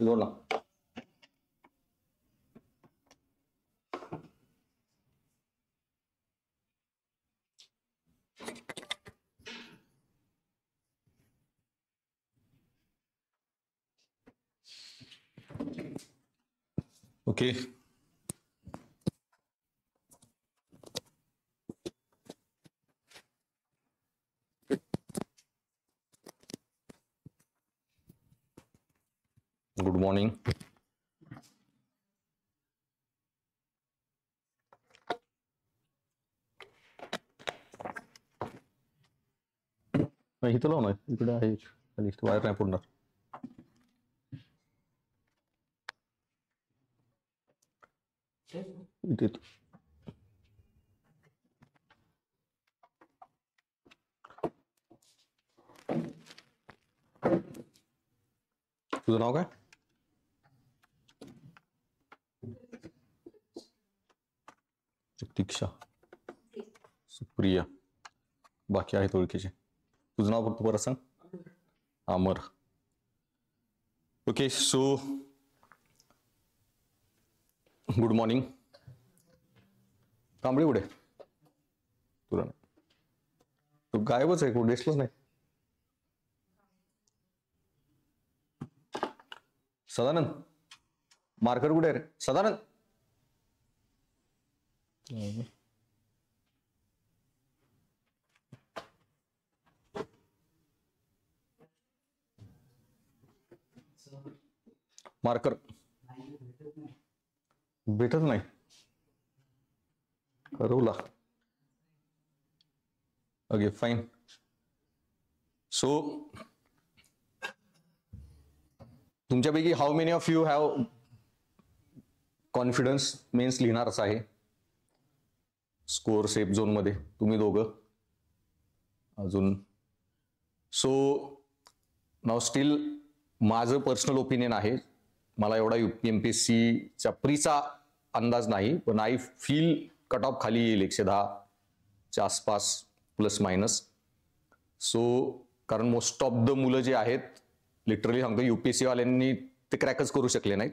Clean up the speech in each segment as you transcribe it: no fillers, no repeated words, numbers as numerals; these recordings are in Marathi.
जोडला. ओके. Good morning. इथं लाव ना, इकडे आहे वायर नाही पडणार. इथे तुझं नाव काय? प्रतीक्षा, सुप्रिया, बाकी आहेत ओळखीचे. तुझं नाव फक्त परत सांग. Amar. Okay. So good morning. Kamble कुठे? तुला तू गायबच आहे, कुठे दिसलंच नाही. सदानंद, मार्कर कुठे आहे रे सदानंद? मार्कर भेटत नाही. करवला. Okay fine. सो तुमच्यापैकी how many of you have confidence mains लिहिणारच आहे स्कोअर सेफ झोन मध्ये? तुम्ही दोघं अजून. सो नाव स्टील माझं पर्सनल ओपिनियन आहे, मला एवढा UPMPSCच्या प्रीचा अंदाज नाही, पण आय फील कट ऑफ खाली येईल 110च्या आसपास प्लस मायनस. सो कारण मोस्ट ऑफ द मुलं जे आहेत लिटरली सांगतो UPSC वाल्यांनी ते क्रॅकच करू शकले नाहीत.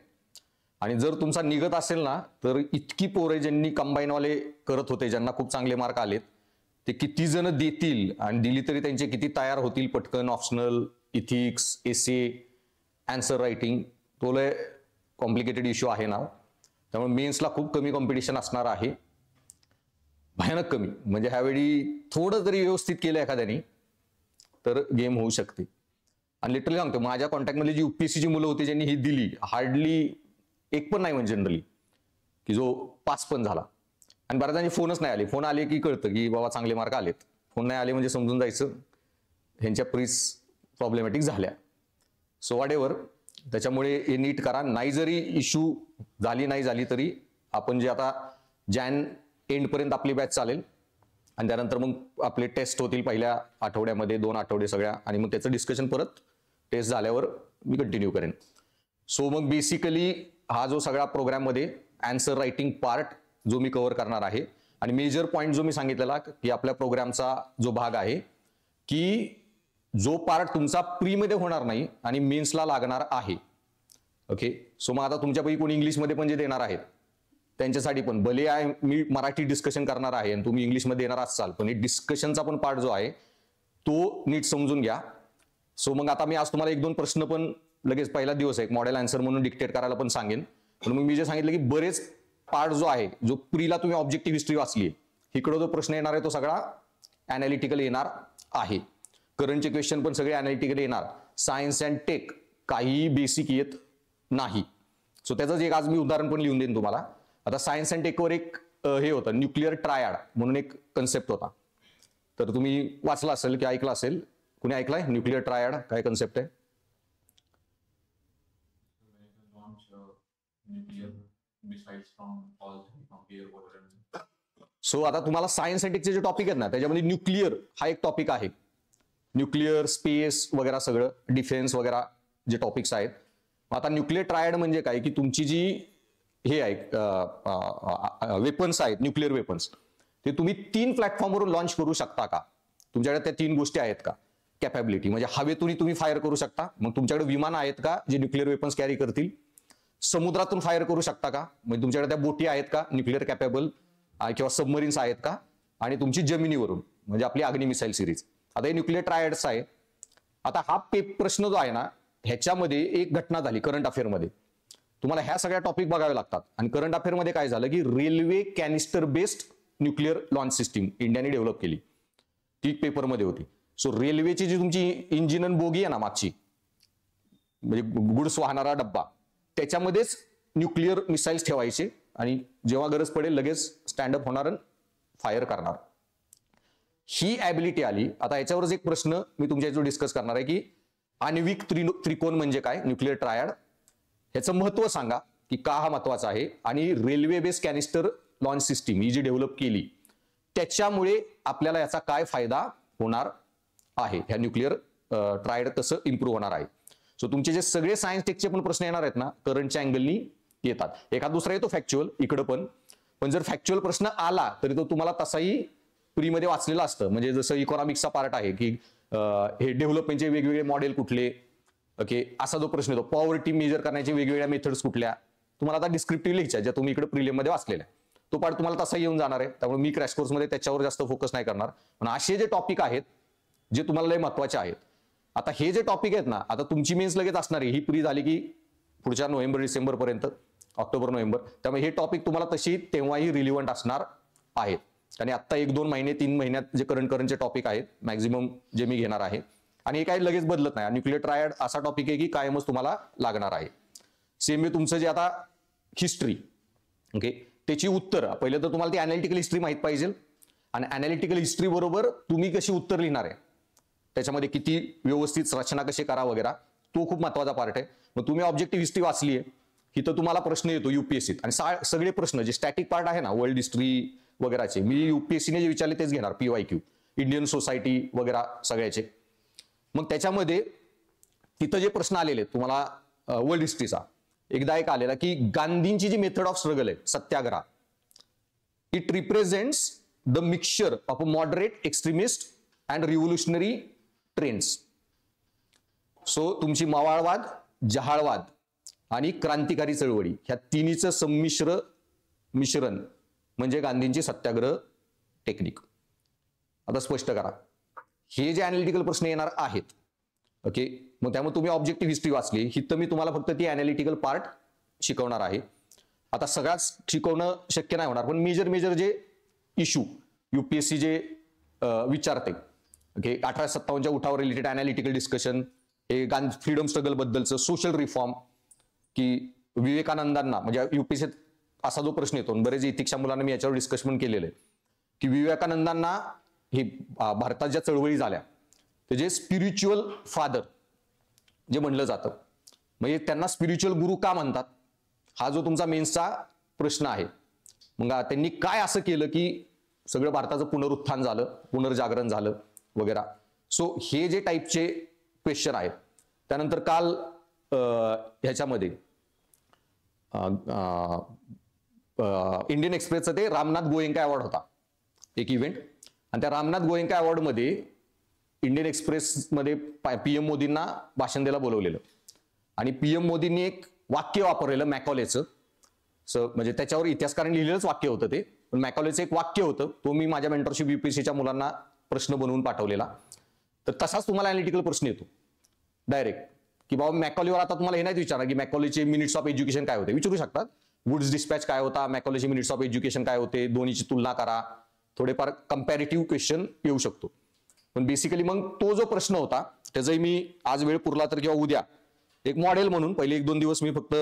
आणि जर तुमचा निघत असेल ना तर इतकी पोरे ज्यांनी कंबाईनवाले करत होते, ज्यांना खूप चांगले मार्क आलेत, ते किती जण देतील आणि दिली तरी त्यांचे किती तयार होतील पटकन ऑप्शनल, इथिक्स, एसे, आन्सर रायटिंग. तो लय कॉम्प्लिकेटेड इश्यू आहे ना. त्यामुळे मेन्सला खूप कमी कॉम्पिटिशन असणार आहे, भयानक कमी. म्हणजे ह्यावेळी थोडं जरी व्यवस्थित केलं एखाद्याने तर गेम होऊ शकते. आणि लिटरली सांगतो माझ्या कॉन्टॅक्टमध्ये जी UPSCची मुलं होती ज्यांनी ही दिली, हार्डली एक पण नाही म्हणजे जनरली की जो पास पण झाला. आणि बऱ्याच फोनच नाही आले. फोन आले की कळतं की बाबा चांगले मार्क आलेत. फोन नाही आले म्हणजे समजून जायचं ह्यांच्या प्रीस प्रॉब्लेमॅटिक झाल्या. सो वॉट एव्हर, त्याच्यामुळे हे नीट करा. नाही जरी इश्यू नाही झाली तरी आपण जे आता जॅन एंडपर्यंत आपली बॅच चालेल आणि त्यानंतर मग आपले टेस्ट होतील पहिल्या आठवड्यामध्ये 2 आठवडे सगळ्या, आणि मग त्याचं डिस्कशन परत टेस्ट झाल्यावर मी कंटिन्यू करेन. सो मग बेसिकली हा जो सगळा प्रोग्राममध्ये आन्सर रायटिंग पार्ट जो मी कव्हर करणार आहे, आणि मेजर पॉईंट जो मी सांगितलेला की आपल्या प्रोग्रामचा जो भाग आहे की जो पार्ट तुमचा प्रीमध्ये होणार नाही आणि मेन्सला लागणार आहे. ओके. सो मग आता तुमच्यापैकी कोणी इंग्लिशमध्ये पण जे देणार आहेत त्यांच्यासाठी पण भले आहे मी मराठी डिस्कशन करणार आहे आणि तुम्ही इंग्लिशमध्ये येणार असाल, पण डिस्कशनचा पण पार्ट जो आहे तो नीट समजून घ्या. सो मग आता मी आज तुम्हाला 1-2 प्रश्न पण लगेच पहिला दिवस आहे एक मॉडेल आन्सर म्हणून डिक्टेट करायला पण सांगेन. पण मग मी जे सांगितलं की बरेच पार्ट जो आहे जो प्रीला तुम्ही ऑब्जेक्टिव्ह हिस्ट्री वाचली आहे, इकडं जो प्रश्न येणार आहे तो सगळा अनालिटिकल येणार आहे. करंटचे क्वेश्चन पण सगळे अनालिटिकल येणार. सायन्स अँड टेक काही बेसिक येत नाही. सो त्याचं एक आज मी उदाहरण पण लिहून देईन तुम्हाला. आता सायन्स अँड टेकवर एक हे होतं न्यूक्लिअर ट्रायड म्हणून एक कन्सेप्ट होता, तर तुम्ही वाचला असेल की ऐकला असेल. कुणी ऐकलाय न्यूक्लिअर ट्रायड काय कन्सेप्ट आहे? सो आता तुम्हाला सायन्स अँड टेकचे जे टॉपिक आहेत ना त्याच्यामध्ये न्यूक्लिअर हा एक टॉपिक आहे. न्यूक्लिअर, स्पेस वगैरे सगळं डिफेन्स वगैरे जे टॉपिक्स आहेत. आता न्यूक्लिअर ट्रायड म्हणजे काय की तुमची जी हे आहे वेपन्स आहेत, न्यूक्लिअर वेपन्स, ते तुम्ही 3 प्लॅटफॉर्मवरून लॉन्च करू शकता का? तुमच्याकडे त्या 3 गोष्टी आहेत का? कॅपॅबिलिटी म्हणजे हवेतूनही तुम्ही फायर करू शकता, मग तुमच्याकडे विमान आहेत का जे न्यूक्लिअर वेपन्स कॅरी करतील? समुद्रातून फायर करू शकता का? म्हणजे तुमच्याकडे त्या बोटी आहेत का न्यूक्लिअर कॅपेबल, किंवा सबमरीन्स आहेत का? आणि तुमची जमिनीवरून म्हणजे आपली अग्नि मिसाईल सिरीज. आता हे न्यूक्लिअर ट्रायड्स आहे. आता हा प्रश्न जो आहे ना, ह्याच्यामध्ये एक घटना झाली करंट अफेअरमध्ये. तुम्हाला ह्या सगळ्या टॉपिक बघावे लागतात. आणि करंट अफेअरमध्ये काय झालं की railway canister based nuclear launch system इंडियाने डेव्हलप केली, ती पेपरमध्ये होती. सो रेल्वेची जी तुमची इंजिन आणि बोगी आहे ना मागची, म्हणजे गुड्स वाहणारा डब्बा, त्याच्यामध्येच न्यूक्लिअर मिसाईल्स ठेवायचे आणि जेव्हा गरज पडेल लगेच स्टँडअप होणार आणि फायर करणार. ही ॲबिलिटी आली. आता याच्यावरच एक प्रश्न मी तुमच्या डिस्कस करणार आहे की आण्विक त्रिकोण म्हणजे काय, न्यूक्लिअर ट्रायड, ह्याचं महत्व सांगा की का हा महत्वाचा आहे. आणि रेल्वे बेस्ड कॅनिस्टर लॉन्च सिस्टीम ही जी डेव्हलप केली त्याच्यामुळे आपल्याला याचा काय फायदा होणार आहे, ह्या न्यूक्लिअर ट्रायड कसं इम्प्रूव्ह होणार आहे. सो तुमचे जे सगळे सायन्स टेकचे पण प्रश्न येणार आहेत ना, करंटच्या अँगलनी येतात. एखाद दुसरा येतो फॅक्च्युअल इकडं पण जर फॅक्च्युअल प्रश्न आला तरी तो तुम्हाला तसाही प्रीमध्ये वाचलेला असतं. म्हणजे जसं इकॉनॉमिक्सचा पार्ट आहे की हे डेव्हलपमेंटचे वेगवेगळे मॉडेल कुठले, ओके, असा जो प्रश्न येतो, पॉवर्टी मेजर करण्याचे वेगवेगळ्या मेथड्स कुठल्या, तुम्हाला आता डिस्क्रिप्टिव्ह लिहायच्या ज्या तुम्ही इकडे प्रिलिममध्ये वाचलेल्या, तो पार्ट तुम्हाला तसा येऊन जाणार आहे. त्यामुळे मी क्रॅश कोर्समध्ये त्याच्यावर जास्त फोकस नाही करणार. पण असे जे टॉपिक आहेत जे तुम्हाला लय महत्वाचे आहेत, आता हे जे टॉपिक आहेत ना, आता तुमची मेन्स लगेच असणार आहे, ही प्री झाली की पुढच्या नोव्हेंबर डिसेंबर पर्यंत, ऑक्टोबर नोव्हेंबर, त्यामुळे हे टॉपिक तुम्हाला तशी तेव्हाही रिलिव्हंट असणार आहेत. आणि आता 1-2 महिने 3 महिन्यात जे करंटचे टॉपिक आहेत मॅक्झिमम जे मी घेणार आहे, आणि हे काही लगेच बदलत नाही. न्यूक्लिअर ट्रायड असा टॉपिक आहे की कायमच तुम्हाला लागणार आहे. सेम वे तुमचं जे आता हिस्ट्री, ओके, त्याची उत्तर पहिले तर तुम्हाला ती अॅनालिटिकल हिस्ट्री माहित पाहिजे. आणि अॅनालिटिकल हिस्ट्री बरोबर तुम्ही कशी उत्तर लिहिणार आहे, त्याच्यामध्ये किती व्यवस्थित रचना कशी करा वगैरे, तो खूप महत्वाचा पार्ट आहे. मग तुम्ही ऑब्जेक्टिव्ह हिस्ट्री वाचली आहे, इथं तुम्हाला प्रश्न येतो युपीएससीत, आणि सगळे प्रश्न जे स्टॅटिक पार्ट आहे ना, वर्ल्ड हिस्ट्री वगैरेचे, मी युपीएससीने जे विचारले तेच घेणार, PYQ, इंडियन सोसायटी वगैरे सगळ्याचे. मग त्याच्यामध्ये तिथं जे प्रश्न आलेले तुम्हाला वर्ल्ड हिस्ट्रीचा, एकदा एक आलेला की गांधींची जी मेथड ऑफ स्ट्रगल आहे satyagraha, it represents the mixture of moderate, extremist and revolutionary trends. So तुमची मवाळवाद, जहाळवाद आणि क्रांतिकारी चळवळी ह्या तिन्हीचं मिश्रण म्हणजे गांधींची सत्याग्रह टेक्निक. आता स्पष्ट करा, हे जे अॅनालिटिकल प्रश्न येणार आहेत, ओके, मग त्यामुळे तुम्ही ऑब्जेक्टिव्ह हिस्ट्री वाचली, हिथं मी तुम्हाला फक्त ती अॅनालिटिकल पार्ट शिकवणार आहे. आता सगळ्याच शिकवणं शक्य नाही होणार, पण मेजर जे इश्यू युपीएससी जे विचारते, ओके, 1857च्या उठावर रिलेटेड अॅनालिटिकल डिस्कशन, हे फ्रीडम स्ट्रगल बद्दलचं, सोशल रिफॉर्म, की विवेकानंदांना, म्हणजे युपीएससीत असा जो प्रश्न येतो, बरेच इथिक्सच्या मुलांना मी याच्यावर डिस्कशन केलेलं आहे की विवेकानंदांना हे भारतात ज्या चळवळी झाल्या त्याचे स्पिरिच्युअल फादर जे म्हणलं जातं, म्हणजे त्यांना स्पिरिच्युअल गुरु का म्हणतात, हा जो तुमचा मेन्सचा प्रश्न आहे. मग त्यांनी काय असं केलं की सगळं भारताचं पुनरुत्थान झालं, पुनर्जागरण झालं वगैरे. सो हे जे टाईपचे क्वेश्चन आहेत. त्यानंतर काल ह्याच्यामध्ये इंडियन एक्सप्रेसचं ते रामनाथ गोयंका अवॉर्ड होता, एक इव्हेंट, आणि त्या रामनाथ गोयंका अवॉर्डमध्ये इंडियन एक्सप्रेसमध्ये PM मोदींना भाषण द्यायला बोलवलेलं, आणि PM मोदींनी एक वाक्य वापरलेलं मॅकॉलेचं. म्हणजे त्याच्यावर इतिहासकारांनी लिहिलेलंच वाक्य होतं ते, पण मॅकॉलेचं एक वाक्य होतं, तो मी माझ्या मेंटरशिप UPSCच्या मुलांना प्रश्न बनवून पाठवलेला. तर तसाच तुम्हाला अॅनालिटिकल प्रश्न येतो डायरेक्ट, की बाबा मॅकॉलीवर आता तुम्हाला हे नाही विचारणार की मॅकॉलीचे मिनिट्स ऑफ एज्युकेशन काय होते, विचारू शकतात. वुड्स डिस्पॅच काय होता, मॅकॉलीचे मिनिट्स ऑफ एज्युकेशन काय होते, दोन्हीची तुलना करा, थोडेफार कंपॅरेटिव्ह क्वेश्चन येऊ शकतो. पण बेसिकली मग तो जो प्रश्न होता त्याचाही मी आज वेळ पुरला तर किंवा उद्या एक मॉडेल म्हणून पहिले 1-2 दिवस मी फक्त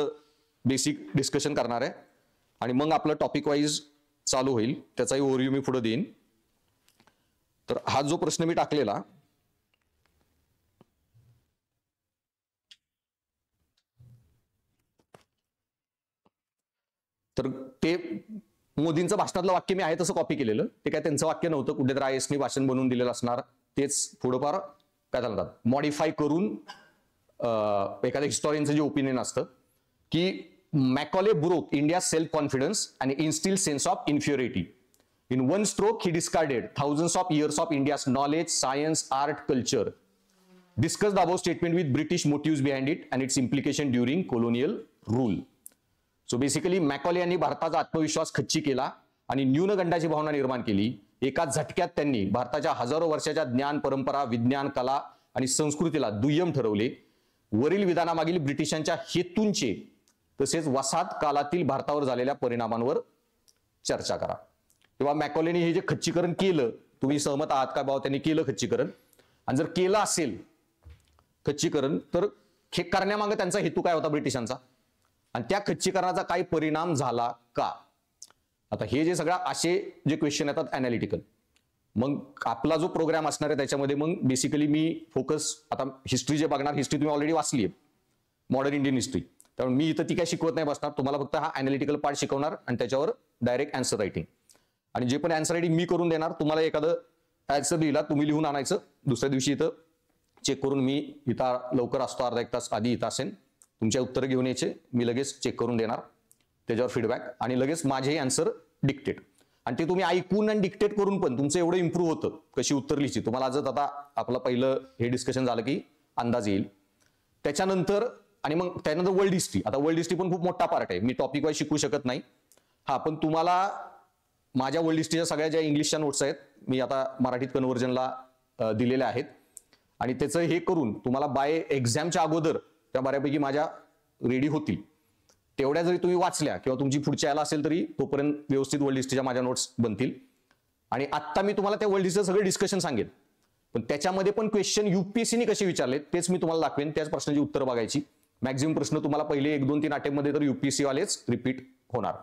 बेसिक डिस्कशन करणार आहे, आणि मग आपलं टॉपिक वाईज चालू होईल, त्याचाही ओव्हरव्ह्यू मी पुढे देईन. तर हा जो प्रश्न मी टाकलेला, तर ते मोदींचं भाषणातलं वाक्य मी आहे तसं कॉपी केलेलं, ते काय त्यांचं वाक्य नव्हतं, कुठेतरी IASनी भाषण बनवून दिलेलं असणार, तेच थोडंफार काय चालतात मॉडिफाय करून एखाद्या हिस्टॉरियनचं जे ओपिनियन असतं की Macaulay broke India's self-confidence and instilled sense of inferiority. In one stroke, he discarded thousands of years of India's knowledge, science, art, culture. Discuss the above statement with British motives behind it and its implication during colonial rule. So basically, Macaulay यांनी भारताचा आत्मविश्वास खच्ची केला आणि न्यूनगंडाची भावना निर्माण केली. एका झटक्यात त्यांनी भारताच्या हजारो वर्षाच्या ज्ञान, परंपरा, विज्ञान, कला आणि संस्कृतीला दुय्यम ठरवले. वरील विधानामागील ब्रिटिशांच्या हेतूंचे तसेच वसाहत कालातील भारतावर झालेल्या परिणामांवर चर्चा करा. तेव्हा मॅकॉलेनी हे जे खच्चीकरण केलं, तुम्ही सहमत आहात का बाबा त्यांनी केलं खच्चीकरण? आणि जर केलं असेल खच्चीकरण तर हे करण्यामागे त्यांचा हेतू काय होता ब्रिटिशांचा, आणि त्या खच्चीकरणाचा काय परिणाम झाला का? आता हे जे सगळं असे जे क्वेश्चन येतात अनालिटिकल, मग आपला जो प्रोग्राम असणार आहे त्याच्यामध्ये मग बेसिकली मी फोकस आता हिस्ट्री जे बघणार, हिस्ट्री तुम्ही ऑलरेडी वाचली आहे, मॉडर्न इंडियन हिस्ट्री, त्यामुळे मी इथं ती काय शिकवत नाही बसणार. तुम्हाला फक्त हा अनालिटिकल पार्ट शिकवणार आणि त्याच्यावर डायरेक्ट आन्सर रायटिंग. आणि जे पण आन्सर रायटिंग मी करून देणार, तुम्हाला एखादं आन्सर लिहिला तुम्ही लिहून आणायचं, दुसऱ्या दिवशी इथं चेक करून मी इथं लवकर असतो, अर्धा एक तास आधी इथं असेल, तुमच्या उत्तरं घेऊन यायचे, मी लगेच चेक करून देणार, त्याच्यावर फीडबॅक आणि लगेच माझेही आन्सर डिक्टेट. आणि ते तुम्ही ऐकून आणि डिक्टेट करून पण तुमचं एवढं इम्प्रूव्ह होतं कशी उत्तर लिहायची. तुम्हाला आजच आता आपलं पहिलं हे डिस्कशन झालं की अंदाज येईल. त्याच्यानंतर आणि मग त्यानंतर वर्ल्ड हिस्ट्री. आता वर्ल्ड हिस्ट्री पण खूप मोठा पार्ट आहे, मी टॉपिक वाईज शिकवू शकत नाही. हा, पण तुम्हाला माझ्या वर्ल्ड हिस्ट्रीच्या सगळ्या ज्या इंग्लिशच्या नोट्स आहेत मी आता मराठीत कन्व्हर्जनला दिलेल्या आहेत, आणि त्याचं हे करून तुम्हाला बाय एक्झामच्या अगोदर त्या बऱ्यापैकी माझ्या रेडी होतील. तेवढ्या जरी तुम्ही वाचल्या किंवा तुमची पुढच्या याला असेल तरी तोपर्यंत व्यवस्थित वर्ल्ड हिस्ट्रीच्या माझ्या नोट्स बनतील. आणि आत्ता मी तुम्हाला त्या वर्ल्ड हिस्ट्रीचं सगळं डिस्कशन सांगेन, पण त्याच्यामध्ये पण क्वेश्चन युपीएससीने कसे विचारले तेच मी तुम्हाला दाखवेन. त्याच प्रश्नाची उत्तर बघायची. मॅक्झिमम प्रश्न तुम्हाला पहिले 1-2-3 अटेम्प्टमध्ये तर युपीएससी वालेच रिपीट होणार.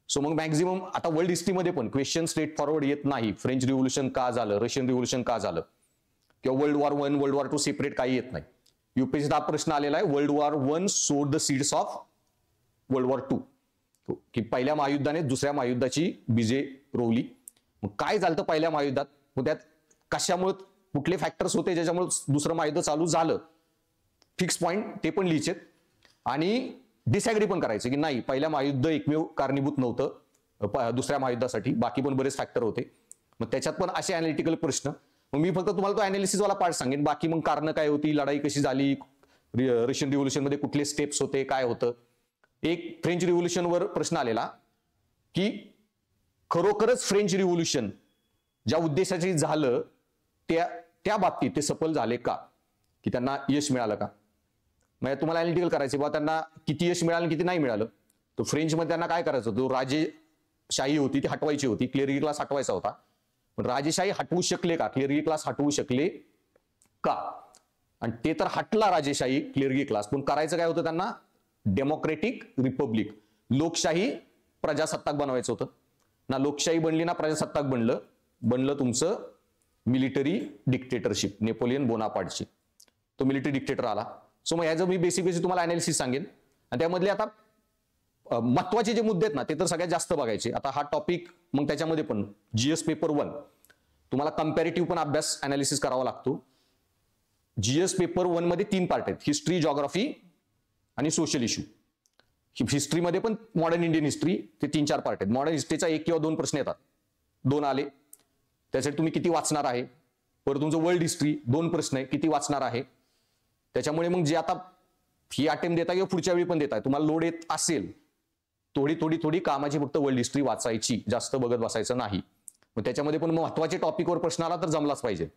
सो मग मॅक्झिमम आता वर्ल्ड हिस्ट्रीमध्ये पण क्वेश्चन स्ट्रेट फॉरवर्ड येत नाही. फ्रेंच रिव्होल्युशन का झालं, रशियन रिव्होल्युशन का झालं, किंवा world war 1, world war 2 separate काही येत नाही. युपीएससीचा हा प्रश्न आलेला आहे, वर्ल्ड वॉर 1 सोड the seeds of world war 2, की पहिल्या महायुद्धाने दुसऱ्या महायुद्धाची बीजे रोवली. मग काय झालं पहिल्या महायुद्धात, मग त्यात कशामुळे कुठले फॅक्टर्स होते ज्याच्यामुळे दुसरं महायुद्ध चालू झालं, फिक्स पॉईंट ते पण लिहायचेत. आणि डिसॅग्री पण करायचं की नाही पहिल्या महायुद्ध एकमेव कारणीभूत नव्हतं दुसऱ्या महायुद्धासाठी, बाकी पण बरेच फॅक्टर होते. मग त्याच्यात पण असे अनालिटिकल प्रश्न. मग मी फक्त तुम्हाला तो अनालिसिसवाला पार्ट सांगेन, बाकी मग कारणं काय होती, लढाई कशी झाली, रशियन रिव्होल्युशन मध्ये कुठले स्टेप्स होते, काय होतं. एक फ्रेंच रिव्होल्युशनवर प्रश्न आलेला की खरोखरच फ्रेंच रिव्होल्युशन ज्या उद्देशाचे झालं त्या बाबतीत ते सफल झाले का, की त्यांना यश मिळालं का. म्हणजे तुम्हाला अनालिटिकल करायचे बा त्यांना किती यश मिळालं किती नाही मिळालं. तर फ्रेंचमध्ये त्यांना काय करायचं होतं, राजेशाही होती ती हटवायची होती, क्लेरिकी क्लास हटवायचा होता. पण राजेशाही हटवू शकले का, क्लेरिकी क्लास हटवू शकले का. आणि ते तर हटला राजेशाही क्लेरिकी क्लास, पण करायचं काय होतं त्यांना, डेमोक्रेटिक रिपब्लिक, लोकशाही प्रजासत्ताक बनवायचं होतं ना. लोकशाही बनली ना प्रजासत्ताक बनलं तुमचं मिलिटरी डिक्टेटरशिप, नेपोलियन बोनापार्टची, तो मिलिटरी डिक्टेटर आला. सो मग ह्याचं मी बेसिक तुम्हाला अनालिसिस सांगेन. आणि त्यामधले आता महत्वाचे जे मुद्दे आहेत ना ते तर सगळ्यात जास्त बघायचे. आता हा टॉपिक मग त्याच्यामध्ये पण जीएस पेपर 1 तुम्हाला कंपॅरेटिव्ह पण अभ्यास अनालिसिस करावा लागतो. जीएस पेपर 1 मध्ये 3 पार्ट आहेत, हिस्ट्री, जॉग्राफी आणि सोशल इश्यू. हिस्ट्रीमध्ये पण मॉडर्न इंडियन हिस्ट्री ते 3-4 पार्ट आहेत. मॉडर्न हिस्ट्रीचा 1 किंवा 2 प्रश्न येतात, 2 आले त्यासाठी तुम्ही किती वाचणार आहे. परत तुमचं वर्ल्ड हिस्ट्री 2 प्रश्न आहे, किती वाचणार आहे. त्याच्यामुळे मग जे आता ही अटेम्प्ट देता किंवा पुढच्या वेळी पण देताय तुम्हाला लोड येत असेल, थोडी कामाची फक्त वर्ल्ड हिस्ट्री वाचायची, जास्त बघत बसायचं नाही. मग त्याच्यामध्ये पण महत्वाचे टॉपिकवर प्रश्न आला तर जमलाच पाहिजे.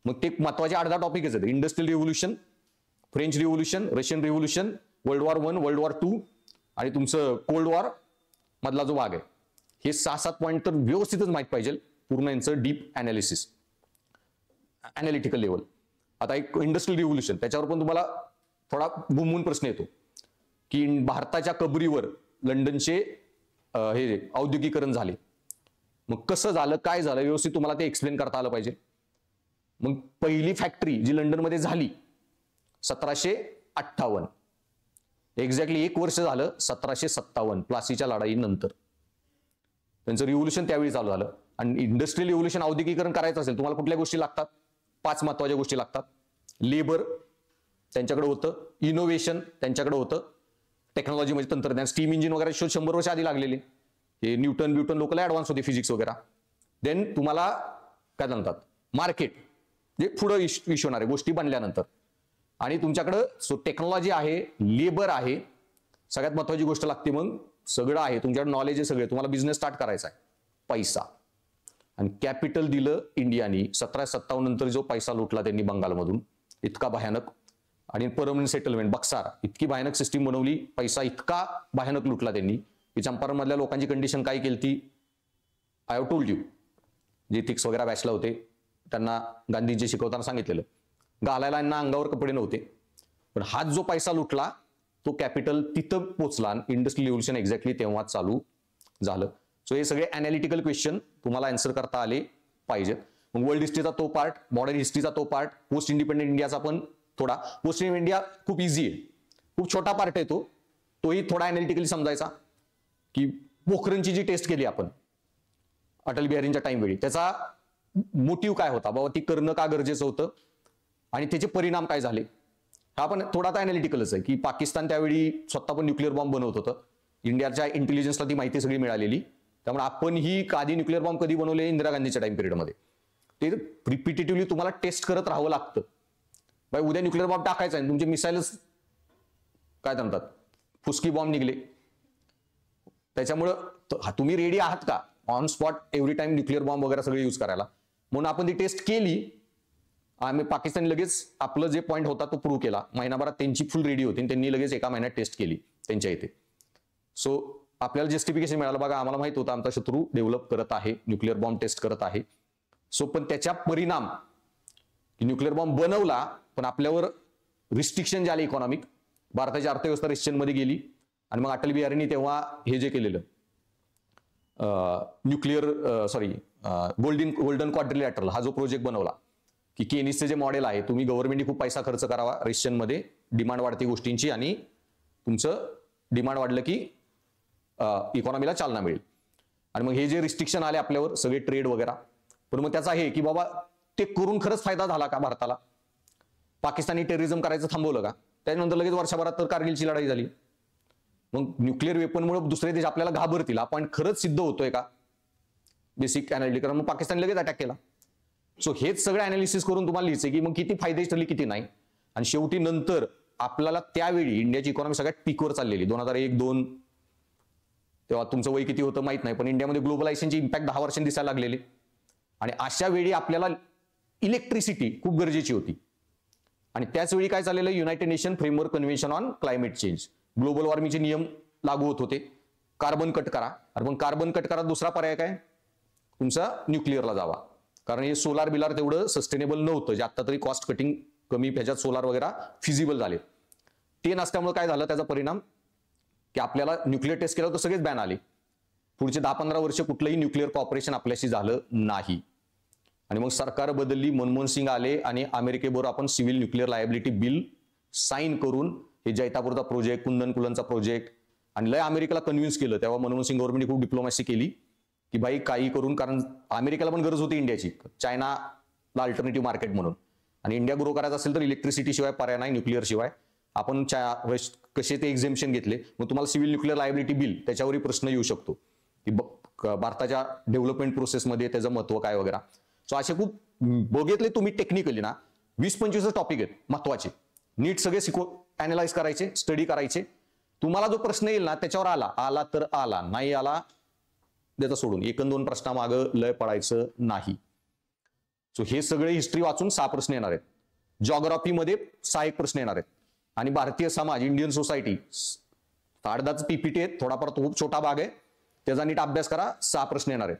मग ते महत्वाचे 8-10 टॉपिकच आहेत, industrial revolution, French revolution, Russian revolution, world war 1, world war 2 आणि तुमचं कोल्ड वॉर मधला जो भाग आहे. हे 6-7 पॉईंट तर व्यवस्थितच माहित पाहिजे, पूर्ण यांचं डीप अनालिसिस अनालिटिकल लेवल. आता एक इंडस्ट्रियल रिव्होल्युशन, त्याच्यावर पण तुम्हाला थोडा घुमून प्रश्न येतो की भारताच्या कबरीवर लंडनचे हे औद्योगिकरण झाले, मग कसं झालं, काय झालं, व्यवस्थित तुम्हाला ते एक्सप्लेन करता आलं पाहिजे. मग पहिली फॅक्टरी जी लंडनमध्ये झाली 1758, एक्झॅक्टली 1 वर्ष झालं 1757 प्लासीच्या लढाईनंतर त्यांचं रिव्होल्युशन त्यावेळी चालू झालं. आणि इंडस्ट्रियल रिव्होल्युशन औद्योगिकरण करायचं असेल तुम्हाला कुठल्या गोष्टी लागतात, 5 महत्वाच्या गोष्टी लागतात. लेबर त्यांच्याकडे होतं, इनोव्हेशन त्यांच्याकडे होतं, टेक्नॉलॉजी म्हणजे तंत्रज्ञान, स्टीम इंजिन वगैरे शोध 100 वर्ष आधी लागलेले. हे न्यूटन लोकला ऍडव्हान्स होते फिजिक्स वगैरे. देन तुम्हाला काय म्हणतात मार्केट, जे पुढे इश्यू होणारे गोष्टी बनल्यानंतर. आणि तुमच्याकडं टेक्नॉलॉजी आहे, लेबर आहे, सगळ्यात महत्वाची गोष्ट लागते मग सगळं आहे तुमच्याकडे, नॉलेज आहे सगळे, तुम्हाला बिझनेस स्टार्ट करायचा आहे, पैसा. आणि कॅपिटल दिलं इंडियानी 1757 नंतर, जो पैसा लुटला त्यांनी बंगालमधून इतका भयानक, आणि परमनंट सेटलमेंट बक्सार, इतकी भयानक सिस्टीम बनवली, पैसा इतका भयानक लुटला त्यांनी की चंपारण मधल्या लोकांची कंडिशन काय केली ती आय हॅव टोल्ड यू. जे थिक्स वगैरे बॅचला होते त्यांना गांधीजी शिकवताना सांगितलेलं, घालायला यांना अंगावर कपडे नव्हते. पण हाच जो पैसा लुटला तो कॅपिटल तिथं पोचला, इंडस्ट्रियल रिव्होल्यूशन एक्झॅक्टली तेव्हा चालू झालं. सो हे सगळे अनालिटिकल क्वेश्चन तुम्हाला आन्सर करता आले पाहिजेत. मग वर्ल्ड हिस्ट्रीचा तो पार्ट, मॉडर्न हिस्ट्रीचा तो पार्ट, पोस्ट इंडिपेंडेंट इंडियाचा पण थोडा. पोस्ट इंडिया खूप इझी आहे, खूप छोटा पार्ट आहे तोही थोडा अनालिटिकली समजायचा. की पोखरणची जी टेस्ट केली आपण अटल बिहारींच्या टाइम वेळी, त्याचा मोटिव्ह काय होता, बाबा ती करणं का गरजेचं होतं आणि त्याचे परिणाम काय झाले, हा पण थोडा आता अनालिटिकलच आहे. की पाकिस्तान त्यावेळी स्वतः पण न्यूक्लिअर बॉम्ब बनवत होतं, इंडियाच्या इंटेलिजन्सला ती माहिती सगळी मिळालेली. त्यामुळे आपण ही आधी न्यूक्लिअर बॉम्ब कधी बनवले, इंदिरा गांधीच्या टाइम पिरियडमध्ये. ते रिपिटेटिव्हली तुम्हाला टेस्ट करत राहावं लागतं. बाय उद्या न्यूक्लिअर बॉम्ब टाकायचा आहे, तुमचे मिसाईलच काय म्हणतात फुसकी बॉम्ब निघले, त्याच्यामुळं तुम्ही रेडी आहात का on spot every time nuclear bomb वगैरे सगळे यूज करायला. म्हणून आपण ती टेस्ट केली, आम्ही पाकिस्तान लगेच आपलं जे पॉईंट होता तो प्रूव्ह केला. महिनाभरात त्यांची फुल रेडी होती, त्यांनी लगेच एका महिन्यात टेस्ट केली त्यांच्या इथे. सो आपल्याला जस्टिफिकेशन मिळालं, बघा आम्हाला माहित होतं आमचा शत्रू डेव्हलप करत आहे, न्यूक्लिअर बॉम्ब टेस्ट करत आहे. सो पण त्याच्या परिणाम, न्यूक्लिअर बॉम्ब बनवला पण आपल्यावर रिस्ट्रिक्शन जे आले इकॉनॉमिक, भारताची अर्थव्यवस्था रिस्ट्रिक्शनमध्ये गेली. आणि मग अटल बिहारींनी तेव्हा हे जे केलेलं गोल्डन क्वाड्रिलॅटरल हा जो प्रोजेक्ट बनवला, की केनिसचे जे मॉडेल आहे, तुम्ही गव्हर्नमेंटने खूप पैसा खर्च करावा रेशनमध्ये, डिमांड वाढते गोष्टींची, आणि तुमचं डिमांड वाढलं की इकॉनॉमीला चालना मिळेल. आणि मग हे जे रिस्ट्रिक्शन आले आपल्यावर सगळे ट्रेड वगैरे, पण मग त्याचा आहे की बाबा ते करून खरंच फायदा झाला का भारताला, पाकिस्तानी टेररिझम करायचं थांबवलं का, त्यानंतर लगेच वर्षभरात तर कारगिलची लढाई झाली. मग न्यूक्लिअर वेपनमुळे दुसरे देश आपल्याला घाबरतील, आपण खरंच सिद्ध होतोय का, बेसिक अनालिटिकल. मग पाकिस्तान लगेच अटॅक केला. सो हेच सगळं अनालिसिस करून तुम्हाला लिहायचं की मग किती फायदे ठरले किती नाही. आणि शेवटी नंतर आपल्याला त्यावेळी इंडियाची इकॉनॉमी सगळ्यात पीकवर चाललेली 2001-2, तेव्हा तुमचं वय किती होतं माहित नाही, पण इंडियामध्ये ग्लोबलायझेशनची इम्पॅक्ट 10 वर्षांनी दिसायला लागलेली. आणि अशा वेळी आपल्याला इलेक्ट्रिसिटी खूप गरजेची होती. आणि त्याच वेळी काय चाललेलं, United Nation framework convention on climate change, global वॉर्मिंगचे नियम लागू होत होते. कार्बन कट करा, अरे पण कार्बन कट करा दुसरा पर्याय काय, तुमचा न्यूक्लिअरला जावा. कारण हे सोलार बिलार तेवढं सस्टेनेबल नव्हतं, जे आता तरी कॉस्ट कटिंग कमी ह्याच्यात सोलार वगैरे फिजिबल झाले. ते नसल्यामुळे काय झालं, त्याचा परिणाम की आपल्याला न्यूक्लिअर टेस्ट केला तर सगळेच बॅन आले. पुढचे 10-15 वर्ष कुठलंही न्यूक्लिअर कॉपरेशन आपल्याशी झालं नाही. आणि मग सरकार बदलली, मनमोहन सिंग आले आणि अमेरिकेबरोबर आपण civil nuclear liability bill sign करून हे जैतापूरचा प्रोजेक्ट, कुंदनकुलनचा प्रोजेक्ट, आणि लय अमेरिकेला कन्व्हिन्स केलं. तेव्हा मनमोहन सिंग गव्हर्नमेंटने खूप डिप्लोमॅसी केली की भाई काही करून, कारण अमेरिकेला पण गरज होती इंडियाची, चायनाला अल्टरनेटिव्ह मार्केट म्हणून. आणि इंडिया ग्रो करायचा असेल तर इलेक्ट्रिसिटी शिवाय पर्याय नाही, न्यूक्लिअर शिवाय. आपण कसे ते एक्झेम्पशन घेतले. मग तुम्हाला सिव्हिल न्यूक्लिअर लायबिलिटी बिल त्याच्यावरही प्रश्न येऊ शकतो की भारताच्या डेव्हलपमेंट प्रोसेसमध्ये त्याचं महत्व काय वगैरे. सो असे खूप बघितले तुम्ही टेक्निकली ना 20-25 टॉपिक आहेत महत्वाचे, नीट सगळे अॅनालाइज करायचे, स्टडी करायचे. तुम्हाला जो प्रश्न येईल ना त्याच्यावर आला तर आला, नाही आला त्याचा सोडून, 1-2 प्रश्नामागं लय पडायचं नाही. सो हे सगळे हिस्ट्री वाचून 6 प्रश्न येणार आहेत. जॉग्राफीमध्ये 6 प्रश्न येणार आहेत. आणि Bharatiya Samaj, Indian society 8-10 PPT आहेत, थोडाफार तो खूप छोटा भाग आहे, त्याचा नीट अभ्यास करा. 6 प्रश्न येणार आहेत,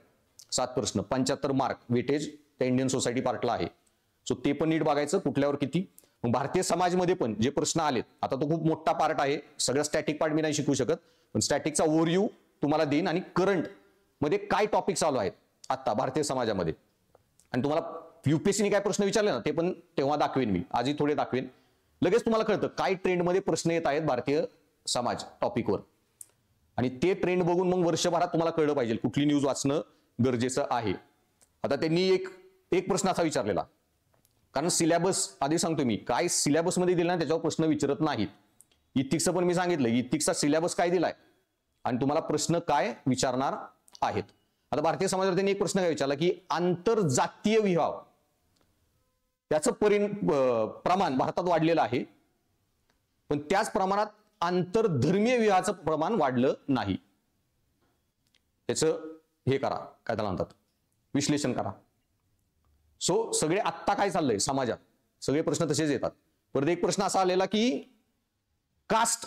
7 प्रश्न, 75 मार्क वेटेज त्या इंडियन सोसायटी पार्टला आहे. सो ते पण नीट बघायचं कुठल्यावर किती. मग भारतीय समाजमध्ये पण जे प्रश्न आलेत, आता तो खूप मोठा पार्ट आहे, सगळं स्टॅटिक पार्ट मी नाही शिकवू शकत, पण स्टॅटिकचा ओव्हरव्ह्यू तुम्हाला देईन. आणि करंट मध्ये काय टॉपिक चालू आहेत आता भारतीय समाजामध्ये, आणि तुम्हाला युपीएससीने काय प्रश्न विचारले ना ते पण तेव्हा दाखवेन मी, आजही थोडे दाखवेन. लगेच तुम्हाला कळतं काय ट्रेंडमध्ये प्रश्न येत आहेत भारतीय समाज टॉपिकवर. आणि ते ट्रेंड बघून मग वर्षभरात तुम्हाला कळलं पाहिजे कुठली न्यूज वाचणं गरजेचं आहे. आता त्यांनी एक प्रश्न असा विचारलेला, कारण सिलेबस आधी सांगतो मी, काय सिलेबसमध्ये दिला ना त्याच्यावर प्रश्न विचारत नाहीत. इथिक्सचं पण मी सांगितलं, इथिक्सचा सिलेबस काय दिलाय आणि तुम्हाला प्रश्न काय विचारणार आहेत. आता भारतीय समाजवाद्यांनी एक प्रश्न काय विचारला की आंतरजातीय विवाह त्याचं प्रमाण भारतात वाढलेलं आहे, पण त्याच प्रमाणात आंतरधर्मीय विवाहाचं प्रमाण वाढलं नाही. त्याचं हे करा, काय त्याला म्हणतात, विश्लेषण करा. सो सगळे आत्ता काय चाललंय समाजात, सगळे प्रश्न तसेच येतात. परत एक प्रश्न असा आलेला की कास्ट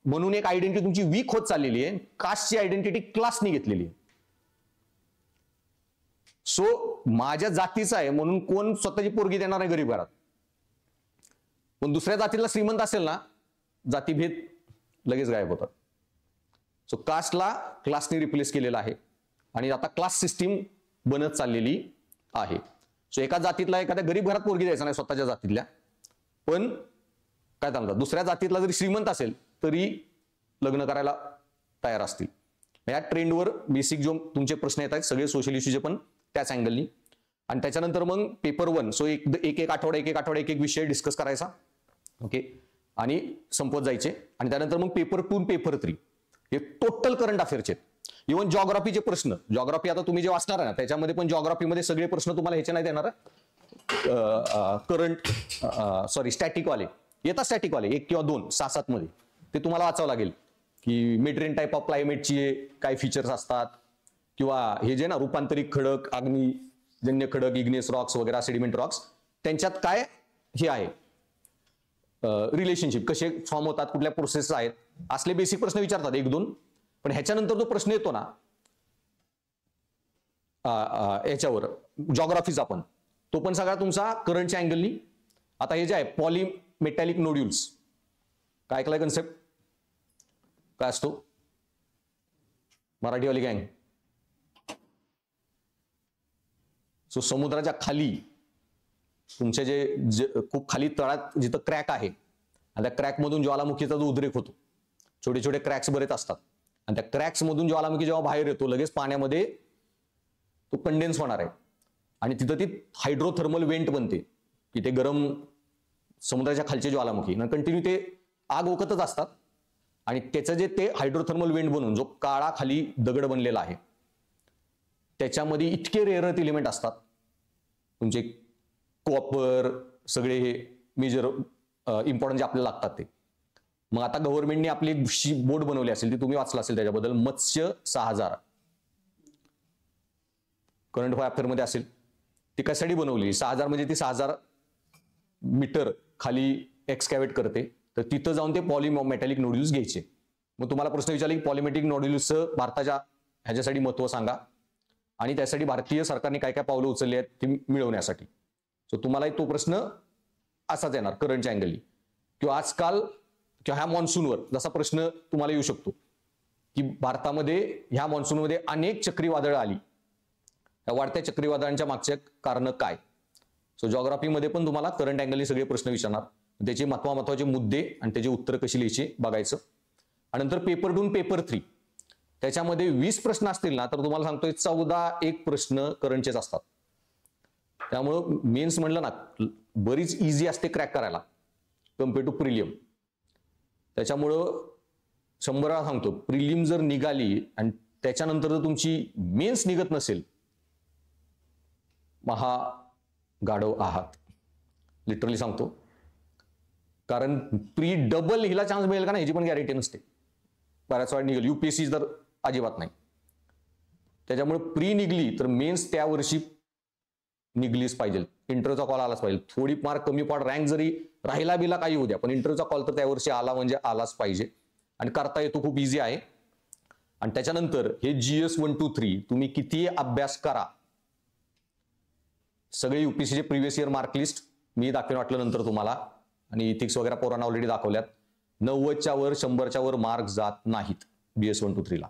म्हणून एक आयडेंटिटी तुमची वीक होत चाललेली आहे, कास्टची आयडेंटिटी क्लासनी घेतलेली आहे. सो माझ्या जातीचा आहे म्हणून कोण स्वतःची पोरगी देणार नाही गरीब घरात, पण दुसऱ्या जातीला श्रीमंत असेल ना, जातीभेद लगेच गायब होतात. सो कास्टला क्लासने रिप्लेस केलेला आहे आणि आता क्लास सिस्टीम बनत चाललेली आहे. सो एका जातीतला एखाद्या गरीब घरात पोरगी द्यायचा नाही स्वतःच्या जातीतल्या, पण काय म्हणतात दुसऱ्या जातीतला जरी श्रीमंत असेल तरी लग्न करायला तयार असतील. या ट्रेंडवर बेसिक जो तुमचे प्रश्न येत आहेत सगळे सोशल इश्यूचे पण त्याच अँगलनी. आणि त्याच्यानंतर मग पेपर 1, सो एक आठवडा एक विषय डिस्कस करायचा, ओके, आणि संपवत जायचे. आणि त्यानंतर मग पेपर 2 पेपर 3 हे टोटल करंट अफेअरचे. इव्हन जॉग्राफीचे प्रश्न, जॉग्राफी आता तुम्ही जे वाचणार आहे ना त्याच्यामध्ये पण जॉग्राफीमध्ये सगळे प्रश्न तुम्हाला ह्याचे नाही देणार, स्टॅटिकवाले येतात, स्टॅटिकवाले 1 किंवा 2 6-7 मध्ये ते तुम्हाला वाचावं लागेल की मेड्रिन टाईप ऑफ क्लायमेटची काय फीचर्स असतात, किंवा हे जे ना रूपांतरित खडक, अग्निजन्य खडक, इग्नेस रॉक्स वगैरे, सेडिमेंट रॉक्स, त्यांच्यात काय हे आहे रिलेशनशिप, कसे फॉर्म होतात, कुठल्या प्रोसेस आहेत, असले बेसिक प्रश्न विचारतात 1-2. पण ह्याच्यानंतर जो प्रश्न येतो ना याच्यावर जॉग्राफीचा पण, तो पण सगळा तुमचा करंटच्या अँगलनी. आता हे जे आहे पॉलीमेटॅलिक नोड्युल्स, काय ऐकलाय कन्सेप्ट, काय असतो मराठीवाली गँग? सो समुद्राच्या खाली तुमचे जे खूप खाली तळात जिथं क्रॅक आहे आणि त्या क्रॅकमधून ज्वालामुखीचा जो उद्रेक होतो, छोटे छोटे क्रॅक्स बरेच असतात, आणि त्या क्रॅक्स मधून ज्वालामुखी जेव्हा बाहेर येतो लगेच पाण्यामध्ये तो कंडेन्स होणार आहे आणि तिथं ती हायड्रोथर्मल वेंट बनते की ते गरम समुद्राच्या खालचे ज्वालामुखी कंटिन्यू ते आग ओकतच असतात. आणि त्याचं जे ते हायड्रोथर्मल वेंट बनून जो काळा खाली दगड बनलेला आहे त्याच्यामध्ये इतके रेअर अर्थ एलिमेंट असतात तुमचे कॉपर, सगळे हे मेजर इम्पॉर्टंट जे आपल्याला लागतात ते. मग आता गव्हर्नमेंटने आपली एक बोर्ड बनवली असेल, ती तुम्ही वाचला असेल, त्याच्याबद्दल मत्स्य 6000 करंट अफेअर मध्ये असेल. ती कशासाठी बनवली? 6000 म्हणजे ती 6000 मीटर खाली एक्सकॅव्हेट करते, तर तिथं जाऊन ते पॉलीमेटॅलिक नोड्युल्स घ्यायचे. मग तुम्हाला प्रश्न विचारले की पॉलीमेटॅलिक नोड्युल्सचं भारताच्या ह्याच्यासाठी महत्व सांगा आणि त्यासाठी भारतीय सरकारने काय काय पावलं उचलली आहेत ते मिळवण्यासाठी. सो तुम्हाला तो प्रश्न असाच येणार करंटच्या अँगलनी. किंवा आजकाल किंवा ह्या मॉन्सूनवर जसा प्रश्न तुम्हाला येऊ शकतो की भारतामध्ये ह्या मॉन्सूनमध्ये अनेक चक्रीवादळं आली, या वाढत्या चक्रीवादळांच्या मागचे कारण काय? सो जॉग्राफीमध्ये पण तुम्हाला करंट अँगलनी सगळे प्रश्न विचारणार, त्याचे महत्वाचे मुद्दे आणि त्याची उत्तर कशी लिहायची बघायचं. आणि नंतर पेपर 2 पेपर 3 त्याच्यामध्ये 20 प्रश्न असतील ना, तर तुम्हाला सांगतोय 14 प्रश्न करंटचेच असतात. त्यामुळं मेन्स म्हणलं ना बरीच इझी असते क्रॅक करायला कम्पेअर टू प्रिलियम. त्याच्यामुळं 100 वेळा सांगतो, प्रिलियम जर निघाली आणि त्याच्यानंतर जर तुमची मेन्स निघत नसेल, महा गाढव आहात, लिटरली सांगतो. कारण प्री डबल हिला चान्स मिळेल का नाही ह्याची पण गॅरंटी नसते. बऱ्याच वेळा निघेल, UPSC तर अजिबात नाही. त्याच्यामुळे प्री निघली तर मेन्स त्या वर्षी निघलीच पाहिजे, इंटरव्ह्यूचा कॉल आलाच पाहिजे. थोडी मार्क कमी पड, रँक जरी राहिला बिला काही होऊ द्या, पण इंटरव्ह्यूचा कॉल तर त्या वर्षी आला म्हणजे आलाच पाहिजे. आणि करता येतो, खूप इझी आहे. आणि त्याच्यानंतर हे GS 1, 2, 3 तुम्ही किती अभ्यास करा, सगळे UPSCचे प्रिव्हियस इयर मार्क लिस्ट मी दाखवेन वाटलं नंतर तुम्हाला, आणि इथिक्स वगैरे पोरांना ऑलरेडी दाखवल्यात. 90च्या वर 100च्या वर मार्क जात नाहीत BS 1, 2, 3 ला.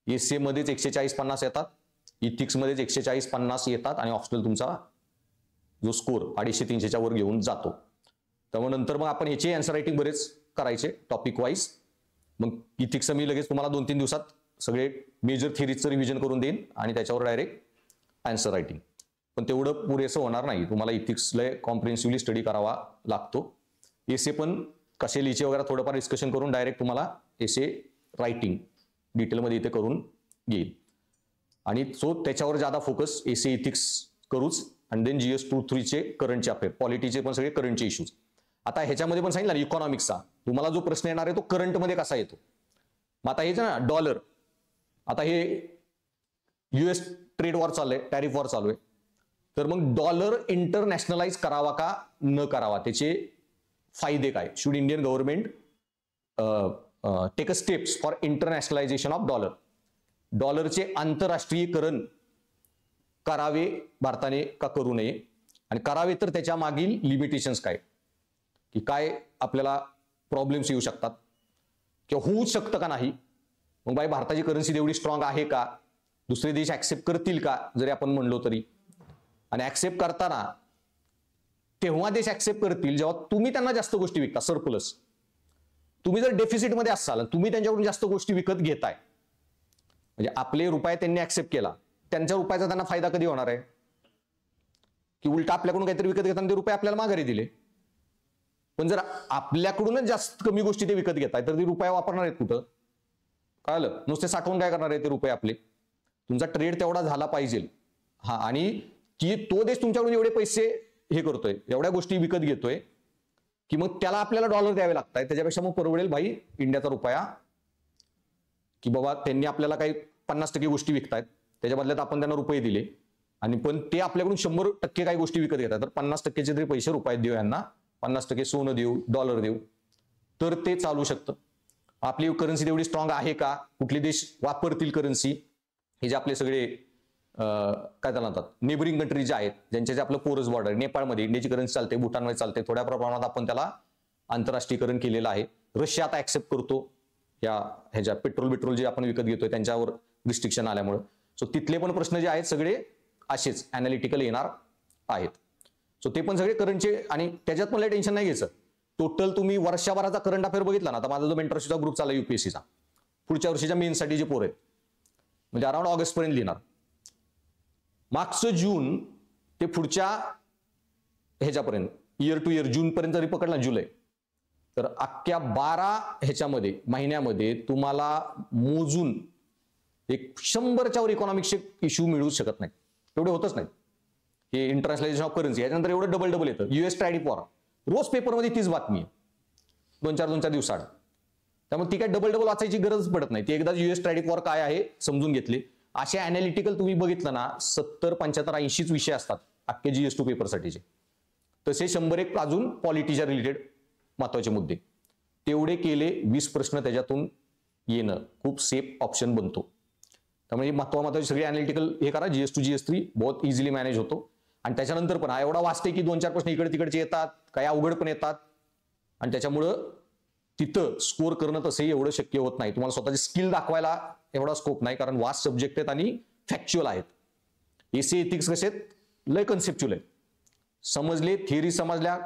SA मध्येच 140-50 येतात, इथिक्स मध्येच 140-50 येतात, आणि ऑप्शनल तुमचा जो स्कोर 250-300च्या वर घेऊन जातो. त्यामुळे नंतर मग आपण ह्याचे आन्सर रायटिंग बरेच करायचे टॉपिक वाईज. मग इथिक्सचं मी लगेच तुम्हाला 2-3 दिवसात सगळे मेजर थिअरीजचं रिव्हिजन करून देईन आणि त्याच्यावर डायरेक्ट आन्सर रायटिंग. पण तेवढं पुरेसं होणार नाही, तुम्हाला इथिक्सला कॉम्प्रिहेन्सिव्हली स्टडी करावा लागतो. एसे पण कसे लिहायचे वगैरे थोडंफार डिस्कशन करून डायरेक्ट तुम्हाला एसे रायटिंग डिटेलमध्ये इथे करून येईल. आणि सो त्याच्यावर ज्यादा फोकस एसे इथिक्स करूच. आणि देन GS 2-3चे करंटचे अफेअर, पॉलिटीचे पण सगळे करंटचे इश्यूज. आता ह्याच्यामध्ये पण सांगितलं इकॉनॉमिक्सचा तुम्हाला जो प्रश्न येणार आहे तो करंटमध्ये कसा येतो. मग आता हे ना डॉलर, आता हे US ट्रेड वॉर चालू आहे, टॅरिफ वॉर चालू आहे. तर मग डॉलर इंटरनॅशनलाइज करावा का न करावा, त्याचे फायदे काय. Should Indian government take a steps for internationalization of dollar. डॉलरचे आंतरराष्ट्रीयकरण करावे भारताने का करू नये, आणि करावे तर त्याच्या मागील लिमिटेशन्स काय, की काय आपल्याला प्रॉब्लेम्स येऊ शकतात किंवा होऊच शकतं का नाही. मग बाई भारताची करन्सी एवढी स्ट्रॉंग आहे का, दुसरे देश ऍक्सेप्ट करतील का जरी आपण म्हणलो तरी. आणि ऍक्सेप्ट करताना तेव्हा देश ऍक्सेप्ट करतील जेव्हा तुम्ही त्यांना जास्त गोष्टी विकता, सरप्लस. तुम्ही जर डेफिसिटमध्ये असाल, तुम्ही त्यांच्याकडून जास्त गोष्टी विकत घेताय, म्हणजे आपले रुपये त्यांनी ऍक्सेप्ट केला, त्यांच्या रुपयाचा त्यांना फायदा कधी होणार आहे, की उलटा आपल्याकडून काहीतरी विकत घेताना ते रुपये आपल्याला माघारी दिले. पण जर आपल्याकडूनच जास्त कमी गोष्टी ते विकत घेताय तर ते रुपये वापरणार आहेत कुठं, कळलं. नुसते साठवून काय करणार आहे ते रुपये आपले. तुमचा ट्रेड तेवढा झाला पाहिजे. हा, आणि की तो देश तुमच्याकडून एवढे पैसे हे करतोय, एवढ्या गोष्टी विकत घेतोय, की मग त्याला आपल्याला डॉलर द्यावे लागतात. त्याच्यापेक्षा मग परवडेल भाई इंडियाचा रुपया, की बाबा त्यांनी आपल्याला काही 50% गोष्टी विकतायत, त्याच्या बदल्यात आपण त्यांना रुपये दिले, आणि पण ते आपल्याकडून 100% काही गोष्टी विकत घेतात. तर 50%चे तरी पैसे रुपयात देऊ यांना, 50% सोनं देऊ, डॉलर देऊ, तर ते चालू शकतं. आपली करन्सी तेवढी स्ट्रॉंग आहे का, कुठले देश वापरतील करन्सी, हे जे आपले सगळे काय त्याला म्हणतात नेबरिंग कंट्रीज जे आहेत, ज्यांचे जे आपलं पोरस बॉर्डर, नेपाळमध्ये इंडियाची करन्सी चालते, भूटानमध्ये चालते, थोड्या प्रमाणात आपण त्याला आंतरराष्ट्रीयकरण केलेलं आहे. रशिया आता ऍक्सेप्ट करतो या ह्याच्या पेट्रोल जे आपण विकत घेतोय त्यांच्यावर रिस्ट्रिक्शन आल्यामुळे. सो तिथले पण प्रश्न जे आहेत सगळे असेच अनालिटिकल येणार आहेत. सो ते पण सगळे करंटचे, आणि त्याच्यात पण लय टेन्शन नाही घ्यायचं. टोटल तुम्ही वर्षभराचा करंट अफेअर बघितला ना, आता माझा जो मेंटरशिपचा ग्रुप चालला UPSCचा, पुढच्या वर्षीच्या मेन्ससाठी जे पोर आहेत म्हणजे अराउंड ऑगस्ट पर्यंत लिहिणार. मागचं जून ते पुढच्या ह्याच्यापर्यंत इयर टू इयर जून पर्यंत जरी पकडला जुलै, तर अख्ख्या 12 ह्याच्यामध्ये महिन्यामध्ये तुम्हाला मोजून एक 100च्या वर इकॉनॉमिक्सचे इश्यू मिळू शकत नाही, एवढे होतच नाही. हे इंटरनॅशनलायझेशन ऑफ करन्सी याच्यानंतर एवढं डबल येतं. US ट्रॅडिप वॉर रोज पेपरमध्ये तीच बातमी आहे 2-4 दिवसाआड. त्यामुळे ती काय डबल वाचायची गरज पडत नाही. ती एकदा US ट्रॅडिप वॉर काय आहे समजून घेतले. असे अनालिटिकल तुम्ही बघितलं ना 70, 75, 80 विषय असतात अख्खे GS2 पेपरसाठीचे. तसे 101 अजून पॉलिटीच्या रिलेटेड महत्वाचे मुद्दे तेवढे केले, 20 प्रश्न त्याच्यातून येणं खूप सेफ ऑप्शन बनतो. त्यामुळे महत्वाचे सगळे अनालिटिकल हे करा. GS2 GS3 बहुत इझिली मॅनेज होतो. आणि त्याच्यानंतर पण हा एवढा वाचते की 2-4 प्रश्न इकडे तिकडचे येतात, काही अवघड पण येतात, आणि त्याच्यामुळं तिथं स्कोर करणं तसंही एवढं शक्य होत नाही. तुम्हाला स्वतःची स्किल दाखवायला एवढा स्कोप नाही, कारण वास्ट सब्जेक्ट आहेत आणि फॅक्च्युअल आहेत. एसे एथिक्स कसे आहेत, लय कन्सेप्च्युअल आहे. समजले, थिअरी समजल्या,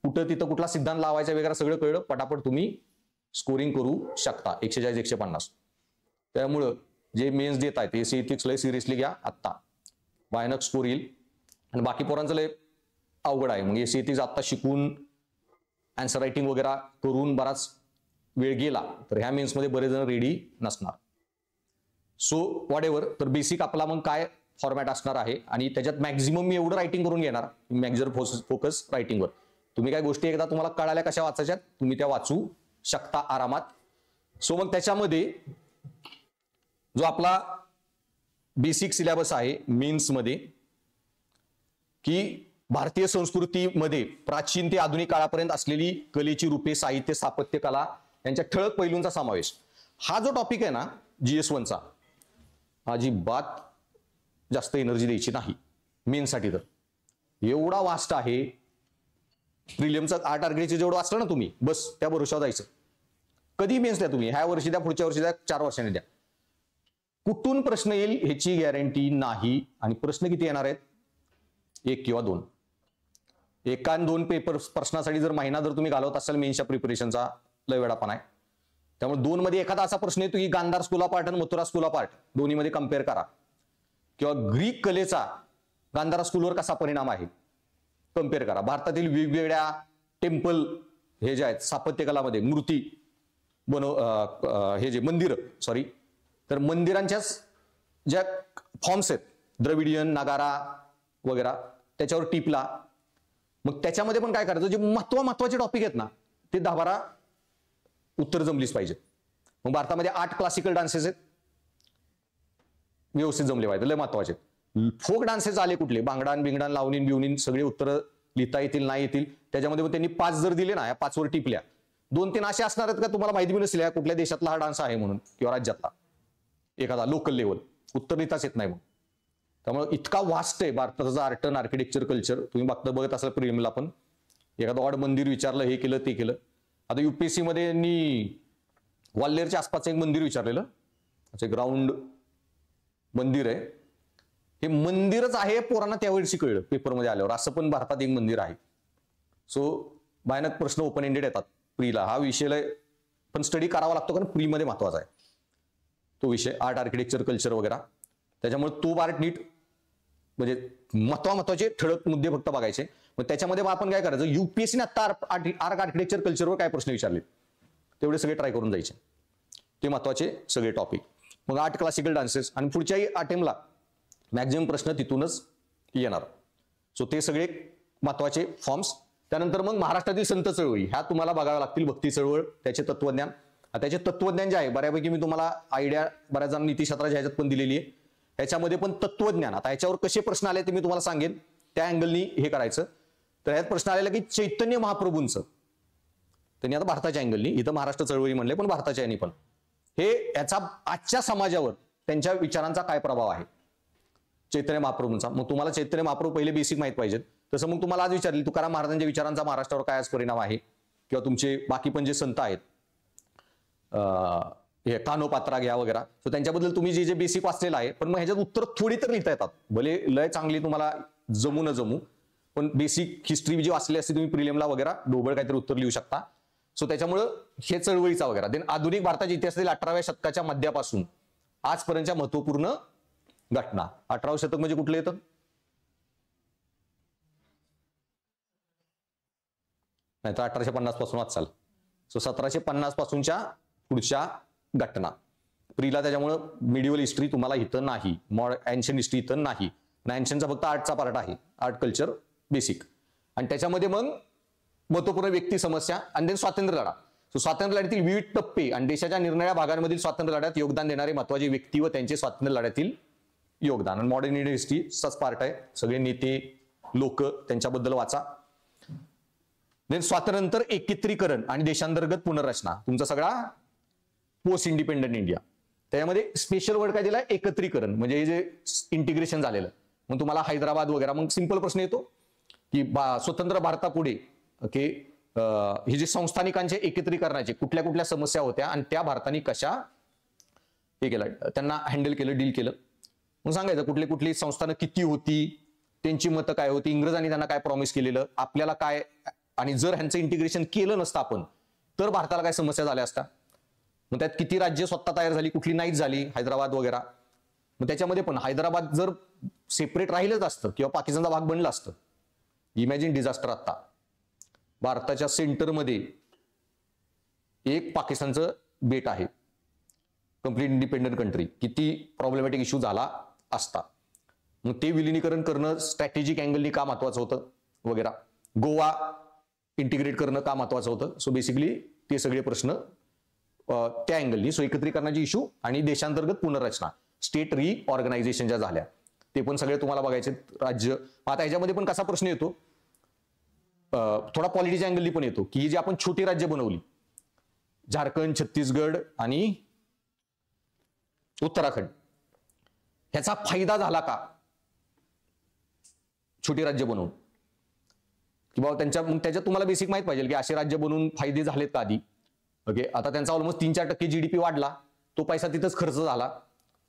कुठं तिथं कुठला सिद्धांत लावायचा वगैरे सगळं कळलं, पटापट तुम्ही स्कोरिंग करू शकता 140-150. त्यामुळं जे मेन्स देत आहेत एसे एथिक्स लय सिरियसली घ्या आत्ता, भयानक स्कोर येईल. आणि बाकी पोरांचं लय अवघड आहे. मग एसे एथिक्स आत्ता शिकून आन्सर रायटिंग वगैरे करून बराच वेळ गेला तर ह्या मेन्समध्ये बरेच जण रेडी नसणार. सो व्हॉट एव्हर, तर बेसिक आपला मग काय फॉर्मॅट असणार आहे, आणि त्याच्यात मॅक्झिमम मी एवढं रायटिंग करून घेणार, मॅक्झिमम फोकस रायटिंगवर. तुम्ही काय गोष्टी एकदा तुम्हाला कळाल्या कशा वाचायच्यात तुम्ही त्या वाचू शकता आरामात. सो मग त्याच्यामध्ये जो आपला बेसिक सिलेबस आहे मेन्समध्ये, की भारतीय संस्कृतीमध्ये प्राचीन ते आधुनिक काळापर्यंत असलेली कलेची रूपे, साहित्य, स्थापत्य कला यांच्या ठळक पैलूंचा समावेश. हा जो टॉपिक आहे ना GS1चा, अजिबात जास्त एनर्जी द्यायची नाही मेन्ससाठी. तर एवढा वास्ट आहे. प्रिलियमचा 8 टार्गेटचे जेवढं वाचलं ना तुम्ही, बस त्या भरोशावर जायचं. कधी मेन्स द्या तुम्ही, ह्या वर्षी द्या, पुढच्या वर्षी द्या, 4 वर्षांनी द्या, कुठून प्रश्न येईल ह्याची गॅरंटी नाही. आणि प्रश्न किती येणार आहेत, 1 किंवा 2. 1 आणि 2 पेपर प्रश्नासाठी जर महिना जर तुम्ही घालवत असाल मेन्सच्या प्रिपरेशनचा, लय वेळापण आहे. त्यामुळे 2 मध्ये एखादा असा प्रश्न येतो की गांधार स्कूल ऑफ आर्ट आणि मथुरा स्कूल ऑफ आर्ट दोन्हीमध्ये कम्पेअर करा, किंवा ग्रीक कलेचा गांधारा स्कूलवर कसा परिणाम आहे कम्पेअर करा. भारतातील वेगवेगळ्या टेम्पल हे जे आहेत स्थापत्यकलामध्ये मूर्ती हे जे मंदिर सॉरी, तर मंदिरांच्याच ज्या फॉर्म्स आहेत द्रविडियन, नागारा वगैरे त्याच्यावर टिपला. मग त्याच्यामध्ये पण काय करायचं, जे महत्वाचे टॉपिक आहेत ना ते 10-12 उत्तर जमलीच पाहिजेत. मग भारतामध्ये 8 क्लासिकल डान्सेस आहेत, व्यवस्थित जमले पाहिजे, लय महत्वाचे. फोक डान्सेस आले कुठले, बांगडान बिंगडान लावणीन बिवणीन सगळे उत्तर लिहिता येतील नाही येतील. त्याच्यामध्ये त्यांनी 5 जर दिले ना, या 5 वर टिपल्या, 2-3 असे असणार आहेत का तुम्हाला माहिती बी नसेल कुठल्या देशातला हा डान्स आहे म्हणून, किंवा राज्यातला एखादा लोकल लेवल, उत्तर लिहिताच येत नाही. मग त्यामुळे इतका वास्ट आहे भारताचा आर्ट अँड आर्किटेक्चर कल्चर. तुम्ही बघत असाल प्रिलिमला पण एखादं ऑड मंदिर विचारलं, हे केलं ते केलं. आता युपीएससी मध्ये ग्वाल्हेरच्या आसपासचं एक मंदिर विचारलेलं, ग्राउंड मंदिर आहे, हे मंदिरच आहे पोरांना त्यावेळी कळलं पेपरमध्ये आल्यावर, असं पण भारतात एक मंदिर आहे. सो भयानक प्रश्न ओपन एंडेड येतात प्रीला. हा विषय पण स्टडी करावा लागतो कारण प्रीमध्ये महत्वाचा आहे तो विषय, आर्ट आर्किटेक्चर कल्चर वगैरे. त्याच्यामुळे तो पार्ट नीट म्हणजे महत्वाचे ठळक मुद्दे फक्त बघायचे. मग त्याच्यामध्ये आपण काय करायचं, युपीएससीने आता आर्ट आर्किटेक्चर कल्चरवर काय प्रश्न विचारले तेवढे सगळे ट्राय करून जायचे, ते महत्वाचे सगळे टॉपिक. मग 8 क्लासिकल डान्सेस आणि पुढच्याही अटेम्पला मॅक्झिमम प्रश्न तिथूनच येणार. सो ते सगळे महत्वाचे फॉर्म्स. त्यानंतर मग महाराष्ट्रातील संत चळवळी ह्या तुम्हाला बघाव्या लागतील. भक्ती चळवळ, त्याचे तत्वज्ञान. त्याचे तत्वज्ञान जे आहे बऱ्यापैकी मी तुम्हाला आयडिया बऱ्याच जण नीतिशास्त्राच्या ह्याच्यात पण दिलेली आहे. ह्याच्यामध्ये पण तत्वज्ञान, आता ह्याच्यावर कसे प्रश्न आले ते मी तुम्हाला सांगेन, त्या अँगलनी हे करायचं. तर ह्यात प्रश्न आलेला की चैतन्य महाप्रभूंचं, त्यांनी आता भारताच्या अँगलनी, इथं महाराष्ट्र चळवळी म्हणले पण भारताच्या यांनी पण, हे याचा आजच्या समाजावर त्यांच्या विचारांचा काय प्रभाव आहे चैतन्य महाप्रभूंचा. मग तुम्हाला चैतन्य महाप्रभू पहिले बेसिक माहित पाहिजेत. तसं मग तुम्हाला आज विचारली तुकाराम महाराजांच्या विचारांचा महाराष्ट्रावर काय आज परिणाम आहे, किंवा तुमचे बाकी पण जे संत आहेत हे कानोपात्रा घ्या वगैरे, तर त्यांच्याबद्दल तुम्ही जे बेसिक वाचलेलं आहे. पण मग ह्याच्यात उत्तर थोडी तर लिहिता येतात, भले लय चांगली तुम्हाला जमू न जमू, पण बेसिक हिस्ट्री जी वाचली असते तुम्ही प्रिलिमला वगैरे ढोबळ काहीतरी उत्तर लिहू शकता. सो त्याच्यामुळं हे चळवळीचा वगैरे. देन आधुनिक भारताच्या इतिहासातील 18व्या शतकाच्या मध्यापासून आजपर्यंतच्या महत्वपूर्ण घटना. 18वं शतक म्हणजे कुठलं येतं, नाही तर 1850 पासून वाचाल. सो 1750 पासूनच्या पुढच्या घटना प्रीला. त्याच्यामुळं मिडिवल हिस्ट्री तुम्हाला इथं नाही, एन्शियंट हिस्ट्री इथं नाही. एन्शियंटचा फक्त आर्टचा पार्ट आहे, आर्ट कल्चर बेसिक. आणि त्याच्यामध्ये मग महत्वपूर्ण व्यक्ती समस्या आणि देन स्वातंत्र्य लढा. सो स्वातंत्र्य लढ्यातील विविध टप्पे आणि देशाच्या निरनिराळ्या भागांमधील स्वातंत्र्य लढ्यात योगदान देणारे महत्वाचे व्यक्ती व त्यांचे स्वातंत्र्य लढ्यातील योगदान. आणि मॉडर्न इंडियन हिस्ट्रीचाच पार्ट आहे, सगळे नेते लोक त्यांच्याबद्दल वाचा. देन स्वातंत्र्यानंतर एकत्रीकरण आणि देशांतर्गत पुनर्रचना, तुमचा सगळा पोस्ट इंडिपेंडंट इंडिया. त्याच्यामध्ये स्पेशल वर्ड काय दिला, एकत्रीकरण, म्हणजे हे जे इंटिग्रेशन झालेलं. मग तुम्हाला हैदराबाद वगैरे, मग सिंपल प्रश्न येतो की स्वतंत्र भारतापुढे ओके हे जे संस्थानिकांचे एकत्रीकरणाचे कुठल्या कुठल्या समस्या होत्या आणि त्या भारताने कशा हे केलं, त्यांना हँडल केलं, डील केलं. मग सांगायचं कुठली कुठली संस्थानं किती होती, त्यांची मतं काय होती, इंग्रजांनी त्यांना काय प्रॉमिस केलेलं, आपल्याला काय, आणि जर ह्यांचं इंटिग्रेशन केलं नसतं आपण तर भारताला काय समस्या झाल्या असत्या. मग त्यात किती राज्य स्वतः तयार झाली, कुठली नाहीच झाली, हैदराबाद वगैरे. मग त्याच्यामध्ये पण हैदराबाद जर सेपरेट राहिलंच असतं किंवा पाकिस्तानचा भाग बनला असतं, इमॅजिन डिझास्टर. आता भारताच्या सेंटरमध्ये एक पाकिस्तानचं बेट आहे, कम्प्लीट इंडिपेंडंट कंट्री, किती प्रॉब्लेमॅटिक इश्यू झाला असता. मग ते विलिनीकरण करणं स्ट्रॅटेजिक अँगलनी का महत्वाचं होतं वगैरे. गोवा इंटिग्रेट करणं का महत्वाचं होतं. सो बेसिकली ते सगळे प्रश्न त्या अँगलनी. सो एकत्रीकरणाची इश्यू आणि देशांतर्गत पुनर्रचना, स्टेट रिऑर्गनायझेशन ज्या झाल्या ते पण सगळे तुम्हाला बघायचे. राज्य आता ह्याच्यामध्ये पण कसा प्रश्न येतो, थोडा पॉलिटिक्स अँगलनी पण येतो की जी आपण छोटी राज्य बनवली, झारखंड, छत्तीसगड आणि उत्तराखंड, ह्याचा फायदा झाला का छोटी राज्य बनवून, किंवा मग त्याच्यात तुम्हाला बेसिक माहित पाहिजे की असे राज्य बनवून फायदे झालेत का आधी. ओके, आता त्यांचा ऑलमोस्ट 3-4% जीडीपी वाढला, तो पैसा तिथंच खर्च झाला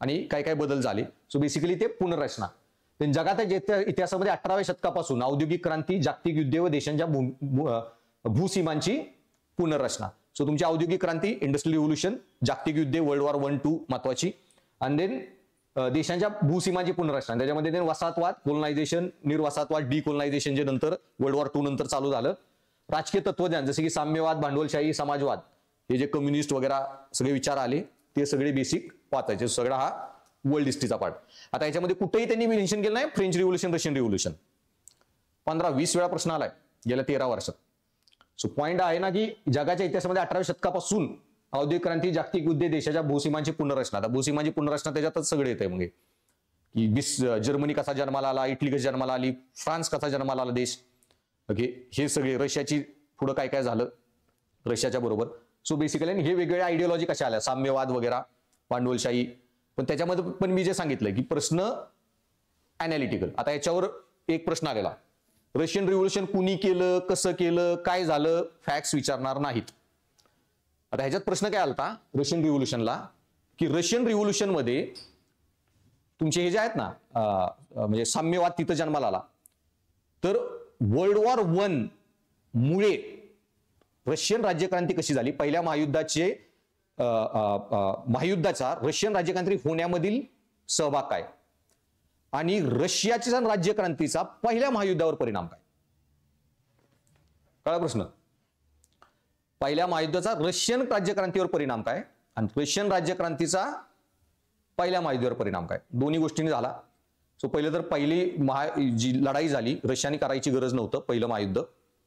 आणि काय काय बदल झाले. सो बेसिकली ते पुनर्रचना. जगाच्या इतिहासामध्ये 18व्या शतकापासून औद्योगिक क्रांती, जागतिक युद्धे व देशांच्या भूसीमांची पुनर्रचना. सो तुमची औद्योगिक क्रांती, इंडस्ट्रियल रिव्होल्यूशन, जागतिक युद्धे, वर्ल्ड वॉर 1-2 महत्वाची, आणि देन देशांच्या भूसीमांची पुनर्रचना. त्याच्यामध्ये वसाहतवाद, कोलोनायझेशन, निर्वसाहतवाद, डिकोलोनायझेशन जे नंतर वर्ल्ड वॉर 2 नंतर चालू झालं. राजकीय तत्वज्ञान जसे की साम्यवाद, भांडवलशाही, समाजवाद, हे जे कम्युनिस्ट वगैरे सगळे विचार आले ते सगळे बेसिक वाचायचे. सगळा हा वर्ल्ड हिस्ट्रीचा पार्ट. आता याच्यामध्ये कुठेही त्यांनी मेन्शन केलं नाही फ्रेंच रिव्होल्युशन, रशियन रिव्होल्युशन. 15-20 वेळा प्रश्न आलाय गेल्या 13 वर्षात. सो पॉइंट आहे ना की जगाच्या इतिहासामध्ये 18व्या शतकापासून औद्योगिक क्रांती, जागतिक युद्धे, देशाच्या भूसीमांची पुनर्रचना. आता भूसीमांची पुनर्रचना त्याच्यातच सगळे येते. मग की जर्मनी कसा जन्माला आला, इटली कशी जन्माला आली, फ्रान्स कसा जन्माला आला देश, ओके, हे सगळे, रशियाची पुढं काय काय झालं रशियाच्या बरोबर. सो बेसिकली हे वेगवेगळ्या आयडिओलॉजी कशा आल्या, साम्यवाद वगैरे, भांडवलशाही. पण त्याच्यामध्ये पण मी जे सांगितलं की प्रश्न अनालिटिकल. आता याच्यावर एक प्रश्न आलेला, रशियन रिव्होल्युशन कुणी केलं, कसं केलं, काय झालं, फॅक्ट्स विचारणार नाहीत. आता ह्याच्यात प्रश्न काय आलता रशियन रिव्होल्युशनला, की रशियन रिव्होल्युशन मध्ये तुमचे हे जे आहेत ना म्हणजे साम्यवाद तिथं जन्माला आला. तर वर्ल्ड वॉर 1 मुळे रशियन राज्यक्रांती कशी झाली, पहिल्या महायुद्धाचा रशियन राज्यक्रांती होण्यामधील सहभाग काय, आणि रशियाच्या राज्यक्रांतीचा पहिल्या महायुद्धावर परिणाम काय. कळला प्रश्न? पहिल्या महायुद्धाचा रशियन राज्यक्रांतीवर परिणाम काय आणि रशियन राज्यक्रांतीचा पहिल्या महायुद्धावर परिणाम काय, दोन्ही गोष्टींनी झाला. सो पहिलं तर पहिली जी लढाई झाली रशियाने करायची गरज नव्हतं पहिलं महायुद्ध.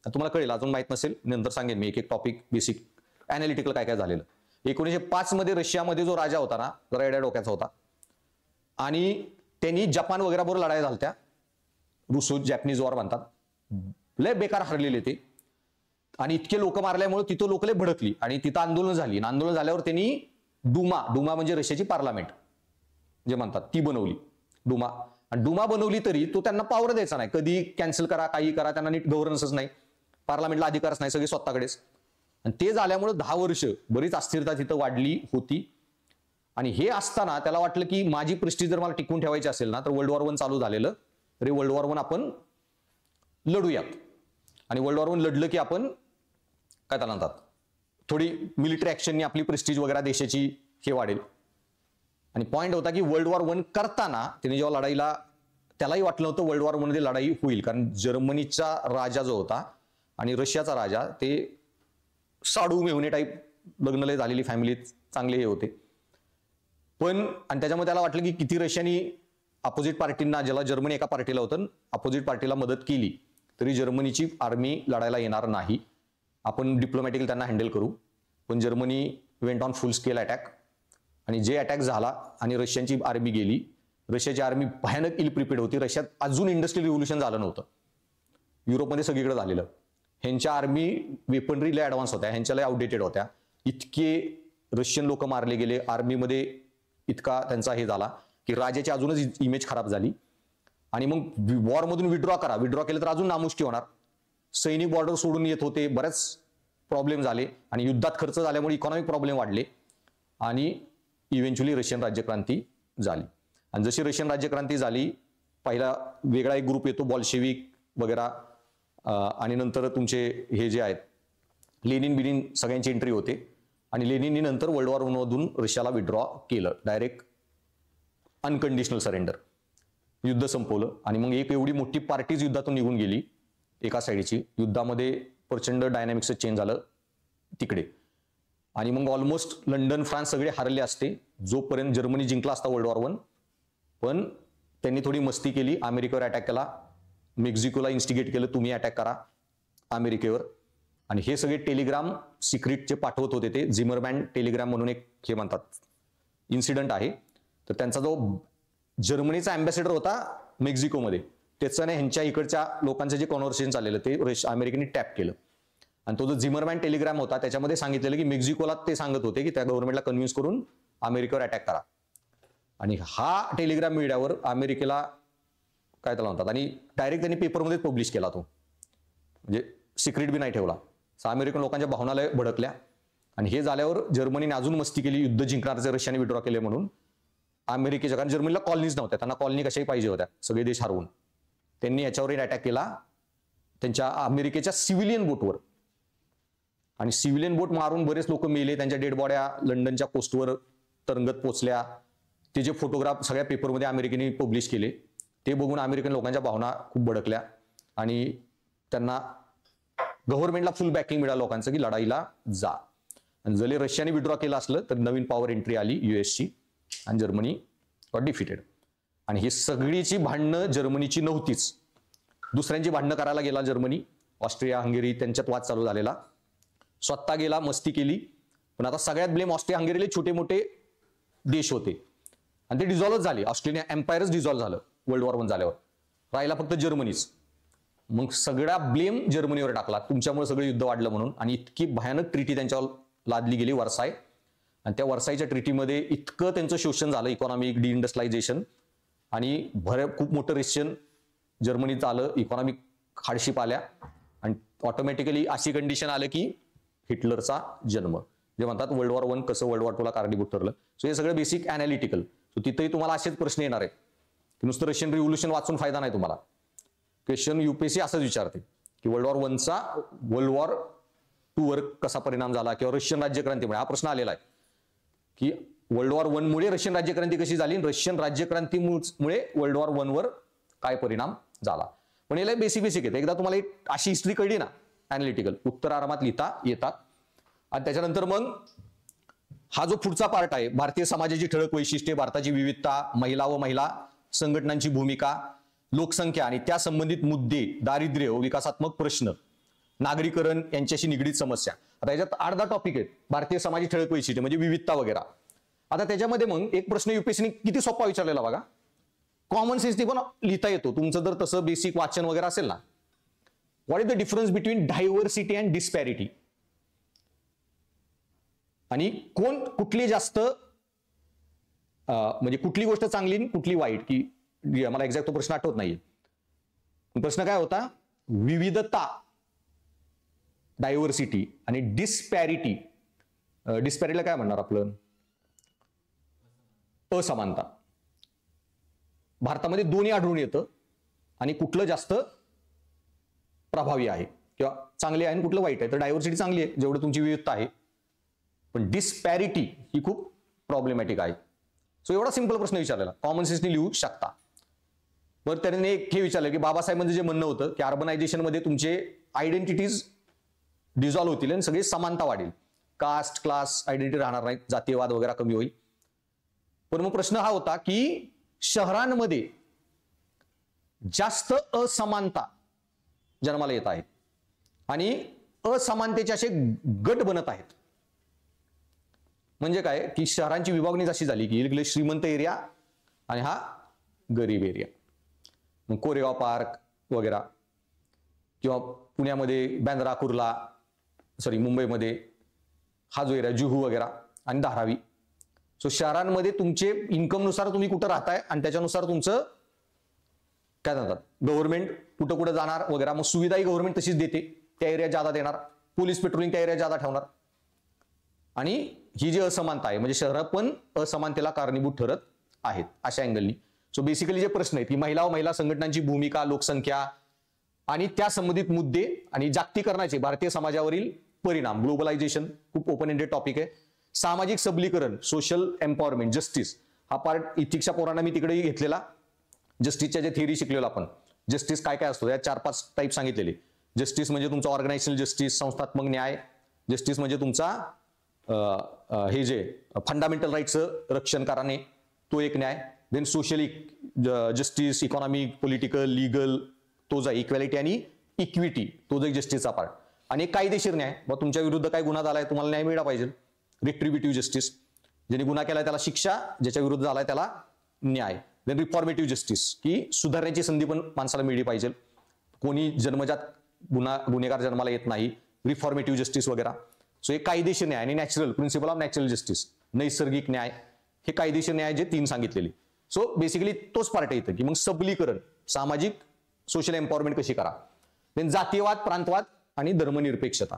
तुम्हाला कळेल, अजून माहित नसेल नंतर सांगेन मी एक एक टॉपिक बेसिक अॅनालिटिकल काय काय झालेलं. 1905 मध्ये रशियामध्ये जो राजा होता ना, जरा एड्या डोक्याचा होता आणि त्यांनी जपान वगैरे बरोबर लढाई झाल्या, रुसो जॅपनीज वॉर म्हणतात, लय बेकार हरलेले ते. आणि इतके लोक मारल्यामुळे तिथं लोक लय भडकली आणि तिथं आंदोलन झाली. आंदोलन झाल्यावर त्यांनी डुमा म्हणजे रशियाची पार्लमेंट जे म्हणतात ती बनवली, डुमा. आणि डुमा बनवली तरी तो त्यांना पॉवर द्यायचा नाही, कधी कॅन्सल करा, काही करा, त्यांना नीट गव्हर्नन्सच नाही, पार्लमेंटला अधिकारच नाही, सगळे स्वतःकडेच. आणि ते झाल्यामुळे 10 वर्ष बरीच अस्थिरता तिथं वाढली होती. आणि हे असताना त्याला वाटलं की माझी प्रेस्टीज जर मला टिकवून ठेवायची असेल ना, तर वर्ल्ड वॉर 1 चालू झालेलं, तरी वर्ल्ड वॉर 1 आपण लढूयात. आणि वर्ल्ड वॉर 1 लढलं की आपण काय त्याला म्हणतात, थोडी मिलिटरी ऍक्शननी आपली प्रेस्टीज वगैरे देशाची हे वाढेल. आणि पॉइंट होता की वर्ल्ड वॉर 1 करताना त्याने जेव्हा लढाईला, त्यालाही वाटलं होतं वर्ल्ड वॉर 1 मध्ये लढाई होईल, कारण जर्मनीचा राजा जो होता आणि रशियाचा राजा ते साडू मेहुणे टाईप लग्नलय झालेली फॅमिली, चांगले हे होते. पण आणि त्याच्यामुळे त्याला वाटलं की किती रशियानी अपोजिट पार्टींना, ज्याला जर्मनी एका पार्टीला होतं, अपोजिट पार्टीला मदत केली तरी जर्मनीची आर्मी लढायला येणार नाही, आपण डिप्लोमॅटिकली त्यांना हँडल करू. पण Germany went on full scale attack, आणि जे अटॅक झाला आणि रशियाची आर्मी गेली. रशियाची आर्मी भयानक इल प्रिपेड होती. रशियात अजून इंडस्ट्रियल रिव्होल्युशन झालं नव्हतं, युरोपमध्ये सगळीकडे झालेलं. ह्यांच्या आर्मी वेपनरी लय ऍडव्हान्स होत्या, ह्यांच्या लय आउटडेटेड होत्या. इतके रशियन लोक मारले गेले, आर्मीमध्ये इतका त्यांचा हे झाला की राजाची अजूनच इमेज खराब झाली. आणि मग वॉरमधून विड्रॉ केलं तर अजून नामुष्टी होणार. सैनिक बॉर्डर सोडून येत होते, बरेच प्रॉब्लेम झाले आणि युद्धात खर्च झाल्यामुळे इकॉनॉमिक प्रॉब्लेम वाढले आणि इव्हेंच्युअली रशियन राज्यक्रांती झाली. आणि जशी रशियन राज्यक्रांती झाली, पहिला वेगळा एक ग्रुप येतो बॉल्शेविक वगैरे, आणि नंतर तुमचे हे जे आहेत लेनिन बिनिन सगळ्यांची एंट्री होते. आणि लेनिननी नंतर वर्ल्ड वॉर 1 मधून रशियाला विड्रॉ केलं, डायरेक्ट अनकंडिशनल सरेंडर, युद्ध संपवलं. आणि मग एक एवढी मोठी पार्टीज युद्धातून निघून गेली एका साईडची. युद्धामध्ये प्रचंड डायनॅमिक्स चेंज झालं तिकडे. आणि मग ऑलमोस्ट लंडन, फ्रान्स सगळे हारले असते जोपर्यंत जर्मनी जिंकला असता वर्ल्ड वॉर 1. पण त्यांनी थोडी मस्ती केली, अमेरिकेवर अटॅक केला, मेक्सिकोला इन्स्टिगेट केलं, तुम्ही अटॅक करा अमेरिकेवर. आणि हे सगळे टेलिग्राम सिक्रेट जे पाठवत होते ते झिमरमॅन टेलिग्राम म्हणून एक हे म्हणतात इन्सिडेंट आहे. तर त्यांचा जो जर्मनीचा अँबॅसेडर होता मेक्सिकोमध्ये, त्याचं नाही ह्यांच्या इकडच्या लोकांचं जे कॉन्व्हर्सेशन चाललेलं ते अमेरिकेने टॅप केलं. आणि तो जो झिमरमॅन टेलिग्राम होता त्याच्यामध्ये सांगितलेलं की मेक्सिकोला ते सांगत होते की त्या गव्हर्नमेंटला कन्व्हिन्स करून अमेरिकेवर अटॅक करा. आणि हा टेलिग्राम मीडियावर अमेरिकेला काय त्याला म्हणतात, आणि डायरेक्ट त्यांनी पेपरमध्ये पब्लिश केला तो, म्हणजे सिक्रेट बी नाही ठेवला. अमेरिकन लोकांच्या भावनाला भडकल्या. आणि हे झाल्यावर जर्मनीने अजून मस्ती केली, युद्ध जिंकणारचे रशियाने विड्रॉ केले म्हणून. अमेरिकेच्या, कारण जर्मनीला कॉलनीज नव्हत्या, त्यांना कॉलनी कशाही पाहिजे होत्या, सगळे देश हरवून. त्यांनी याच्यावर अटॅक केला त्यांच्या अमेरिकेच्या सिव्हिलियन बोटवर. आणि सिव्हिलियन बोट मारून बरेच लोक मेले, त्यांच्या डेड बॉड्या लंडनच्या कोस्टवर तरंगत पोचल्या. ते जे फोटोग्राफ सगळ्या पेपरमध्ये अमेरिकेने पब्लिश केले, ते बघून अमेरिकन लोकांच्या भावना खूप भडकल्या आणि त्यांना गव्हर्नमेंटला फुल बॅकिंग मिळालं लोकांचं की लढाईला जा. आणि जरी रशियाने विड्रॉ केलं असलं तर नवीन पॉवर एंट्री आली युएसची आणि जर्मनी गॉट डिफिटेड. आणि ही सगळीची भांडणं जर्मनीची नव्हतीच, दुसऱ्यांची भांडणं करायला गेला जर्मनी. ऑस्ट्रिया हंगेरी त्यांच्यात वाद चालू झालेला, स्वतः गेला, मस्ती केली. पण आता सगळ्यात ब्लेम ऑस्ट्रिया हंगेरीले छोटे मोठे देश होते आणि ते डिझॉल्व्ह झाले. ऑस्ट्रेलिया एम्पायरच डिझॉल्व्ह झालं वर्ल्ड वॉर 1 झाल्यावर, राहिला फक्त जर्मनीच. मग सगळा ब्लेम जर्मनीवर टाकला, तुमच्यामुळे सगळं युद्ध वाढलं म्हणून. आणि इतकी भयानक ट्रीटी त्यांच्यावर लादली गेली वर्साय. आणि त्या वर्सायच्या ट्रीटीमध्ये इतकं त्यांचं शोषण झालं, इकॉनॉमिक डिइंडस्ट्रियलायझेशन, आणि खूप मोठं रेशन जर्मनीत आलं, इकॉनॉमिक हार्डशिप आल्या. आणि ऑटोमॅटिकली अशी कंडिशन आलं की हिटलरचा जन्म, जे म्हणतात वर्ल्ड वॉर 1 कसं वर्ल्ड वॉर 2 ला कारणीभूत ठरलं. सो हे सगळं बेसिक अनालिटिकल. सो तिथेही तुम्हाला असेच प्रश्न येणार आहेत की नुसतं रशियन रिव्होल्युशन वाचून फायदा नाही तुम्हाला. क्वेश्चन युपीएससी असंच विचारते की वर्ल्ड वॉर 1 चा वर्ल्ड वॉर 2 वर कसा परिणाम झाला, किंवा रशियन राज्यक्रांतीमुळे. हा प्रश्न आलेला आहे की वर्ल्ड वॉर 1 मुळे रशियन राज्यक्रांती कशी झाली, रशियन राज्यक्रांतीमुळे वर्ल्ड वॉर 1 वर काय परिणाम झाला. पण याला बेसिक येते. एकदा तुम्हाला अशी हिस्ट्री कळली ना अनालिटिकल, उत्तर आरामात लिहिता येतात. आणि त्याच्यानंतर मग हा जो पुढचा पार्ट आहे, भारतीय समाजाची ठळक वैशिष्ट्ये, भारताची विविधता, महिला व महिला संघटनांची भूमिका, लोकसंख्या आणि त्या संबंधित मुद्दे, दारिद्र्य व विकासात्मक प्रश्न, नागरीकरण यांच्याशी निगडीत समस्या. आता याच्यात 8-10 टॉपिक आहेत. भारतीय समाजाची ठळक वैशिष्ट्ये म्हणजे विविधता वगैरे. आता त्याच्यामध्ये मग एक प्रश्न युपीएससीने किती सोपा विचारलेला बघा, कॉमन सेन्सनी पण लिहिता येतो तुमचं जर तसं बेसिक वाचन वगैरे असेल ना. What is the difference between diversity and डिस्पॅरिटी. आणि कुठली जास्त म्हणजे कुठली गोष्ट चांगली आणि कुठली वाईट, की मला एक्झॅक्ट तो प्रश्न आठवत नाहीये. प्रश्न काय होता, विविधता डायव्हर्सिटी आणि डिस्पॅरिटी. डिस्पॅरिटीला काय म्हणणार आपलं, असमानता. भारतामध्ये दोन्ही आढळून येतं आणि कुठलं जास्त प्रभावी आहे किंवा चांगले आहे आणि कुठलं वाईट आहे. तर डायव्हर्सिटी चांगली आहे जेवढं तुमची विविधता आहे, पण डिस्पॅरिटी ही खूप प्रॉब्लेमॅटिक आहे. सो एवढा सिंपल प्रश्न विचारलेला, कॉमन सेन्सने लिहू शकता. बरं, त्याने एक हे विचारलं की बाबासाहेबांचं जे म्हणणं होतं की अर्बनायझेशनमध्ये तुमचे आयडेंटिटीज डिझॉल्व्ह होतील आणि सगळी समानता वाढेल, कास्ट क्लास आयडेंटिटी राहणार नाहीत, जातीयवाद वगैरे कमी होईल. पण मग प्रश्न हा होता की शहरांमध्ये जास्त असमानता जन्माला येत आहे आणि असमानतेचे असे गट बनत आहेत. म्हणजे काय की शहरांची विभागणी अशी झाली की एक श्रीमंत एरिया आणि हा गरीब एरिया. मग कोरेगाव पार्क वगैरे, किंवा पुण्यामध्ये बँद्रा कुर्ला, मुंबईमध्ये हा जो एरिया जुहू वगैरे आणि धारावी. सो शहरांमध्ये तुमचे इन्कमनुसार तुम्ही कुठं राहताय आणि त्याच्यानुसार तुमचं काय म्हणतात गव्हर्नमेंट कुठं कुठं जाणार वगैरे. मग सुविधाही गव्हर्नमेंट तशीच देते, त्या एरियात जादा देणार, पोलीस पेट्रोलिंग त्या एरियात जादा ठेवणार. आणि ही जी असमानता आहे म्हणजे शहरं पण असमानतेला कारणीभूत ठरत आहेत अशा अँगलनी. सो बेसिकली जे प्रश्न आहेत की महिला व महिला संघटनांची भूमिका, लोकसंख्या आणि त्या संबंधित मुद्दे आणि जागतिकीकरणाचे भारतीय समाजावरील परिणाम, ग्लोबलायझेशन खूप ओपन एंडेड टॉपिक आहे. सामाजिक सबलीकरण, सोशल एम्पॉवरमेंट, जस्टिस हा पार्ट इथिक्सच्या पोरांना मी तिकडेही घेतलेला. जस्टिसच्या जे थिअरी शिकलेलो आपण, जस्टिस काय काय असतो या 4-5 टाईप सांगितलेले. जस्टिस म्हणजे तुमचा ऑर्गनायझेशनल जस्टिस, संस्थात्मक न्याय. जस्टिस म्हणजे तुमचा हे जे फंडामेंटल राईट्सचं रक्षण करणे, तो एक न्याय. Then social justice, economic, political, legal, तो जा इक्वॅलिटी आणि इक्विटी, तो जो एक जस्टिसचा पार्ट. आणि कायदेशीर न्याय, मग तुमच्या विरुद्ध काय गुन्हा झालाय तुम्हाला न्याय मिळाला पाहिजे. रिट्रिब्युटिव्ह जस्टिस, ज्याने गुन्हा केलाय त्याला शिक्षा, ज्याच्या विरुद्ध झालाय त्याला न्याय. देन रिफॉर्मेटिव्ह जस्टिस, की सुधारण्याची संधी पण माणसाला मिळली पाहिजे, कोणी जन्मजात गुन्हेगार जन्माला येत नाही. रिफॉर्मेटिव्ह जस्टिस वगैरे. सो हे कायदेशीर न्याय. आणि natural, principle of natural justice, नैसर्गिक न्याय, हे कायदेशीर न्याय जे 3 सांगितलेले. सो बेसिकली तोच पार्ट येतं की मग सबलीकरण, सामाजिक सोशल एम्पॉवरमेंट कशी करा. देन जातीयवाद, प्रांतवाद आणि धर्मनिरपेक्षता.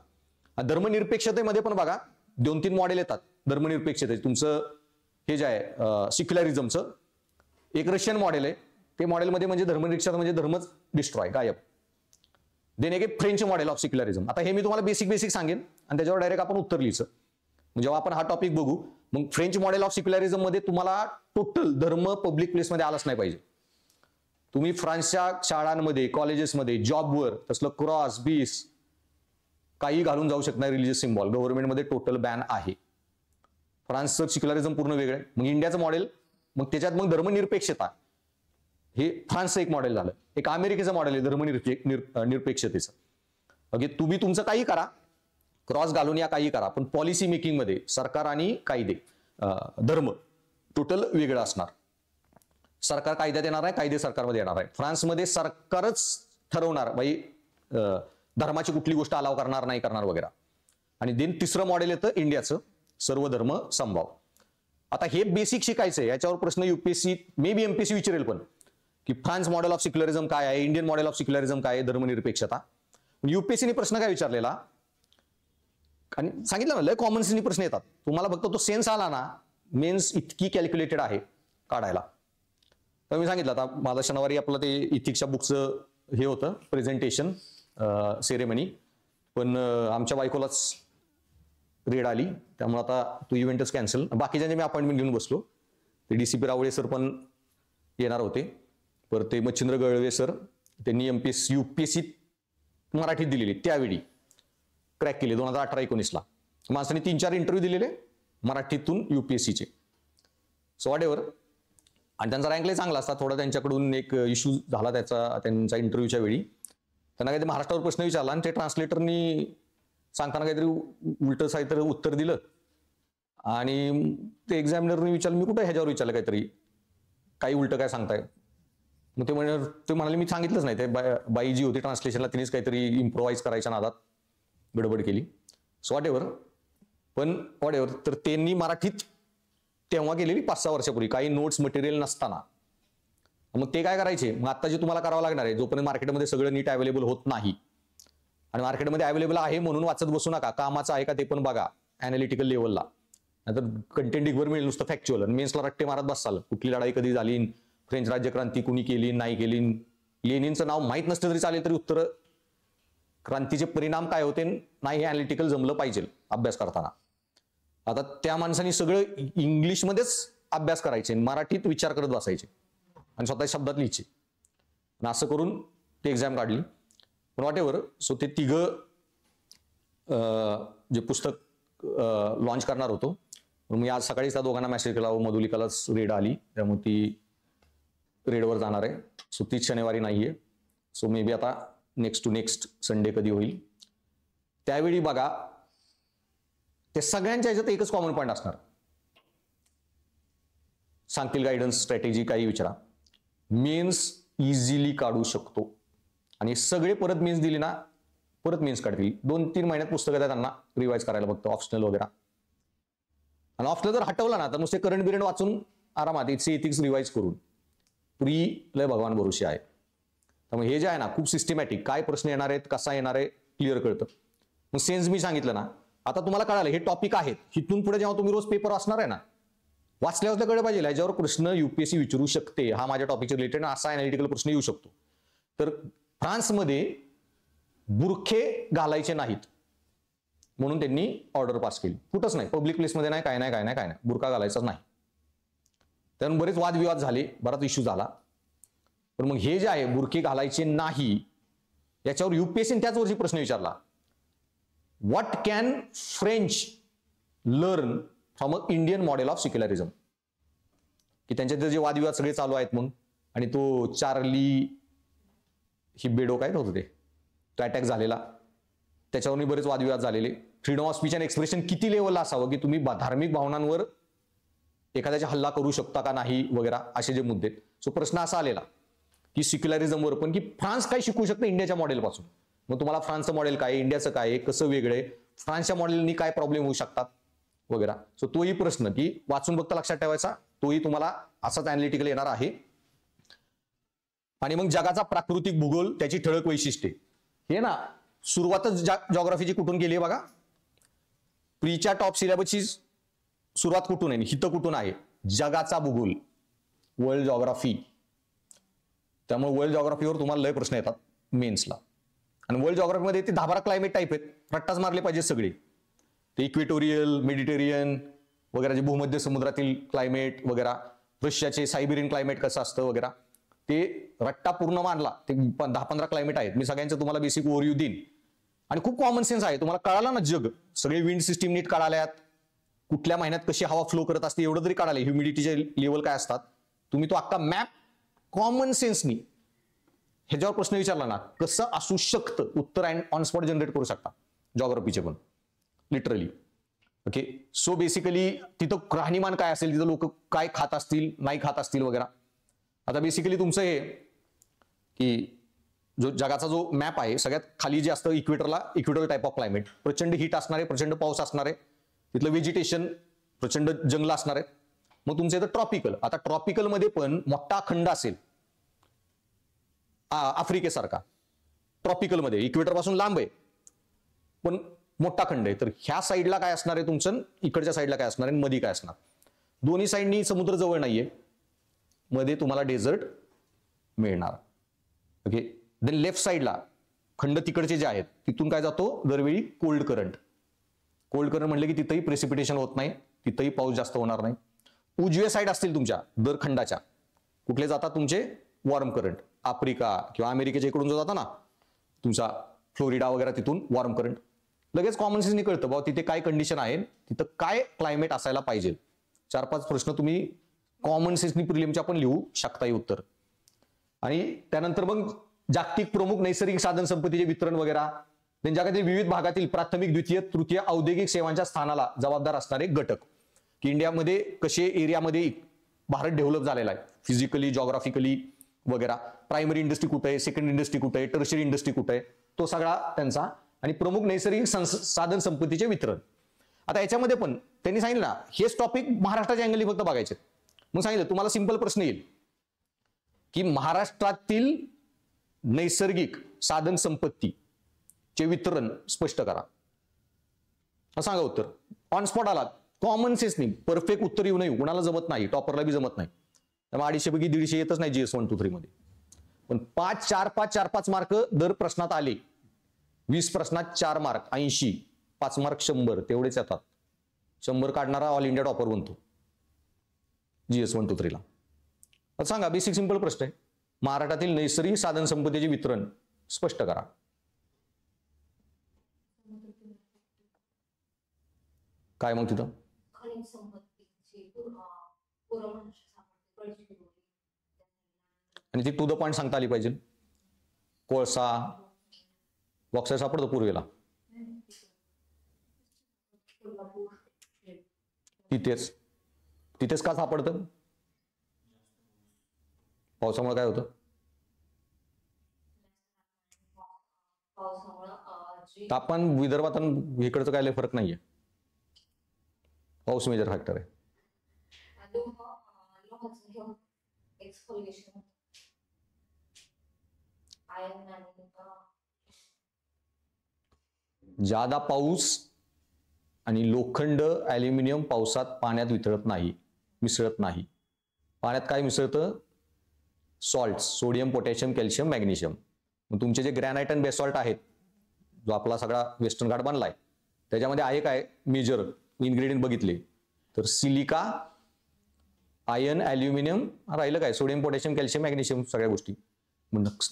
धर्मनिरपेक्षतेमध्ये पण बघा 2-3 मॉडेल येतात धर्मनिरपेक्षते. तुमचं हे जे आहे सिक्युलरिझमचं एक रशियन मॉडेल आहे, ते मॉडेलमध्ये म्हणजे धर्मनिरपेक्षता म्हणजे धर्मच डिस्ट्रॉय, गायब. देन एक फ्रेंच मॉडेल ऑफ सिक्युलरिझम. आता हे मी तुम्हाला बेसिक सांगेन आणि त्याच्यावर डायरेक्ट आपण उत्तर लिहायचं. जेव्हा आपण हा टॉपिक बघू, मग फ्रेंच मॉडेल ऑफ सिक्युलरिझम मध्ये तुम्हाला टोटल धर्म पब्लिक प्लेसमध्ये आलाच नाही पाहिजे. तुम्ही फ्रान्सच्या शाळांमध्ये, कॉलेजेसमध्ये, जॉबवर तसलं क्रॉस, बीस काही घालून जाऊ शकणार रिलिजियस सिम्बॉल, गव्हर्नमेंटमध्ये टोटल बॅन आहे. फ्रान्सचं सेक्युलरिझम पूर्ण वेगळं आहे. मग इंडियाचं मॉडेल, मग त्याच्यात मग धर्मनिरपेक्षता, हे फ्रान्सचं एक मॉडेल झालं. एक अमेरिकेचं मॉडेल आहे धर्मनिरपेक्षतेचं. ओके, तुम्ही तुमचं काही करा, क्रॉस घालून या काही करा, पण पॉलिसी मेकिंगमध्ये सरकार आणि कायदे, धर्म टोटल वेगळं असणार. सरकार कायद्यात येणार आहे, कायदे सरकारमध्ये येणार आहे. फ्रान्समध्ये सरकारच ठरवणार बाई धर्माची कुठली गोष्ट अलाव करणार नाही करणार वगैरे. आणि देन तिसरं मॉडेल येतं इंडियाचं, सर्व धर्म समभाव. आता हे बेसिक शिकायचंय, याच्यावर प्रश्न युपीएससी मे बी एमपीएससी विचारेल पण, की फ्रान्स मॉडेल ऑफ सेक्युलरिझम काय आहे, इंडियन मॉडेल ऑफ सेक्युलरिझम काय आहे, धर्मनिरपेक्षता. युपीएससीने प्रश्न काय विचारलेला, आणि सांगितलं ना लय कॉमन सेन्सनी प्रश्न येतात. तुम्हाला फक्त तो सेन्स आला ना, मेन्स इतकी कॅल्क्युलेटेड आहे काढायला. तर मी सांगितलं आता माझं शनिवारी आपलं ते इथिक्सच्या बुकचं हे होतं प्रेझेंटेशन सेरेमनी, पण आमच्या बायकोलाच रेड आली, त्यामुळे आता तो इव्हेंटच कॅन्सल. बाकीच्यांचे मी अपॉइंटमेंट घेऊन बसलो. ते डीसीपी रावळे सर पण येणार होते, पर ते मच्छिंद्र गळवे सर, त्यांनी युपीएससी मराठीत दिलेली त्यावेळी क्रॅक केले 2018-19ला. माणसाने 3-4 इंटरव्ह्यू दिलेले मराठीतून युपीएससीचे. So what ever. आणि त्यांचा रँक लय चांगला असता. थोडा त्यांच्याकडून एक इश्यू झाला त्यांचा इंटरव्ह्यूच्या वेळी. त्यांना काहीतरी महाराष्ट्रावर प्रश्न विचारला आणि ते ट्रान्सलेटरनी सांगताना काहीतरी उलट काहीतरी उत्तर दिलं, आणि ते एक्झामिनरने विचारलं मी कुठं ह्याच्यावर विचारलं काहीतरी, काही उलट काय सांगताय. मग ते म्हणाले मी सांगितलंच नाही. ते बाई जी होती ट्रान्सलेशनला तिनेच काहीतरी इम्प्रोवाइज करायच्या नादात गडबड केली. So what ever. पण वॉट एव्हर, तर त्यांनी मराठीत तेव्हा गेलेली 5-6 वर्षापूर्वी काही नोट्स मटेरियल नसताना. मग ते काय करायचे, मग आता जे तुम्हाला करावं लागणार आहे, जोपर्यंत मार्केटमध्ये सगळं नीट अवेलेबल होत नाही, आणि मार्केटमध्ये अवेलेबल आहे म्हणून वाचत बसू नका, कामाचं आहे का ते पण बघा अॅनालिटिकल लेवलला. नाहीतर कंटेंट डिगवर मिळेल नुसतं फॅक्च्युअल, मेन्सला रट्टे मारत बसाल. कुठली लढाई कधी झाली, फ्रेंच राज्यक्रांती कुणी केली नाही केली, लेनिनचं नाव माहीत नसतं तरी चालेल, तरी उत्तर क्रांतीचे परिणाम काय होते नाही हे अॅनालिटिकल जमलं पाहिजे अभ्यास करताना. आता त्या माणसांनी सगळं इंग्लिशमध्येच अभ्यास करायचे, मराठीत विचार करत बसायचे आणि स्वतः शब्दात लिहायचे. आणि असं करून ते एक्झाम काढली. पण वॉट एव्हर. सो ते तिघं जे पुस्तक लॉन्च करणार होतो, मी आज सकाळीच त्या दोघांना मेसेज केला, मधुलिकालाच रेड आली, त्यामुळे ती रेडवर जाणार आहे. सो तीच शनिवारी नाहीये. सो मे बी आता नेक्स्ट टू नेक्स्ट संडे कधी होईल त्यावेळी बघा. ते सगळ्यांच्या ह्याच्यात एकच कॉमन पॉईंट असणार, सांगतील गायडन्स स्ट्रॅटेजी काही विचारा, मेन्स इझिली काढू शकतो. आणि सगळे परत मेन्स दिली ना, परत मेन्स काढतील. 2-3 महिन्यात पुस्तकं द्या त्यांना रिवाइज करायला, फक्त ऑप्शनल वगैरे. आणि ऑप्शनल जर हटवला ना, तर नुसते करंट बिरंट वाचून आरामात इथिक्स रिवाइज करून प्री लय भगवान भरोशी आहे. त्यामुळे हे जे आहे ना, खूप सिस्टमॅटिक, काय प्रश्न येणार आहेत, कसा येणार आहे क्लिअर कळतं. मग सेन्स मी सांगितलं ना, आता तुम्हाला कळालं हे टॉपिक आहेत. इथून पुढे जेव्हा तुम्ही रोज पेपर वाचणार आहे ना, वाचल्या कळलं पाहिजे ह्याच्यावर प्रश्न युपीएससी विचारू शकते, हा माझ्या टॉपिकच्या रिलेटेड असा अॅनालिटिकल प्रश्न येऊ शकतो. तर फ्रान्समध्ये बुरखे घालायचे नाहीत म्हणून त्यांनी ऑर्डर पास केली. कुठंच नाही, पब्लिक प्लेसमध्ये नाही, काय नाही, बुरखा घालायचाच नाही. त्यामुळे बरेच वादविवाद झाले, बराच इश्यू झाला. पण मग हे जे आहे बुरखे घालायचे नाही, याच्यावर युपीएससीने त्याच वर्षी प्रश्न विचारला, what can French learn from a Indian model of secularism. की त्यांच्यात जे वादविवाद सगळे चालू आहेत मग. आणि तो चार्ली हिब्बेडो काय होतं तो अटॅक झालेला, त्याच्यावरही बरेच वादविवाद झालेले. Freedom of speech and expression किती लेवलला असावं, की तुम्ही धार्मिक भावनांवर एखाद्याचा हल्ला करू शकता का नाही वगैरे, असे जे मुद्दे. सो प्रश्न असा आलेला की सेक्युलरिझमवर पण, की फ्रान्स काय शिकू शकतं इंडियाच्या मॉडेलपासून. मग तुम्हाला फ्रान्सचं मॉडेल काय, इंडियाचं काय, कसं वेगळं आहे, फ्रान्सच्या मॉडेलनी काय प्रॉब्लेम होऊ शकतात वगैरे. सो तोही प्रश्न की वाचून फक्त लक्षात ठेवायचा, तोही तुम्हाला असाच अॅनालिटिकल येणार आहे. आणि मग जगाचा प्राकृतिक भूगोल, त्याची ठळक वैशिष्ट्ये. हे ना सुरुवातच जॉग्राफीची कुठून केली आहे बघा. प्रीच्या टॉप सिलेबसची सुरुवात कुठून आहे, हितं कुठून आहे, जगाचा भूगोल, वर्ल्ड जॉग्राफी. त्यामुळे वर्ल्ड जॉग्राफीवर तुम्हाला लय प्रश्न येतात मेन्सला. आणि वर्ल्ड जॉग्राफीमध्ये ते 10-12 क्लायमेट टाईप आहेत, रट्टाच मारले पाहिजे सगळे. ते इक्वेटोरियल, मेडिटेरियन वगैरे, जे भूमध्य समुद्रातील क्लायमेट वगैरे, रशियाचे सायबेरियन क्लायमेट कसं असतं वगैरे, ते रट्टा पूर्ण मानला. ते 10-15 क्लायमेट आहेत. मी सगळ्यांचं तुम्हाला बेसिक ओव्हरव्ह्यू देईन. आणि खूप कॉमन सेन्स आहे. तुम्हाला कळालं ना जग, सगळे विंड सिस्टीम नीट कळाल्यात, कुठल्या महिन्यात कशी हवा फ्लो करत असते एवढं तरी कळालं, ह्युमिडिटीचे लेवल काय असतात. तुम्ही तो अख्खा मॅप कॉमन सेन्सनी ह्याच्यावर प्रश्न विचारला ना, कसं असू शकतं, उत्तर ऑन स्पॉट जनरेट करू शकता जॉग्राफीचे पण लिटरली. ओके, सो बेसिकली तिथं राहणीमान काय असेल, तिथं लोक काय खात असतील, नाही खात असतील वगैरे. आता बेसिकली तुमचं हे की जो जगाचा जो मॅप आहे, सगळ्यात खाली जे असतं इक्वेटरला, इक्वेटोरियल टाईप ऑफ क्लायमेट, प्रचंड हीट असणार आहे, प्रचंड पाऊस असणार आहे, तिथलं व्हेजिटेशन प्रचंड जंगल असणार आहे. मग तुमचं इथं ट्रॉपिकल, आता ट्रॉपिकलमध्ये पण मोठा खंड असेल आफ्रिकेसारखा, ट्रॉपिकलमध्ये इक्वेटर पासून लांब आहे पण मोठा खंड आहे. तर ह्या साईडला काय असणार आहे तुमचं, इकडच्या साईडला काय असणार आहे, मध्ये काय असणार. दोन्ही साईडनी समुद्र जवळ नाहीये, मध्ये तुम्हाला डेझर्ट मिळणार. ओके, देन लेफ्ट साईडला खंड तिकडचे जे आहेत तिथून काय जातो दरवेळी कोल्ड करंट. कोल्ड करंट म्हणलं की तिथंही प्रेसिपिटेशन होत नाही, तिथंही पाऊस जास्त होणार नाही. उजवे साईड असतील तुमच्या दर खंडाच्या, कुठले जातात तुमचे वॉर्म करंट, आफ्रिका किंवा अमेरिकेच्या इकडून जो जाता ना तुमचा फ्लोरिडा वगैरे, तिथून वॉर्म करंट. लगेच कॉमन सेन्सनी कळतं बाबा तिथे काय कंडिशन आहे, तिथं काय क्लायमेट असायला पाहिजे. 4-5 प्रश्न तुम्ही कॉमन सेन्सनी प्रिलिमच्या पण लिहू शकता हे उत्तर. आणि त्यानंतर मग जागतिक प्रमुख नैसर्गिक साधन संपत्तीचे वितरण वगैरे, जगातील विविध भागातील प्राथमिक, द्वितीय, तृतीय औद्योगिक सेवांच्या स्थानाला जबाबदार असणारे घटक, की इंडियामध्ये कसे एरियामध्ये भारत डेव्हलप झालेला आहे फिजिकली, जॉग्राफिकली वगैरे, प्रायमरी इंडस्ट्री कुठे आहे, सेकंड इंडस्ट्री कुठे आहे, टर्शरी इंडस्ट्री कुठे आहे, तो सगळा त्यांचा. आणि प्रमुख नैसर्गिक साधन संपत्तीचे वितरण. आता याच्यामध्ये पण त्यांनी सांगितलं ना, हेच टॉपिक महाराष्ट्राच्या अँगलनी फक्त बघायचे. मग सांगितलं तुम्हाला सिंपल प्रश्न येईल की महाराष्ट्रातील नैसर्गिक साधन संपत्तीचे वितरण स्पष्ट करा. सांगा उत्तर. ऑन स्पॉट आला, कॉमन सेन्सनी, परफेक्ट उत्तर येऊ नये, कुणाला जमत नाही, टॉपरला बी जमत नाही. त्यामुळे 250 पैकी 150 येतच नाही GS 1, 2, 3 मध्ये. पण 5-4-5 मार्क दर प्रश्नात आले. 20 प्रश्नात 4 मार्क 80, 5 मार्क 100, तेवढेच येतात. 100 काढणारा ऑल इंडिया टॉपर बनतो GS 1, 2, 3 ला. आता सांगा, बेसिक सिंपल प्रश्न आहे, महाराष्ट्रातील नैसर्गिक साधन संपत्तीचे वितरण स्पष्ट करा. काय मग तिथं आणि ती टू द पॉइंट सांगता आली पाहिजे. कोळसा, बॉक्साईट सापडतो पूर्वेला, तिथेच का सापडतं, पावसामुळे काय होतं, तापमान विदर्भात आणि इकडचं काय फरक नाहीये, पाऊस मेजर फॅक्टर आहे. जादा पाऊस आणि लोखंड, ॲल्युमिनियम पावसात पाण्यात वितळत नाही, मिसळत नाही. पाण्यात काय मिसळतं, salt, sodium, potassium, calcium, magnesium. मग तुमचे जे ग्रॅनाइट आणि बेसॉल्ट आहेत, जो आपला सगळा वेस्टर्न घाट बनलाय, त्याच्यामध्ये आहे काय मेजर इन्ग्रेडियंट बघितले तर सिलिका, आयर्न, ॲल्युमिनियम, राहिलं काय सोडियम, पोटॅशियम, कॅल्शियम, मॅग्नेशियम, सगळ्या गोष्टी.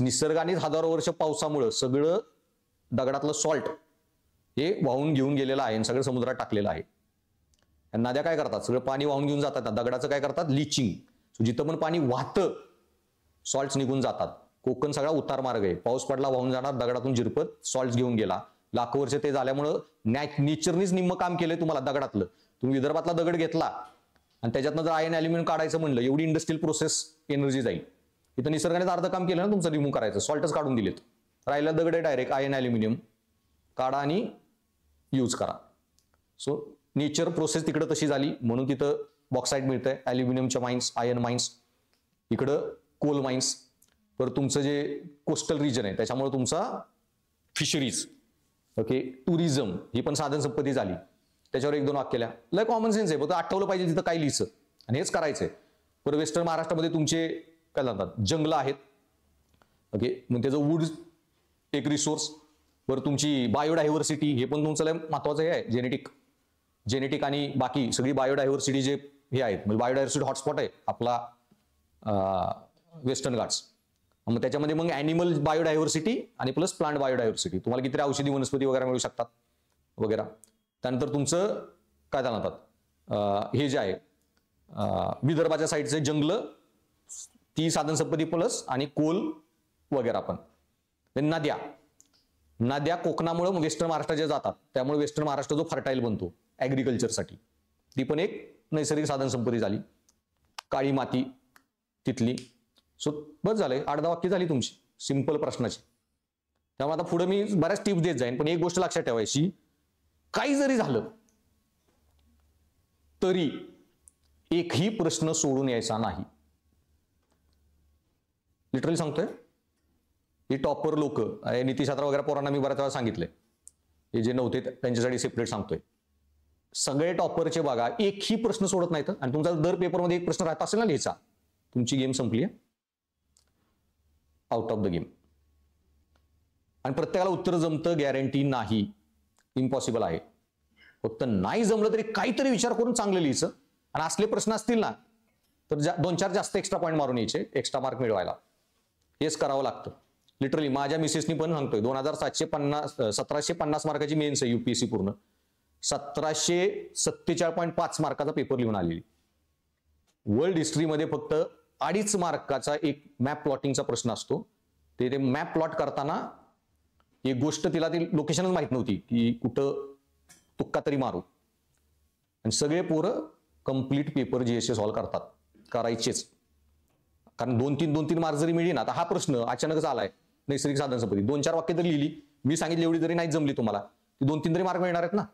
निसर्गानेच हजारो वर्ष पावसामुळे सगळं दगडातलं सॉल्ट हे वाहून घेऊन गेलेलं आहे, सगळं समुद्रात टाकलेलं आहे. नद्या काय करतात, सगळं पाणी वाहून घेऊन जातात, दगडाचं काय करतात, लिचिंग. जिथं पण पाणी वाहतं सॉल्ट्स निघून जातात. कोकण सगळा उतार मार्ग आहे, पाऊस पडला वाहून जाणार, दगडातून झिरपत सॉल्ट्स घेऊन गेला. लाखो वर्ष ते झाल्यामुळं नेचरनीच निम्म काम केलंय तुम्हाला दगडातलं. तुम्ही विदर्भातला दगड घेतला आणि त्याच्यातनं जर आयर्न ॲल्युमिनियम काढायचं म्हणलं, एवढी इंडस्ट्रियल प्रोसेस एनर्जी जाईल. इथं निसर्गानेच अर्ध काम केलं ना तुमचं, रिमूव्ह करायचं, सॉल्टच काढून दिलेत. राहिला दगड आहे डायरेक्ट आयर्न ॲल्युमिनियम काढा आणि यूज करा. सो नेचर प्रोसेस तिकडं तशी झाली म्हणून तिथं बॉक्साईट मिळतंय, ॲल्युमिनियमच्या माइन्स, आयर्न माइन्स, इकडं कोल माइन्स. तर तुमचं जे कोस्टल रिजन आहे त्याच्यामुळे तुमचा फिशरीज, ओके, टुरिझम ही पण साधन संपत्ती झाली. त्याच्यावर 1-2 वाक्य लय कॉमन सेन्स आहे, फक्त आठवलं पाहिजे तिथं काय लिहायचं आणि हेच करायचंय. पर वेस्टर्न महाराष्ट्रामध्ये तुमचे काय म्हणतात जंगल आहेत, ओके, मग त्याचं वूड एक रिसोर्स. बरं तुमची बायोडायव्हर्सिटी हे पण तुमचं लय महत्वाचं हे आहे, जेनेटिक आणि बाकी सगळी बायोडायव्हर्सिटी जे हे आहेत, म्हणजे बायोडायव्हर्सिटी हॉटस्पॉट आहे आपला वेस्टर्न घाट्स. मग त्याच्यामध्ये मग ॲनिमल बायोडायव्हर्सिटी आणि प्लस प्लांट बायोडायव्हर्सिटी, तुम्हाला किती औषधी वनस्पती वगैरे मिळू शकतात वगैरे. त्यानंतर तुमचं काय त्याला म्हणतात, हे जे आहे विदर्भाच्या साईडचे जंगल, ती साधनसंपत्ती प्लस आणि कोल वगैरे पण. नद्या, नद्या कोकणामुळे वेस्टर्न महाराष्ट्राच्या जातात, त्यामुळे वेस्टर्न महाराष्ट्र जो फर्टाईल बनतो ॲग्रिकल्चरसाठी, ती पण एक नैसर्गिक साधनसंपत्ती झाली. काळी माती तिथली. सो बस झालंय, 8-10 वाक्य झाली तुमची सिंपल प्रश्नाची. त्यामुळे आता पुढे मी बऱ्याच टिप्स देत जाईन, पण एक गोष्ट लक्षात ठेवायची, काही जरी झालं तरी एकही प्रश्न सोडून यायचा नाही. लिटरली सांगतोय, ही टॉपर लोक, नीतिशास्त्र वगैरे पोरांना मी बऱ्याच वेळा सांगितलंय, हे जे नव्हते त्यांच्यासाठी सेपरेट सांगतोय. सगळे टॉपरचे बघा एकही प्रश्न सोडत नाहीत, आणि तुमचा दर पेपरमध्ये एक प्रश्न राहत असेल ना लिहायचा, तुमची गेम संपली आहे, आउट ऑफ द गेम. आणि प्रत्येकाला उत्तर जमतं गॅरंटी नाही, इम्पॉसिबल आहे. फक्त नाही जमलं तरी काहीतरी विचार करून चांगलं लिहायचं, आणि असले प्रश्न असतील ना तर 2-4 जास्त एक्स्ट्रा पॉईंट मारून यायचे एक्स्ट्रा मार्क मिळवायला. हेच करावं लागतं. लिटरली माझ्या मिसेसनी पण सांगतोय, 1750 मार्काची मेन्स आहे युपीएससी पूर्ण, 1747.5 मार्काचा पेपर लिहून आलेली. वर्ल्ड हिस्ट्रीमध्ये फक्त 2.5 मार्काचा एक मॅप प्लॉटिंगचा प्रश्न असतो. ते मॅप प्लॉट करताना एक गोष्ट तिला ती लोकेशनच माहित नव्हती की कुठं तुक्का तरी मारू, आणि सगळे पोरं कंप्लीट पेपर जीएसए सॉल्व्ह करतात, करायचेच. कारण 2-3 मार्क जरी मिळली ना, आता हा प्रश्न अचानकच आलाय नैसर्गिक साधनसंपत्ती, 2-4 वाक्य तरी लिहिली, मी सांगितली एवढी जरी नाही जमली तुम्हाला, ती 2-3 तरी मार्क मिळणार आहेत ना.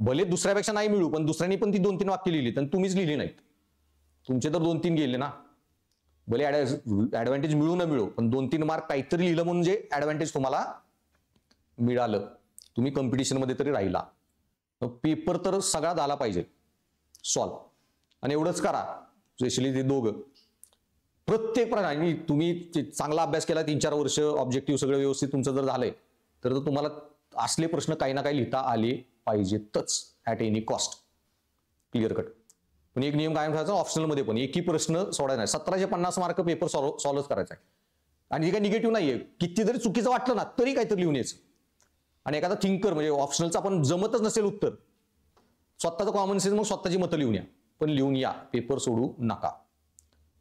भले दुसऱ्यापेक्षा नाही मिळू, पण दुसऱ्यांनी पण ती 2-3 वाक्य लिहिली, तर तुम्हीच लिहिली नाहीत, तुमचे तर 2-3 गेले ना. भले ऍडव्हान्टेज मिळू न मिळू, पण 2-3 मार्क काहीतरी लिहिलं म्हणजे ऍडव्हान्टेज तुम्हाला मिळालं, तुम्ही कॉम्पिटिशनमध्ये तरी राहिला. पेपर तर सगळा झाला पाहिजे सॉल्व, आणि एवढंच करा. स्पेशली ते दोघं प्रत्येक प्रणाली तुम्ही चांगला अभ्यास केला, 3-4 वर्ष ऑब्जेक्टिव्ह सगळं व्यवस्थित तुमचं जर झालंय, तर तुम्हाला असले प्रश्न काही ना काही लिहिता आले पाहिजेतच at any cost, clear cut. पण एक नियम कायम ठेवायचा, ऑप्शनलमध्ये पण एकही प्रश्न सोडायचा नाही. 1750 मार्क पेपर सॉल्व्ह करायचा आहे, आणि हे काही निगेटिव्ह नाहीये, किती जरी चुकीचं वाटलं ना तरी काहीतरी लिहून यायचं. आणि एखादा थिंकर म्हणजे ऑप्शनलचा पण जमतच नसेल उत्तर, स्वतःचं कॉमन सेन्स मग स्वतःची मतं लिहून या, पण लिहून या, पेपर सोडू नका.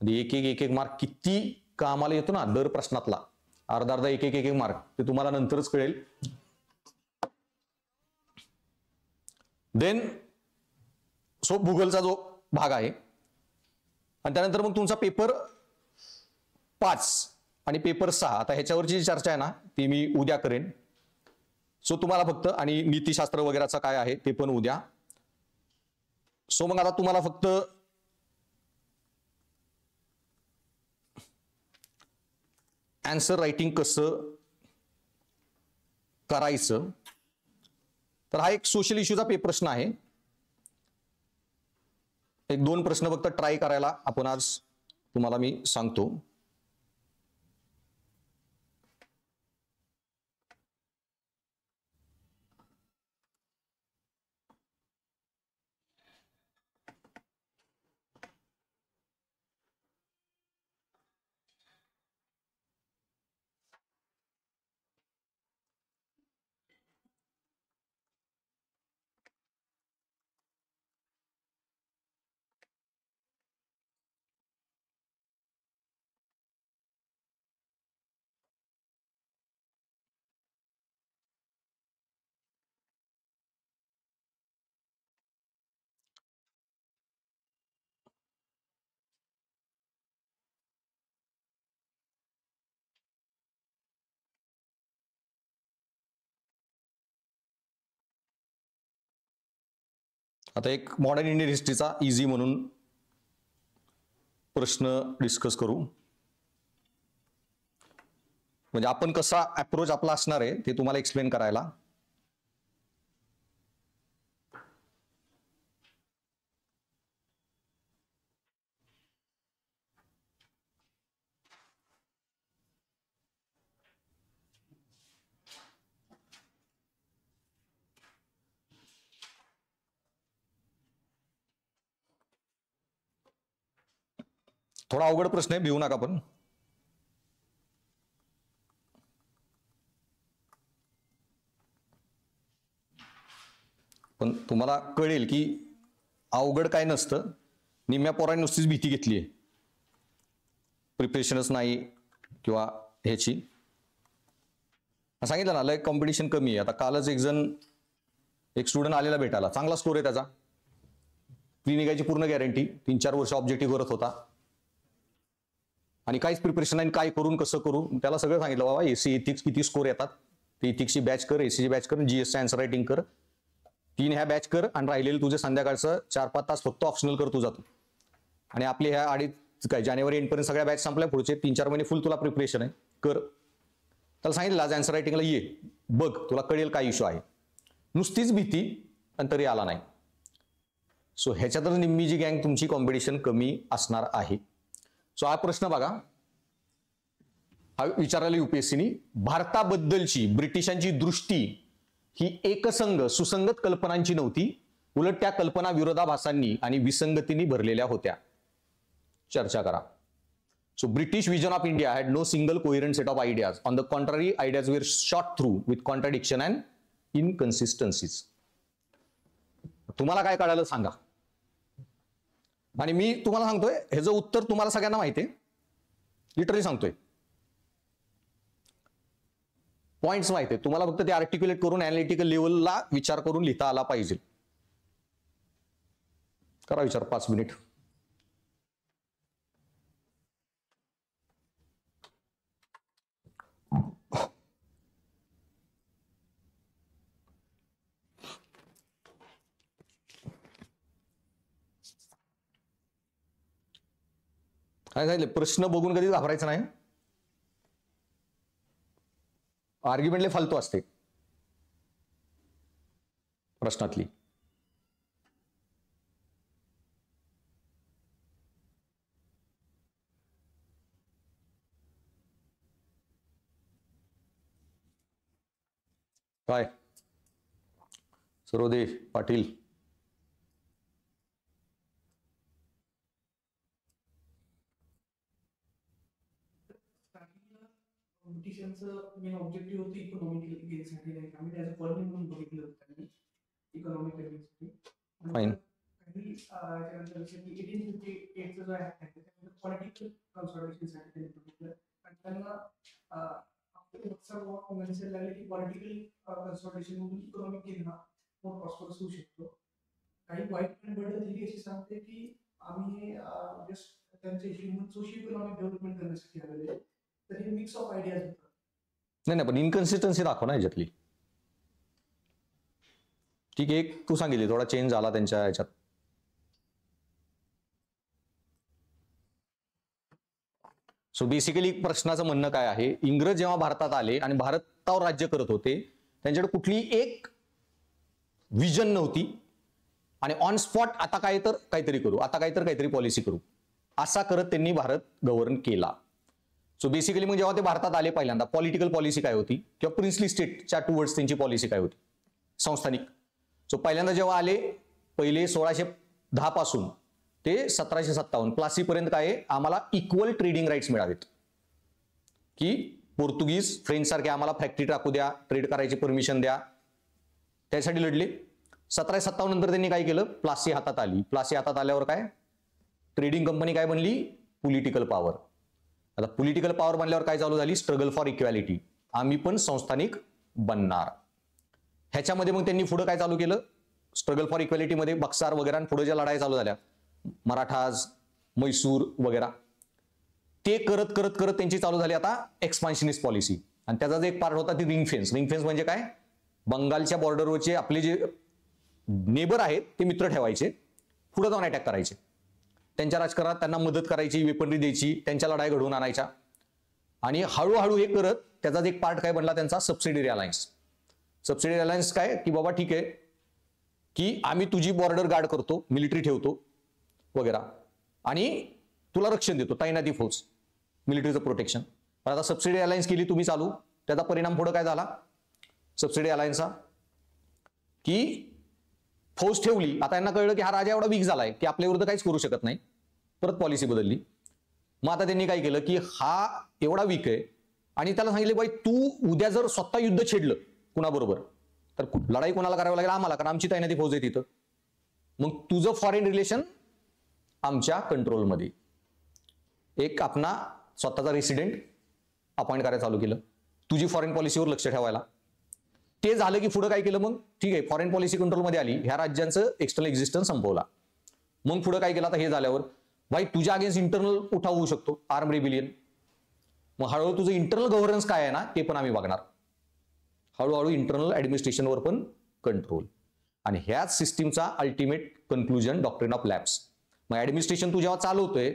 एक मार्क किती कामाला येतो ना दर प्रश्नातला, अर्धा एक मार्क, ते तुम्हाला नंतरच कळेल. देन सो भूगोलचा जो भाग आहे, आणि त्यानंतर मग तुमचा पेपर 5 आणि पेपर 6, आता ह्याच्यावरची जी चर्चा आहे ना ती मी उद्या करेन. सो तुम्हाला फक्त, आणि नीतिशास्त्र वगैरेचा काय आहे ते पण उद्या. सो मग आता तुम्हाला फक्त आन्सर रायटिंग कसं करायचं, तर हा एक सोशल इश्यूचा पेपर प्रश्न आहे. 1-2 प्रश्न फक्त ट्राय करायला आपण आज तुम्हाला मी सांगतो. आता एक मॉडर्न इंडियन हिस्ट्रीचा इझी म्हणून प्रश्न डिस्कस करू. म्हणजे आपण कसा अप्रोच आपला असणार आहे ते तुम्हाला एक्सप्लेन करायला. थोडा अवघड प्रश्न आहे, भिवू नका पण. पण तुम्हाला कळेल की अवघड काय नसतं. निम्म्या पोरांनी नुसतीच भीती घेतली आहे, प्रिपरेशनच नाही किंवा ह्याची. सांगितलं ना, लय कॉम्पिटिशन कमी आहे. आता कालच एक स्टुडंट आलेला भेटायला, चांगला स्कोर आहे त्याचा, प्री निघायची पूर्ण गॅरंटी, 3-4 वर्ष ऑब्जेक्टिव्ह करत होता आणि काहीच प्रिपरेशन नाही, काय करून कसं करू. त्याला सगळं सांगितलं, बाबा एसी एथिक्स किती स्कोर येतात, ते एथिक्सची बॅच कर, एसीची बॅच कर, जीएसची आन्सर रायटिंग कर, 3 ह्या बॅच कर आणि राहिलेलं तुझे संध्याकाळचं 4-5 तास फक्त ऑप्शनल कर तुझा तू. आणि आपली ह्या 2.5 काय जानेवारी एंडपर्यंत सगळ्या बॅच संपल्या, पुढचे 3-4 महिने फुल तुला प्रिपरेशन आहे, कर. त्याला सांगितलं आज आन्सर रायटिंगला ये, बघ तुला कळेल काय इश्यू आहे. नुसतीच भीती आणि तरी आला नाही. सो ह्याच्यातच निम्मी जी गँग तुमची कॉम्पिटिशन कमी असणार आहे. सो हा प्रश्न बघा, हा विचारलेला युपीएससीनी. भारताबद्दलची ब्रिटिशांची दृष्टी ही एकसंग सुसंगत कल्पनांची नव्हती, उलट त्या कल्पना विरोधाभासांनी आणि विसंगतींनी भरलेल्या होत्या. चर्चा करा. So British vision of India had no single coherent set of ideas. On the contrary, ideas were shot through with contradiction and inconsistencies. तुम्हाला काय कळालं सांगा. आणि मी तुम्हाला सांगतोय ह्याचं उत्तर तुम्हाला सगळ्यांना माहिती आहे, लिटरली सांगतोय. पॉइंट्स माहिती आहे तुम्हाला, फक्त ते आर्टिक्युलेट करून अॅनालिटिकल लेवलला विचार करून लिहिता आला पाहिजे. करा विचार 5 मिनिट. काय सांगितलं, प्रश्न बघून कधीच घाबरायचं नाही. आर्ग्युमेंटले फालतू असते प्रश्नातली. काय सरोदे पाटील, कॉम्पिटिशनचं मेन ऑब्जेक्टिव्ह होतं इकॉनॉमिकल गेनसाठी, नाही आम्ही त्याचं पॉलिसी म्हणून बघितलं होतं त्यांनी इकॉनॉमिकल गेनसाठी. फाईन. काही त्यानंतर जसं की 1858चा जो ऍक्ट आहे त्याच्यामध्ये पॉलिटिकल कन्सॉलिडेशनसाठी त्यांनी बघितलं. आणि त्यांना मेसेज लागले की पॉलिटिकल कन्सॉलिडेशन मधून इकॉनॉमिक गेन हा मोर प्रॉस्परस होऊ शकतो. काही वाईट पॉईंट थिअरी अशी सांगते की आम्ही जस्ट त्यांचे ह्युमन सोशिओ इकॉनॉमिक डेव्हलपमेंट करण्यासाठी आलेले आहे. तर हे मिक्स ऑफ आयडियाज होतात. नाही पण इनकन्सिस्टन्सी दाखव ना याच्यातली. ठीक आहे, एक तू सांगितली थोडा चेंज झाला त्यांच्या ह्याच्यात. सो बेसिकली प्रश्नाचं म्हणणं काय आहे, इंग्रज जेव्हा भारतात आले आणि भारतावर राज्य करत होते, त्यांच्याकडे कुठलीही एक विजन नव्हती आणि ऑन स्पॉट आता काय तर काहीतरी करू, आता काय तर काहीतरी पॉलिसी करू, असा करत त्यांनी भारत गव्हर्न केला. सो बेसिकली मग जेव्हा ते भारतात आले पहिल्यांदा पॉलिटिकल पॉलिसी काय होती किंवा प्रिन्सली स्टेटच्या टुवर्ड्स त्यांची पॉलिसी काय होती संस्थानिक. सो पहिल्यांदा जेव्हा आले पहिले 1610 पासून ते 1757 प्लासीपर्यंत काय आम्हाला इक्वल ट्रेडिंग राईट्स मिळावेत, की पोर्तुगीज फ्रेंच सारखे आम्हाला फॅक्टरी टाकू द्या, ट्रेड करायची परमिशन द्या, त्यासाठी लढले. 1757 नंतर त्यांनी काय केलं, प्लासी हातात आली. प्लासी हातात आल्यावर काय ट्रेडिंग कंपनी काय बनली, पॉलिटिकल पॉवर. आता पॉलिटिकल पॉवर बनल्यावर काय चालू झाली, स्ट्रगल फॉर इक्वॅलिटी, आम्ही पण संस्थानिक बनणार. ह्याच्यामध्ये मग त्यांनी पुढे काय चालू केलं, स्ट्रगल फॉर इक्वॅलिटीमध्ये बक्सार वगैरे पुढे ज्या लढाई चालू झाल्या, मराठाज, मैसूर वगैरे, ते करत करत करत त्यांची चालू झाली आता एक्सपान्शनिस्ट पॉलिसी. आणि त्याचा जो एक पार्ट होता ती रिंग फेन्स. रिंग फेन्स म्हणजे काय, बंगालच्या बॉर्डरवरचे आपले जे नेबर आहेत ते मित्र ठेवायचे, पुढे जाऊन अटॅक करायचे, त्यांच्या राजकारणात त्यांना मदत करायची, वेपनरी द्यायची, त्यांच्या लढाई घडवून आणायच्या. आणि हळूहळू हे करत त्याचा एक पार्ट काय बनला त्यांचा सबसिडियरी अलायन्स. सबसिडियरी अलायन्स काय की बाबा ठीक आहे की आम्ही तुझी बॉर्डर गार्ड करतो, मिलिटरी ठेवतो वगैरे आणि तुला रक्षण देतो, तैनाती फौज, मिलिटरीचं प्रोटेक्शन. पण आता सबसिडी अलायन्स केली तुम्ही चालू, त्याचा परिणाम पुढे काय झाला सबसिडी अलायन्सचा, की फौज ठेवली. आता यांना कळलं की हा राजा एवढा वीक झालाय की आपल्या विरुद्ध काहीच करू शकत नाही, परत पॉलिसी बदलली. मग आता त्यांनी काय केलं की हा एवढा वीक आहे आणि त्याला सांगितले बाई तू उद्या जर स्वतः युद्ध छेडलं कुणाबरोबर तर लढाई कोणाला करावी लागेल? आम्हाला, कारण आमची तैनाती फौज आहे तिथं. मग तुझं फॉरेन रिलेशन आमच्या कंट्रोलमध्ये. एक आपला स्वतःचा रेसिडेंट अपॉइंट करायला चालू केलं, तुझी फॉरेन पॉलिसीवर लक्ष ठेवायला. ते झालं की पुढे काय केलं मग? ठीक आहे, फॉरेन पॉलिसी कंट्रोलमध्ये आली, ह्या राज्यांचं एक्सटर्नल एक्झिस्टन्स संपवला. मग पुढे काय केलं? आता हे झाल्यावर भाई तुझ्या अगेन्स्ट इंटरनल उठाव होऊ शकतो, आर्म रिबिलियन. मग हळूहळू तुझं इंटरनल गव्हर्नन्स काय आहे ना ते पण आम्ही बघणार. हळूहळू इंटरनल ऍडमिनिस्ट्रेशनवर पण कंट्रोल. आणि ह्याच सिस्टीमचा ultimate conclusion doctrine of labs. मग ऍडमिनिस्ट्रेशन तू जेव्हा चालवतोय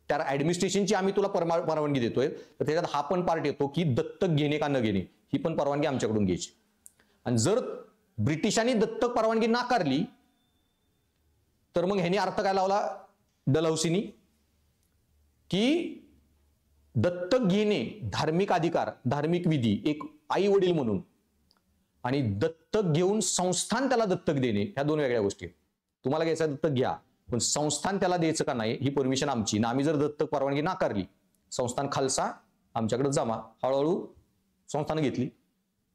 त्या ऍडमिनिस्ट्रेशनची आम्ही तुला परवानगी देतोय, तर त्याच्यात हा पण पार्ट येतो की दत्तक घेणे का न घेणे ही पण परवानगी आमच्याकडून घ्यायची. आणि जर ब्रिटिशांनी दत्तक परवानगी नाकारली तर मग ह्यानी अर्थ काय लावला डलहौसीनी, की दत्तक घेणे धार्मिक अधिकार, धार्मिक विधी, एक आई वडील म्हणून, आणि दत्तक घेऊन संस्थान त्याला दत्तक देणे ह्या दोन वेगळ्या गोष्टी. तुम्हाला घ्यायचं दत्तक घ्या, पण संस्थान त्याला द्यायचं का नाही ही परमिशन आमची ना. आम्ही जर दत्तक परवानगी नाकारली, संस्थान खालसा आमच्याकडे जमा. हळूहळू संस्थानं घेतली.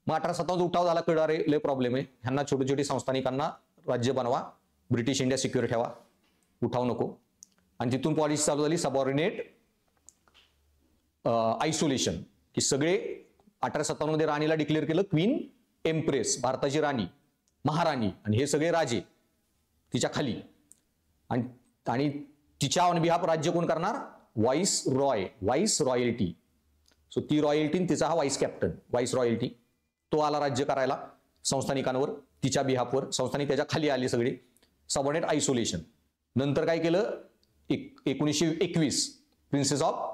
मग 1857 उठाव झाला, कळलं अरे लय प्रॉब्लेम आहे, ह्यांना छोटी छोटी संस्थानिकांना राज्य बनवा, ब्रिटिश इंडिया सिक्युअर ठेवा, उठाव नको. आणि तिथून पॉलिसी चालू झाली सबऑर्डिनेट आयसोलेशन, की सगळे 1857 मध्ये राणीला डिक्लेअर केलं क्वीन एम्प्रेस, भारताची राणी, महाराणी, आणि हे सगळे राजे तिच्या खाली. आणि तिच्या ऑन बिहाफ राज्य कोण करणार? Viceroy, viceroyalty. So ती रॉयल्टी, तिचा हा व्हाईस कॅप्टन, व्हाईस रॉयल्टी, तो आला राज्य करायला संस्थानिकांवर, तिच्या बिहाफवर. संस्थानिक त्याच्या खाली आली सगळे. Subordinate isolation. नंतर काय केलं? 1921 princess of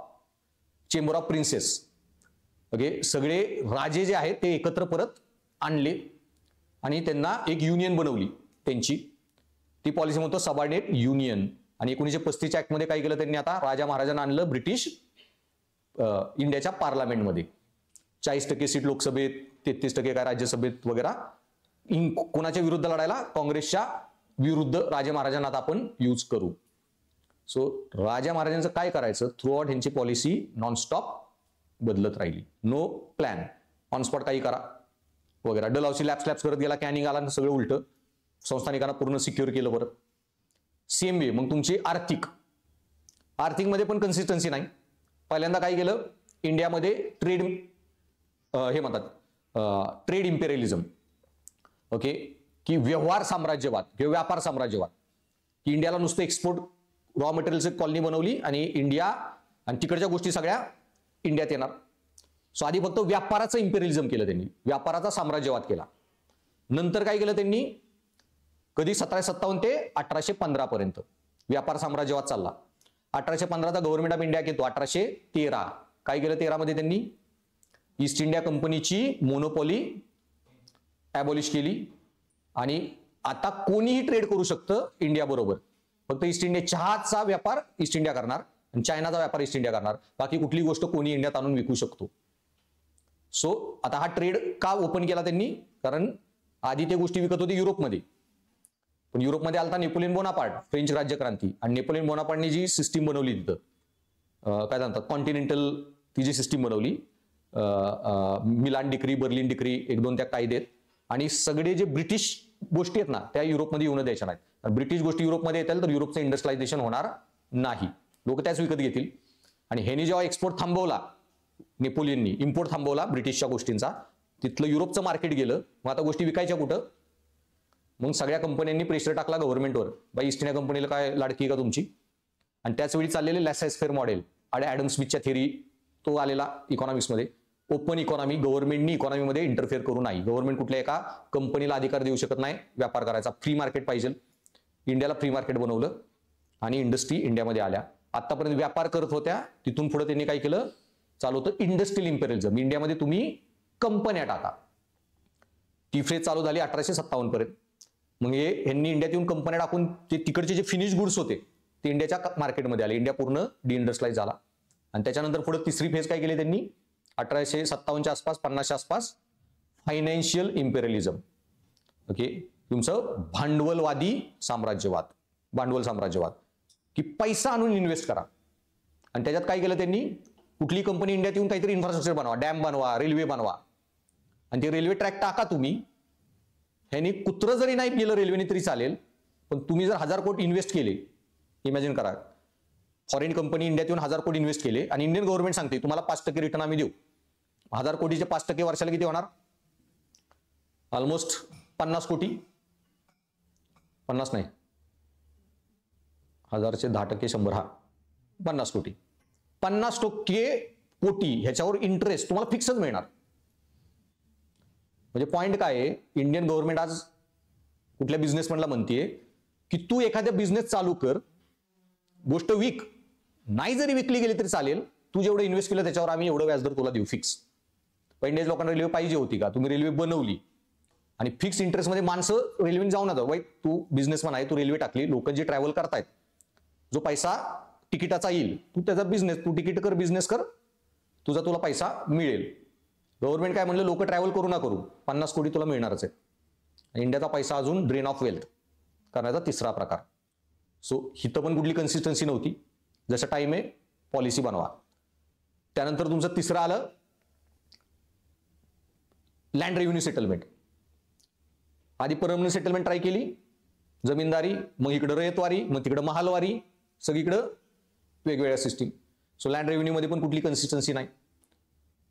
chamber of princess. Okay, सगळे राजे जे आहेत ते एकत्र परत आणले आणि त्यांना एक युनियन बनवली त्यांची. ती पॉलिसी म्हणतो सबऑर्डिनेट युनियन. आणि 1935 ऍक्टमध्ये काय केलं त्यांनी? आता राजा महाराजांना आणलं ब्रिटिश इंडियाच्या पार्लमेंटमध्ये. 40% सीट लोकसभेत, 33% काय राज्यसभेत वगैरे. कोणाच्या विरुद्ध लढायला? काँग्रेसच्या विरुद्ध राजा महाराजांना आता आपण यूज करू. सो राजा महाराजांचं काय करायचं? थ्रू आउट ह्यांची पॉलिसी नॉनस्टॉप बदलत राहिली. नो प्लॅन, ऑन स्पॉट काही करा वगैरे. डलहौसी लॅप्स करत गेला, कॅनिंग आला, सगळं उलटं. संस्थानिकांना पूर्ण सिक्युअर केलं परत. सेम वे मग तुमची आर्थिकमध्ये पण कन्सिस्टन्सी नाही. पहिल्यांदा काय केलं? इंडियामध्ये ट्रेड, हे म्हणतात ट्रेड इम्पेरियलिझम. ओके, की व्यवहार साम्राज्यवाद, व्यापार साम्राज्यवाद, की इंडियाला नुसतं एक्सपोर्ट रॉ मटेरियलची कॉलनी बनवली आणि इंडिया आणि तिकडच्या गोष्टी सगळ्या इंडियात येणार. सो आधी फक्त व्यापाराचं इम्पेरियलिझम केलं त्यांनी, व्यापाराचा साम्राज्यवाद केला. नंतर काय केलं त्यांनी? कधी 1757 ते 1815 पर्यंत व्यापार साम्राज्यवाद चालला. 1815चा गव्हर्नमेंट ऑफ इंडिया येतो. 1813 काय केलं? 13 मध्ये त्यांनी ईस्ट इंडिया कंपनीची मोनोपॉली ॲबॉलिश केली आणि आता कोणीही ट्रेड करू शकतं इंडिया बरोबर. फक्त ईस्ट इंडिया, चहाचा व्यापार ईस्ट इंडिया करणार आणि चायनाचा व्यापार ईस्ट इंडिया करणार. बाकी कुठली गोष्ट कोणी इंडियात आणून विकू शकतो. सो आता हा ट्रेड का ओपन केला त्यांनी? कारण आधी ते गोष्टी विकत होते युरोपमध्ये, पण युरोपमध्ये आलता नेपोलियन बोनापार्ट, फ्रेंच राज्यक्रांती, आणि नेपोलियन बोनापार्टने जी सिस्टीम बनवली तिथं, काय म्हणतात कॉन्टिनेंटल, ती जी सिस्टीम बनवली, मिलान डिक्री, बर्लिन डिक्री, एक दोन त्या कायदेत, आणि सगळे जे ब्रिटिश गोष्टी आहेत ना त्या युरोपमध्ये येऊन द्यायच्या नाहीत. ब्रिटिश गोष्टी युरोपमध्ये येतील तर युरोपचं इंडस्ट्रियलायझेशन होणार नाही, लोक त्याच विकत घेतील. आणि ह्यानी जेव्हा एक्सपोर्ट थांबवला, नेपोलियननी इम्पोर्ट थांबवला ब्रिटिशच्या गोष्टींचा, तिथलं युरोपचं मार्केट गेलं. मग आता गोष्टी विकायच्या कुठं? मग सगळ्या कंपन्यांनी प्रेशर टाकला गव्हर्नमेंटवर, बाई ईस्ट इंडिया कंपनीला काय लाडकी का तुमची? आणि त्याच वेळी चाललेले लॅसेस फेअर मॉडेल, ॲडम स्मिथच्या थेरी, तो आलेला इकॉनॉमिक्समध्ये. ओपन इकॉनॉमी, गव्हर्नमेंटनी इकॉनॉमीमध्ये इंटरफेअर करू नाही. गव्हर्नमेंट कुठल्या एका कंपनीला अधिकार देऊ शकत नाही व्यापार करायचा. फ्री मार्केट पाहिजे. इंडियाला फ्री मार्केट बनवलं आणि इंडस्ट्री इंडियामध्ये आल्या. आतापर्यंत व्यापार करत होत्या, तिथून पुढे त्यांनी काय केलं? चालू होतं इंडस्ट्रियल इम्पेरियलिझम. इंडियामध्ये तुम्ही कंपन्या टाका. ती फेज चालू झाली 1857 पर्यंत. मग ह्यांनी इंडियात येऊन कंपन्या टाकून ते तिकडचे जे फिनिश गुड्स होते ते इंडियाच्या मार्केटमध्ये आले. इंडिया पूर्ण डिइंडस्ट्रियलाइज झाला. आणि त्याच्यानंतर पुढे तिसरी फेज काय केली त्यांनी? 1857च्या आसपास, 50च्या आसपास फायनान्शियल इम्पेरियलिझम. ओके, तुमचं भांडवलवादी साम्राज्यवाद, भांडवल साम्राज्यवाद, की पैसा आणून इन्व्हेस्ट करा. आणि त्याच्यात काय केलं त्यांनी? कुठली कंपनी इंडियात येऊन काहीतरी इन्फ्रास्ट्रक्चर बनवा, डॅम बनवा, रेल्वे बनवा, आणि ते रेल्वे ट्रॅक टाका तुम्ही, ह्यानी कुत्र जरी नाही गेलं रेल्वेने तरी चालेल, पण तुम्ही जर 1000 कोटी इन्व्हेस्ट केले, इमॅजिन करा फॉरेन कंपनी इंडियात येऊन 1000 कोटी इन्व्हेस्ट केले आणि इंडियन गव्हर्नमेंट सांगते तुम्हाला 5% रिटर्न आम्ही देऊ. 1000 कोटीचे 5% वर्षाला किती होणार? ऑलमोस्ट 50 कोटी. 50 नाही, 1000चे 10% 100, हा 50 कोटी. 50% कोटी ह्याच्यावर इंटरेस्ट तुम्हाला फिक्सच मिळणार. म्हणजे पॉइंट काय आहे, इंडियन गव्हर्नमेंट आज कुठल्या बिझनेसमॅनला म्हणतेय की तू एखाद्या बिझनेस चालू कर, गोष्ट विक, नाही जरी विकली गेली तरी चालेल, तू जेवढं इन्व्हेस्ट केलं त्याच्यावर आम्ही एवढं व्याजदर तुला देऊ फिक्स. पण इंडियाच्या लोकांना रेल्वे पाहिजे होती का? तुम्ही रेल्वे बनवली आणि फिक्स इंटरेस्टमध्ये माणसं रेल्वेने जाऊन जातात. वाईट, तू बिझनेसमॅन आहे, तू रेल्वे टाकली, लोक जे ट्रॅव्हल करतायत, जो पैसा तिकिटाचा येईल, तू त्याचा बिझनेस, तू तिकीट कर, बिझनेस कर, तुला पैसा मिळेल. गव्हर्नमेंट काय म्हणलं, लोक ट्रॅव्हल करू ना करू, 50 कोटी तुला मिळणारच आहे. इंडियाचा पैसा अजून ड्रेन ऑफ वेल्थ करण्याचा तिसरा प्रकार. सो हिथं पण कुठली कन्सिस्टन्सी नव्हती. जसं टाइम आहे पॉलिसी बनवा. त्यानंतर तुमचं तिसरं आलं लँड रेव्हेन्यू सेटलमेंट. आधी परमनंट सेटलमेंट ट्राय केली, जमीनदारी, मग इकडं रयतवारी, मग तिकडं महालवारी, सगळीकडं वेगवेगळ्या सिस्टीम. सो लँड रेव्हेन्यू मध्ये पण कुठली कन्सिस्टन्सी नाही.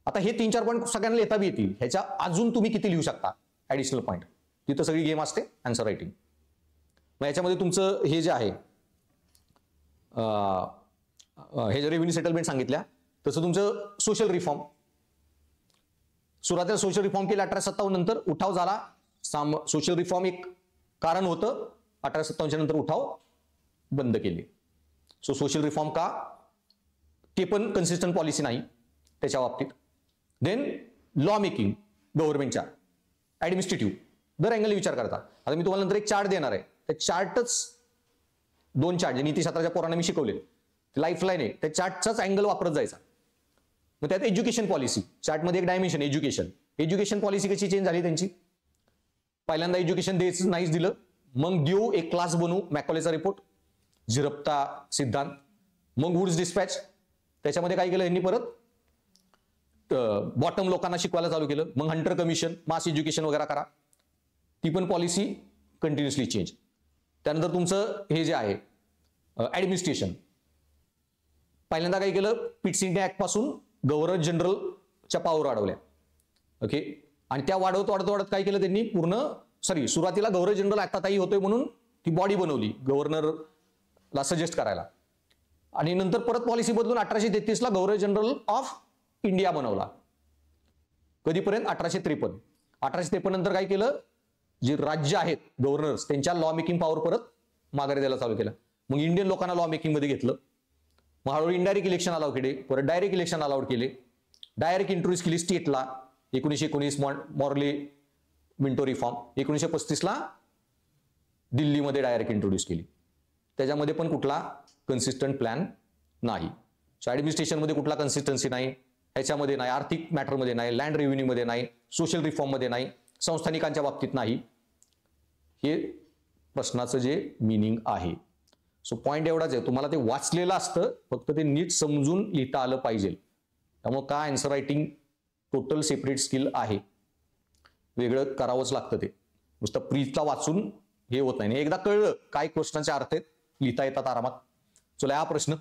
आता हे 3-4 पॉईंट सगळ्यांना लिहिता बी येतील. ह्याच्या अजून तुम्ही किती लिहू शकता ऍडिशनल पॉईंट, तिथं सगळी गेम असते आन्सर रायटिंग. मग याच्यामध्ये तुमचं हे जे आहे, हे जे रेव्हेन्यू सेटलमेंट सांगितल्या, तसं तुमचं सोशल रिफॉर्म. सुरुवातीला सोशल रिफॉर्म केले 1857 नंतर, उठाव झाला. सोशल रिफॉर्म एक कारण होतं, 1857 नंतर उठाव बंद केले. सो सोशल रिफॉर्म का, ते पण कन्सिस्टंट पॉलिसी नाही त्याच्या बाबतीत. देन लॉ मेकिंग गव्हर्नमेंटच्या, ऍडमिनिस्ट्रेटिव्ह, दर अँगल विचार करता. आता मी तुम्हाला नंतर एक चार्ट देणार आहे, त्या चार्टच 2 चार्ट जे नीतीशास्त्राच्या पोरांना मी शिकवले, लाईफलाईन आहे, त्या चार्टचाच अँगल वापरत जायचा. मग त्यात एज्युकेशन पॉलिसी, चार्टमध्ये एक डायमेन्शन एज्युकेशन. एज्युकेशन पॉलिसी कशी चेंज झाली त्यांची? पहिल्यांदा एज्युकेशन द्यायचं नाहीच दिलं, मग देऊ एक क्लास बनवू, मॅकॉलेचा रिपोर्ट, झिरप्ता सिद्धांत, मग वुड्स डिस्पॅच. त्याच्यामध्ये काय केलं यांनी, परत बॉटम लोकांना शिकवायला चालू केलं. मग हंटर कमिशन, मास एज्युकेशन वगैरे करा, ती पण पॉलिसी कंटिन्युअसली चेंज. त्यानंतर तुमचं हे जे आहे ऍडमिनिस्ट्रेशन, पहिल्यांदा काय केलं, पिटसिंग ऍक्ट पासून गव्हर्नर जनरलच्या पॉवर वाढवल्या. ओके, आणि त्या वाढवत काय केलं त्यांनी, सुरुवातीला गव्हर्नर जनरल आताही होतोय म्हणून ती बॉडी बनवली गव्हर्नरला सजेस्ट करायला. आणि नंतर परत पॉलिसी बदलून 1833 ला गव्हर्नर जनरल ऑफ इंडिया बनवला. कधीपर्यंत? 1853. 1853 नंतर काय केलं, जे राज्य आहेत गव्हर्नर्स, त्यांच्या लॉ मेकिंग पॉवर परत माघारी द्यायला चालू केलं. मग इंडियन लोकांना लॉ मेकिंग मध्ये घेतलं. मग हळूहळू इनडायरेक्ट इलेक्शन अलाउड केले, परत डायरेक्ट इलेक्शन अलाउड केले, डायरेक्ट इंट्रोड्यूस केली स्टेटला. 1919 मॉर्ले मिंटो रिफॉर्म, 1935 ला दिल्लीमध्ये डायरेक्ट इंट्रोड्यूस केली. त्याच्यामध्ये पण कुठला कन्सिस्टंट प्लॅन नाही. सो ऍडमिनिस्ट्रेशनमध्ये कुठला कन्सिस्टन्सी नाही, ह्याच्यामध्ये नाही, आर्थिक मॅटरमध्ये नाही, लँड रेव्हेन्यूमध्ये नाही, सोशल रिफॉर्ममध्ये नाही, संस्थानिकांच्या बाबतीत नाही. हे प्रश्नाचं जे मिनिंग आहे. सो पॉइंट एवढाच आहे, तुम्हाला ते वाचलेलं असतं, फक्त ते नीट समजून लिहिता आलं पाहिजे. त्यामुळे काय answer writing total separate skill आहे, वेगळं करावंच लागतं. ते नुसतं प्रीजला वाचून हे होत नाही. एकदा कळलं काय क्वेश्चनचे अर्थ आहेत, लिहिता येतात आरामात. चला हा प्रश्न,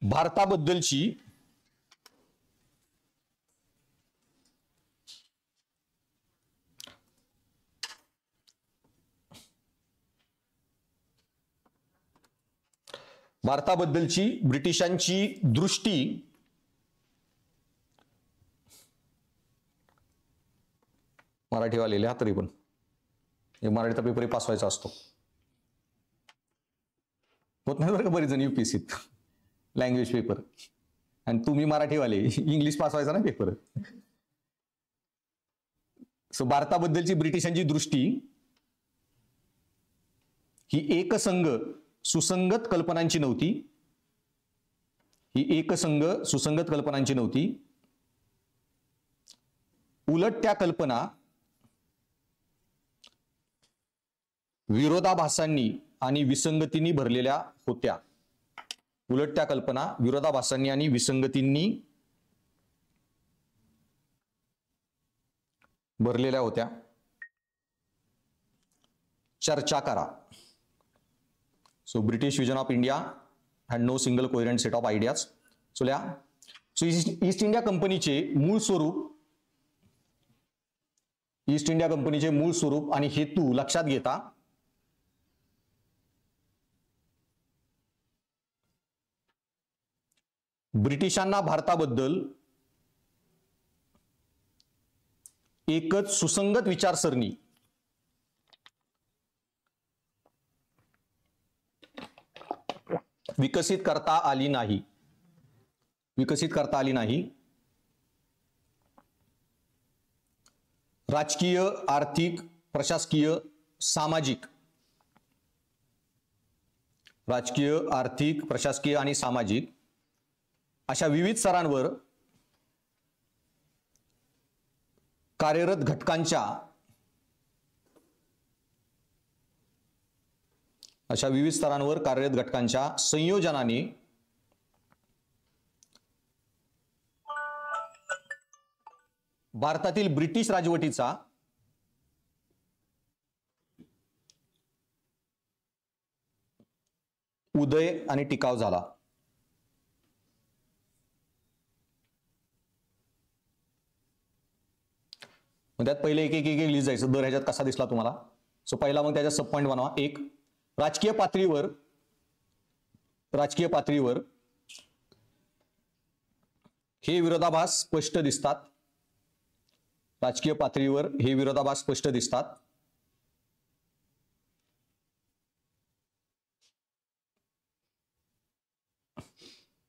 भारताबद्दलची ब्रिटिशांची दृष्टी मराठीवाले लिहा, तरी पण मराठीचा पेपरही पास व्हायचा असतो, होत नाही बरं का बरीच जण युपीएससीत लँग्वेज पेपर, आणि तुम्ही मराठीवाले इंग्लिश पास व्हायचा ना पेपर. सो भारताबद्दलची ब्रिटिशांची दृष्टी ही एकसंघ सुसंगत कल्पनांची नव्हती. उलट त्या कल्पना विरोधाभासांनी आणि विसंगतींनी भरलेल्या होत्या. भरलेल्या होत्या. चर्चा करा. So British vision of India had no single coherent set of ideas. So लिहा. सो ईस्ट इंडिया कंपनीचे मूळ स्वरूप, ईस्ट इंडिया कंपनीचे मूळ स्वरूप आणि हेतू लक्षात घेता ब्रिटिशांना भारताबद्दल एकच सुसंगत विचारसरणी विकसित करता आली नाही. राजकीय, आर्थिक, प्रशासकीय, सामाजिक, राजकीय, आर्थिक, प्रशासकीय आणि सामाजिक अशा विविध स्तरांवर कार्यरत घटकांच्या संयोजनाने भारतातील ब्रिटिश राजवटीचा उदय आणि टिकाव झाला. मग त्यात पहिले एक लिहित जायचं, दर ह्याच्यात कसा दिसला तुम्हाला. सो पहिला मग त्याच्यात सब पॉईंट बनवा. एक, राजकीय पातळीवर हे विरोधाभास स्पष्ट दिसतात.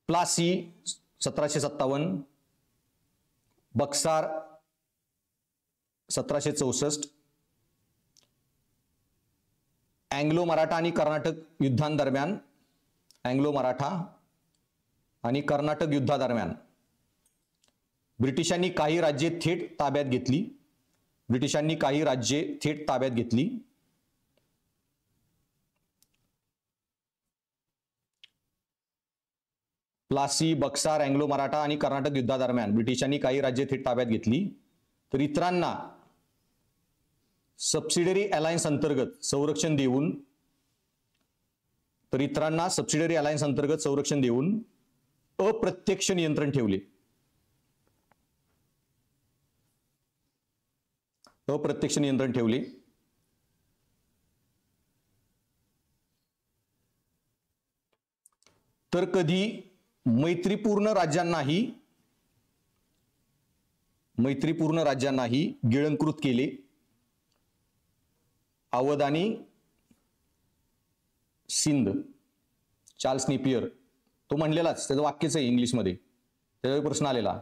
प्लासी 1757, बक्सार 1764, अँग्लो मराठा आणि कर्नाटक युद्धादरम्यान ब्रिटिशांनी काही राज्ये थेट ताब्यात घेतली. प्लासी, बक्सार, अँग्लो मराठा आणि कर्नाटक युद्धादरम्यान ब्रिटिशांनी काही राज्ये थेट ताब्यात घेतली. तर इतरांना सबसिडरी अलायन्स अंतर्गत संरक्षण देऊन अप्रत्यक्ष नियंत्रण ठेवले. तर कधी मैत्रीपूर्ण राज्यांनाही गिळंकृत केले. अवध आणि सिंध. चार्ल्स नेपियर तो म्हणलेलाच, त्याचं वाक्यच आहे इंग्लिशमध्ये, त्याचा प्रश्न आलेला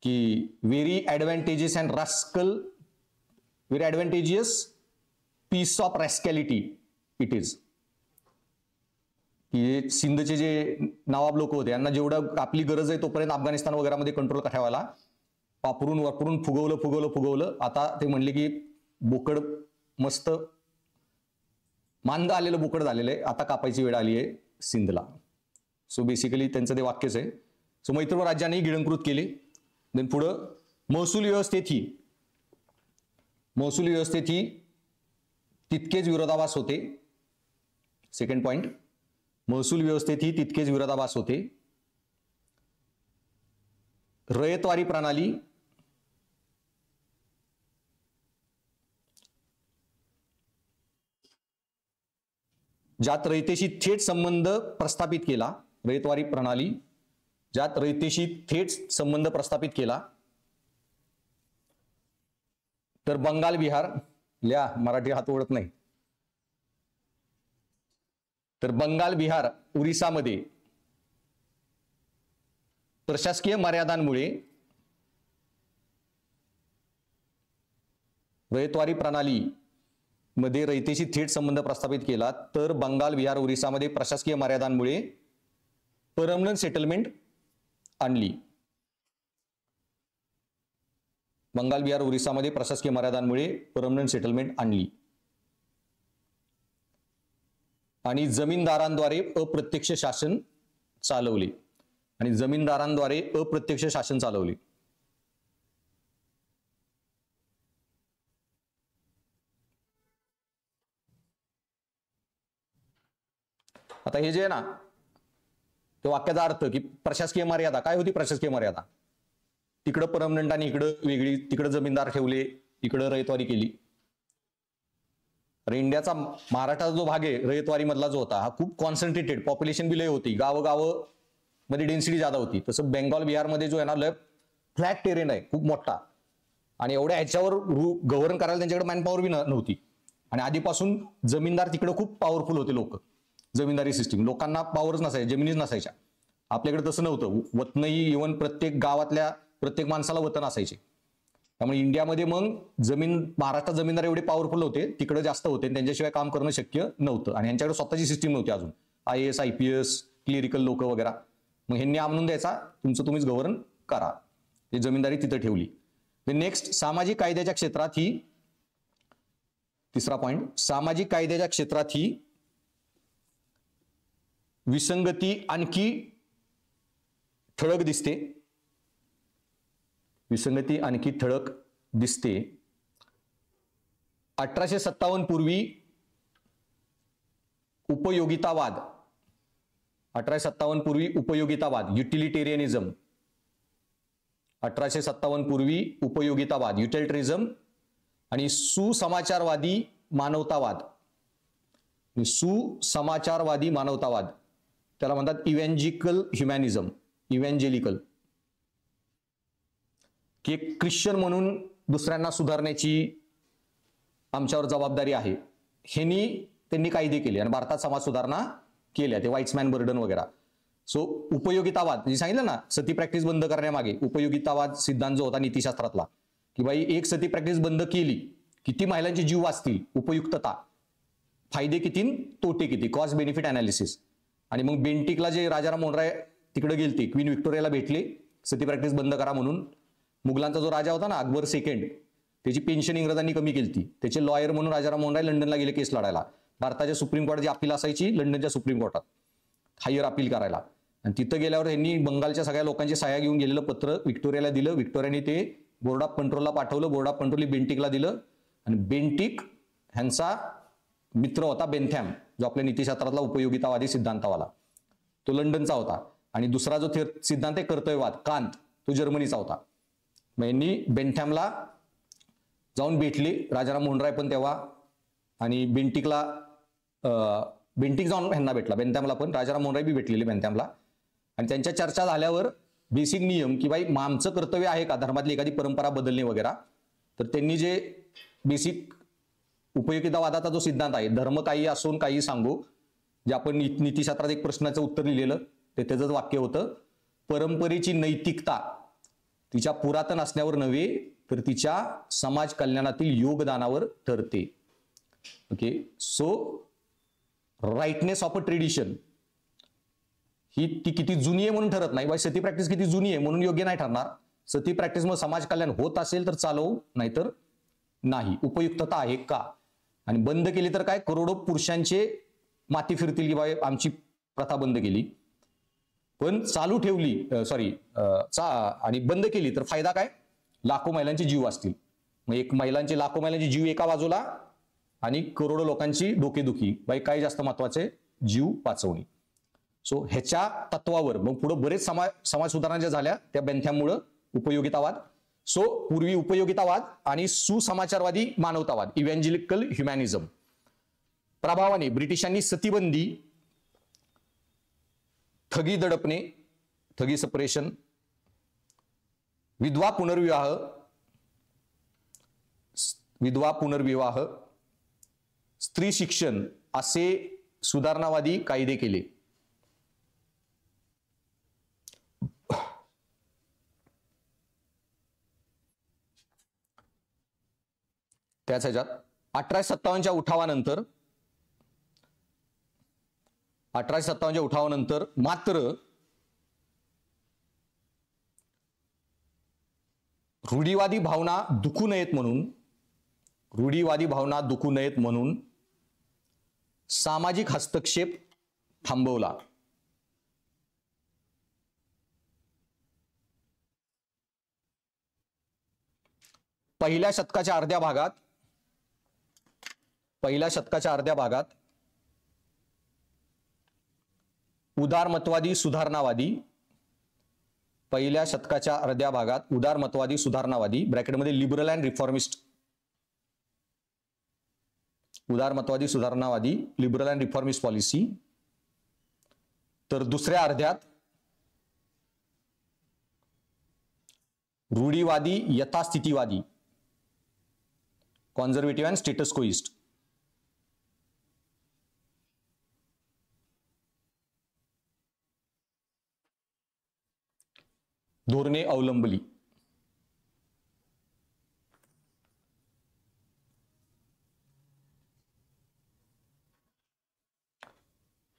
की very advantageous piece of rascality it is. की सिंधचे जे नवाब लोक होते यांना जेवढं आपली गरज आहे तोपर्यंत अफगाणिस्तान वगैरेमध्ये कंट्रोल ठेवायला वापरून फुगवलं. आता ते म्हणले की बोकड मस्त मांद आलेलं बोकड झालेलं आहे, आता कापायची वेळ आली आहे सिंधला. सो बेसिकली त्यांचं ते वाक्यच आहे. सो मैत्रीपूर्ण राज्यांनी गिळंकृत केले. देन पुढं महसूल व्यवस्थेतही तितकेच विरोधाभास होते. सेकंड पॉइंट, महसूल व्यवस्थेतही तितकेच विरोधाभास होते. रयतवारी प्रणाली ज्यात रयतेशी थेट संबंध प्रस्थापित केला, तर बंगाल, बिहार, मराठी हात ओळख नाही, तर बंगाल, बिहार, ओरिसामध्ये प्रशासकीय मर्यादांमुळे रयतवारी प्रणाली मध्ये रयतेशी थेट संबंध प्रस्थापित केला, तर बंगाल, बिहार, ओरिसामध्ये प्रशासकीय मर्यादांमुळे परमनंट सेटलमेंट आणली. बंगाल, बिहार, ओरिसामध्ये प्रशासकीय मर्यादांमुळे परमनंट सेटलमेंट आणली. आणि जमीनदारांद्वारे अप्रत्यक्ष शासन चालवले. आता हे जे आहे ना, ते वाक्याचा अर्थ की प्रशासकीय मर्यादा काय होती? प्रशासकीय मर्यादा तिकडं परमनंट आणि इकडं वेगळी, तिकडं जमीनदार ठेवले, इकडं रयतवारी केली. तर इंडियाचा महाराष्ट्राचा जो भाग आहे रयतवारी मधला जो होता, हा खूप कॉन्सन्ट्रेटेड, पॉप्युलेशन बी लय होती, गावगावं मध्ये डेन्सिटी जादा होती. तसं बेंगॉल बिहारमध्ये जो आहे ना, लय फ्लॅट टेरेन आहे, खूप मोठा, आणि एवढ्या ह्याच्यावर गव्हर्न करायला त्यांच्याकडे मॅनपॉवर बी नव्हती. आणि आधीपासून जमीनदार तिकडे खूप पॉवरफुल होते लोक, जमीनदारी सिस्टीम, लोकांना पॉवरच नसायच्या, जमिनीच नसायच्या. आपल्याकडे तसं नव्हतं, वतनही इव्हन प्रत्येक गावातल्या प्रत्येक माणसाला वतन असायचे. त्यामुळे इंडियामध्ये मग महाराष्ट्रात जमीनदार एवढे पॉवरफुल होते, तिकडे जास्त होते, त्यांच्याशिवाय काम करणं शक्य नव्हतं. आणि यांच्याकडे स्वतःची सिस्टीम नव्हती अजून, IAS IPS क्लिरिकल लोक वगैरे. मग ह्यांनी आणून द्यायचा, तुमचं तुम्हीच गव्हर्न करा, ही जमीनदारी तिथं ठेवली. नेक्स्ट, सामाजिक कायद्याच्या क्षेत्रात ही, तिसरा पॉइंट, सामाजिक कायद्याच्या क्षेत्रात ही विसंगती आणखी ठळक दिसते. विसंगती आणखी ठळक दिसते. 1857 पूर्वी उपयोगितावाद, 1857 पूर्वी उपयोगितावाद, युटिलिटेरियनिझम, 1857 पूर्वी उपयोगितावाद, युटिलिटरिझम, आणि सुसमाचारवादी मानवतावाद, सुसमाचारवादी मानवतावाद, त्याला म्हणतात इव्हॅन्जिकल ह्युमॅनिझम, इव्हॅन्जेलिकल, की एक ख्रिश्चन म्हणून दुसऱ्यांना सुधारण्याची आमच्यावर जबाबदारी आहे, त्यांनी कायदे केले आणि भारतात समाज सुधारणा केल्या, ते व्हाईट्समॅन बर्डन वगैरे. सो उपयोगितावाद म्हणजे सांगितलं ना, सती प्रॅक्टिस बंद करण्यामागे उपयोगितावाद सिद्धांत जो होता नीतिशास्त्रातला, की बाई एक सती प्रॅक्टिस बंद केली, किती महिलांचे जीव वाचतील, उपयुक्तता, फायदे किती, तोटे किती, कॉस्ट बेनिफिट अनालिसिस. आणि मग बेंटिकला जे राजाराम मोहन राय तिकडे गेलते, क्वीन व्हिक्टोरियाला भेटले, सती प्रॅक्टिस बंद करा म्हणून. मुघलांचा जो राजा होता ना अकबर सेकंड, त्याची पेन्शन इंग्रजांनी कमी केली, त्याचे लॉयर म्हणून राजाराम मोहन राय लंडनला गेले केस लढायला. भारताच्या सुप्रीम कोर्टाची अपील असायची लंडनच्या सुप्रीम कोर्टात, हायर अपील करायला. आणि तिथं गेल्यावर त्यांनी बंगालच्या सगळ्या लोकांची सह्या घेऊन गेलेलं पत्र व्हिक्टोरियाला दिलं, व्हिक्टोरियाने ते बोर्ड ऑफ कंट्रोलला पाठवलं, बोर्ड ऑफ कंट्रोल बेंटिकला दिलं, आणि बेंटिक ह्यांचा मित्र होता बेंथॅम, जो आपल्या नीतिशास्त्रातला उपयोगितावादी सिद्धांतावाला, तो लंडनचा होता. आणि दुसरा जो सिद्धांत आहे कर्तव्यवाद, कांत, तो जर्मनीचा होता. मग यांनी बेंथॅमला जाऊन भेटले, राजाराम मोहन राय पण तेव्हा, आणि बेंटिक जाऊन ह्यांना भेटला, बेंथॅमला पण, राजाराम मोहन राय बी भेटलेले बेंथॅमला. आणि त्यांच्या चर्चा झाल्यावर बेसिक नियम की बाई आमचं कर्तव्य आहे का धर्मातली एखादी परंपरा बदलणे वगैरे, तर त्यांनी जे बेसिक उपयोगितावादाचा जो सिद्धांत आहे, धर्म काही असून काही सांगू, जे आपण नीतिशास्त्रात एक प्रश्नाचं उत्तर लिहिलेलं, ते त्याचंच वाक्य होतं, परंपरेची नैतिकता तिच्या पुरातन असण्यावर नव्हे तर तिच्या समाज कल्याणातील योगदानावर ठरते. Okay, so rightness of a tradition ही ती किती जुनी आहे म्हणून ठरत नाही, सती प्रॅक्टिस किती जुनी आहे म्हणून योग्य नाही ठरणार. सती प्रॅक्टिस मग समाज कल्याण होत असेल तर चालवू, नाहीतर नाही. उपयुक्तता आहे का, आणि बंद केली तर काय, करोडो पुरुषांचे माती फिरतील की बाबा आमची प्रथा बंद केली, पण चालू ठेवली आणि बंद केली तर फायदा काय, लाखो महिलांचे जीव वाचतील. मग लाखो महिलांचे जीव एका बाजूला आणि करोडो लोकांची डोकेदुखी, बाई काय जास्त महत्वाचे, जीव वाचवणे. सो ह्याच्या तत्वावर मग पुढे बरेच समाज सुधारणा ज्या झाल्या त्या बेंथॅममुळे उपयोगितावाद. सो पूर्वी उपयोगितावाद आणि सुसमाचारवादी मानवतावाद, इव्हॅन्जेलिकल ह्युमॅनिझम प्रभावाने ब्रिटिशांनी सतीबंदी, ठगी दडपणे, ठगी सपरेशन, विधवा पुनर्विवाह, स्त्री शिक्षण असे सुधारणावादी कायदे केले. त्याच ह्याच्यात 1857च्या उठावानंतर मात्र रूढीवादी भावना दुखू नयेत म्हणून सामाजिक हस्तक्षेप थांबवला. पहिल्या शतकाच्या अर्ध्या भागात उदारमतवादी सुधारणावादी, पहिल्या शतकाच्या अर्ध्या भागात उदारमतवादी सुधारणावादी ब्रॅकेटमध्ये लिबरल अँड रिफॉर्मिस्ट, उदारमतवादी सुधारणावादी लिबरल अँड रिफॉर्मिस्ट पॉलिसी. तर दुसऱ्या अर्ध्यात रूढीवादी यथास्थितीवादी, कॉन्झर्वेटिव्ह अँड स्टेटस कोइस्ट. धोरणे अवलंबली.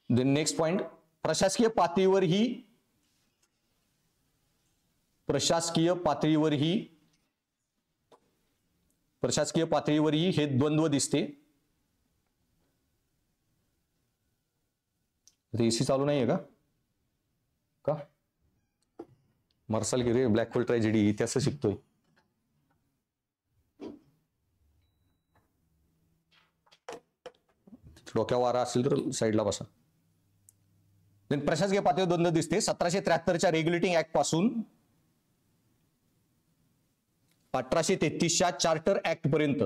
नेक्स्ट पॉइंट, प्रशासकीय पातळीवरही हे द्वंद्व दिसते. एसी चालू नाहीये का? मर्सल गिरे ब्लॅक होल ट्रॅजेडी इतिहास शिकतोय. डोक्यावर वारा असेल तर साईडला बसा. प्रशासकीय पातळीवर द्वंद्व दिसते. 1773च्या रेग्युलेटिंग ऍक्ट पासून 1833च्या चार्टर ऍक्ट पर्यंत,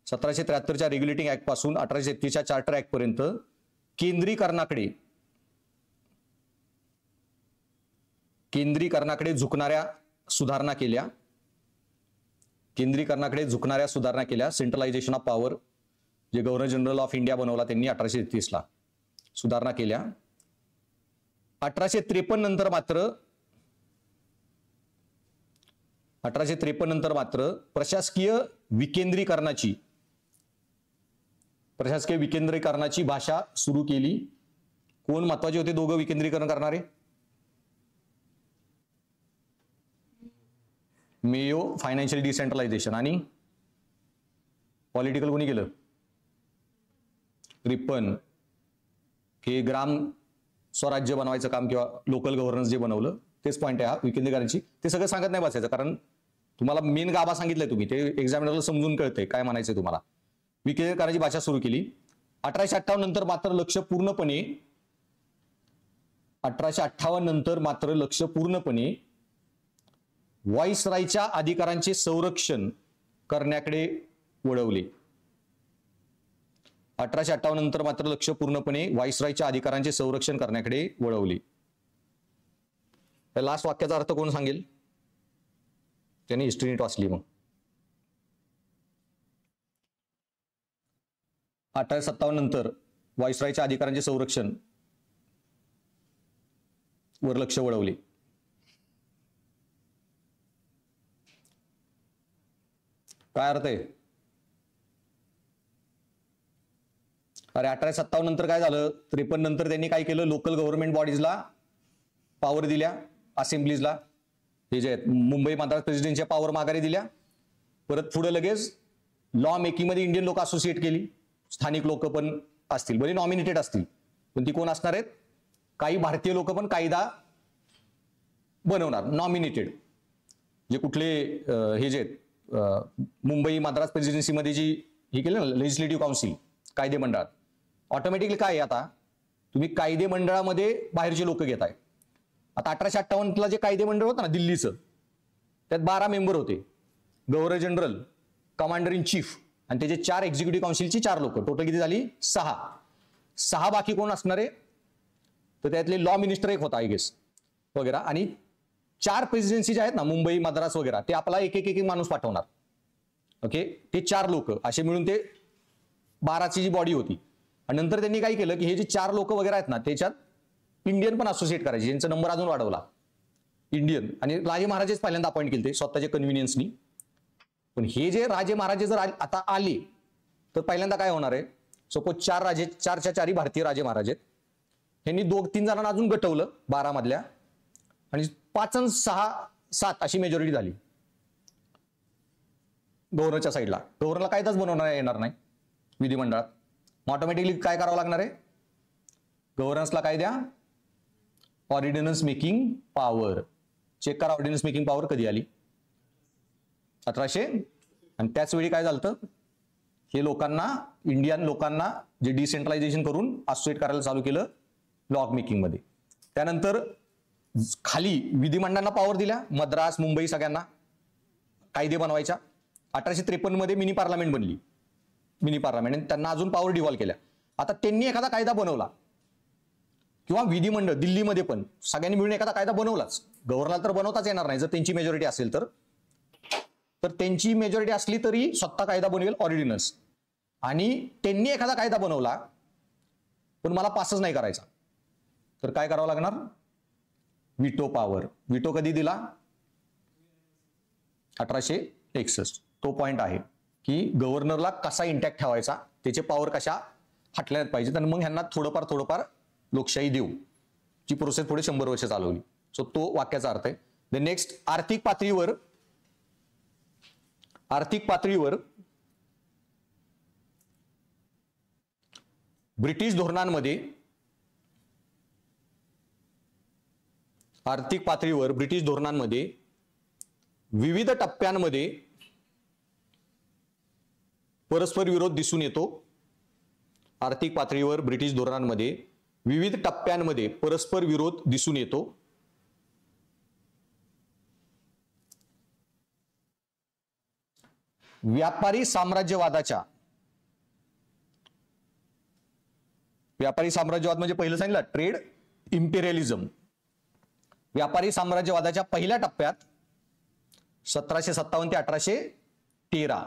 1773च्या रेग्युलेटिंग ऍक्ट पासून 1833च्या चार्टर ऍक्ट पर्यंत केंद्रीकरणाकडे झुकणाऱ्या सुधारणा केल्या. सेंट्रलायझेशन ऑफ पॉवर, जे गव्हर्नर जनरल ऑफ इंडिया बनवला त्यांनी 1833ला सुधारणा केल्या. 1853 नंतर मात्र प्रशासकीय विकेंद्रीकरणाची भाषा सुरू केली. कोण महत्वाचे होते दोघं विकेंद्रीकरण करणारे? मेयो फायनान्शियल डिसेंट्रलायझेशन आणि पॉलिटिकल कोणी केलं? रिपन. हे ग्राम स्वराज्य बनवायचं काम किंवा लोकल गव्हर्नन्स जे बनवलं तेच पॉईंट आहे हा विकेंद्रीकरणाची. ते सगळं सांगत नाही बसायचं, कारण तुम्हाला मेन गाभा सांगितलंय तुम्ही, ते एक्झामिनरला समजून कळतंय काय म्हणायचंय तुम्हाला. विकेंद्रीकरणाची भाषा सुरू केली. 1858 नंतर मात्र लक्ष पूर्णपणे व्हॉइसरायच्या अधिकारांचे संरक्षण करण्याकडे वळवले. 1858 नंतर मात्र लक्ष पूर्णपणे व्हॉइसरायच्या अधिकारांचे संरक्षण करण्याकडे वळवले. लास्ट वाक्याचा अर्थ कोण सांगेल? त्यांनी हिस्ट्री नीट वाचली. मग 1857 नंतर व्हॉइसरायच्या अधिकारांचे संरक्षण वर लक्ष वळवले. काय अर्थ आहे? अरे 1857 नंतर काय झालं? 53 नंतर त्यांनी काय केलं? लोकल गव्हर्नमेंट बॉडीजला पॉवर दिल्या, असेंब्लीजला हे जे आहेत मुंबई मद्रास प्रेसिडेन्सीच्या पॉवर माघारी दिल्या. परत पुढे लगेच लॉ मेकिंग मध्ये इंडियन लोक असोसिएट केली. स्थानिक लोक पण असतील, बरे नॉमिनेटेड असतील, पण ती कोण असणार आहेत? काही भारतीय लोक पण कायदा बनवणार, नॉमिनेटेड. जे कुठले हे जे मुंबई मद्रास प्रेसिडेन्सीमध्ये जी हे केलं ना लेजिस्लेटिव्ह काउन्सिल, कायदे मंडळात, ऑटोमॅटिकली काय आहे आता तुम्ही कायदे मंडळामध्ये बाहेरचे लोक घेताय. आता 1858ला जे कायदे मंडळ होतं ना दिल्लीचं, त्यात 12 मेंबर होते. Governor general, commander in chief आणि त्याचे 4 एक्झिक्युटिव्ह काउन्सिलची 4 लोक. टोटल किती झाली? 6. बाकी कोण असणार आहे? तर त्यातले लॉ मिनिस्टर एक होता आय गेस वगैरे, आणि 4 प्रेसिडेन्सी जे आहेत ना मुंबई मद्रास वगैरे, ते आपला एक माणूस पाठवणार. ओके, ते 4 लोक असे मिळून ते 12ची जी बॉडी होती. आणि नंतर त्यांनी काय केलं की हे जे 4 लोक वगैरे आहेत ना त्याच्यात इंडियन पण असोसिएट करायचे, यांचा नंबर अजून वाढवला इंडियन. आणि राजे महाराजेच पहिल्यांदा अपॉइंट केले ते स्वतःच्या कन्व्हिनियन्सनी. पण हे जे राजे महाराजे जर आता आले तर पहिल्यांदा काय होणार आहे? सपोज 4 राजे, 4च्या 4 भारतीय राजे महाराज आहेत, यांनी 2-3 जणांना अजून गटवलं 12 मधल्या, आणि 5 आणि 6, 7 अशी मेजॉरिटी झाली गव्हर्नरच्या साईडला. गव्हर्नरला कायदाच बनवणार येणार नाही विधिमंडळात. ऑटोमॅटिकली काय करावं लागणार आहे? गव्हर्नन्सला काय द्या? Ordnance making power. चेक करा ऑर्डिनन्स मेकिंग पॉवर कधी आली? 1800. आणि त्याच वेळी काय झालं? हे लोकांना, इंडियन लोकांना जे डिसेंट्रलायझेशन करून असोसिएट करायला चालू केलं लॉ मेकिंगमध्ये. त्यानंतर खाली विधिमंडळांना पॉवर दिल्या, मद्रास, मुंबई सगळ्यांना कायदे बनवायच्या. 1853 मध्ये मिनी पार्लमेंट बनली, मिनी पार्लमेंट, आणि त्यांना अजून पॉवर डिव्हॉल्व केल्या. आता त्यांनी एखादा कायदा बनवला किंवा विधिमंडळ दिल्लीमध्ये पण सगळ्यांनी मिळून एखादा कायदा बनवलाच, गव्हर्नरला तर बनवताच येणार नाही जर त्यांची मेजॉरिटी असेल तर त्यांची मेजॉरिटी असली तरी स्वतः कायदा बनवेल ऑर्डिनन्स. आणि त्यांनी एखादा कायदा बनवला पण मला पासच नाही करायचा, तर काय करावं लागणार? विटो पॉवर. विटो कधी दिला? 1861. तो पॉइंट आहे की गव्हर्नरला कसा इंटॅक्ट ठेवायचा, त्याचे पॉवर कशा हटल्या पाहिजेत, आणि मग ह्यांना थोडंफार लोकशाही देऊ. ची प्रोसेस पुढे 100 वर्ष चालवली. सो तो वाक्याचा अर्थ आहे. द नेक्स्ट, आर्थिक पातळीवर ब्रिटिश धोरणांमध्ये विविध टप्प्यांमध्ये परस्पर विरोध दिसून येतो. आर्थिक पातळीवर ब्रिटिश धोरणांमध्ये विविध टप्प्यांमध्ये परस्पर विरोध दिसून येतो. व्यापारी साम्राज्यवाद म्हणजे पहिलं सांगितलं ट्रेड इम्पेरियलिझम. व्यापारी साम्राज्यवादाच्या पहिल्या टप्प्यात 1757 ते 1813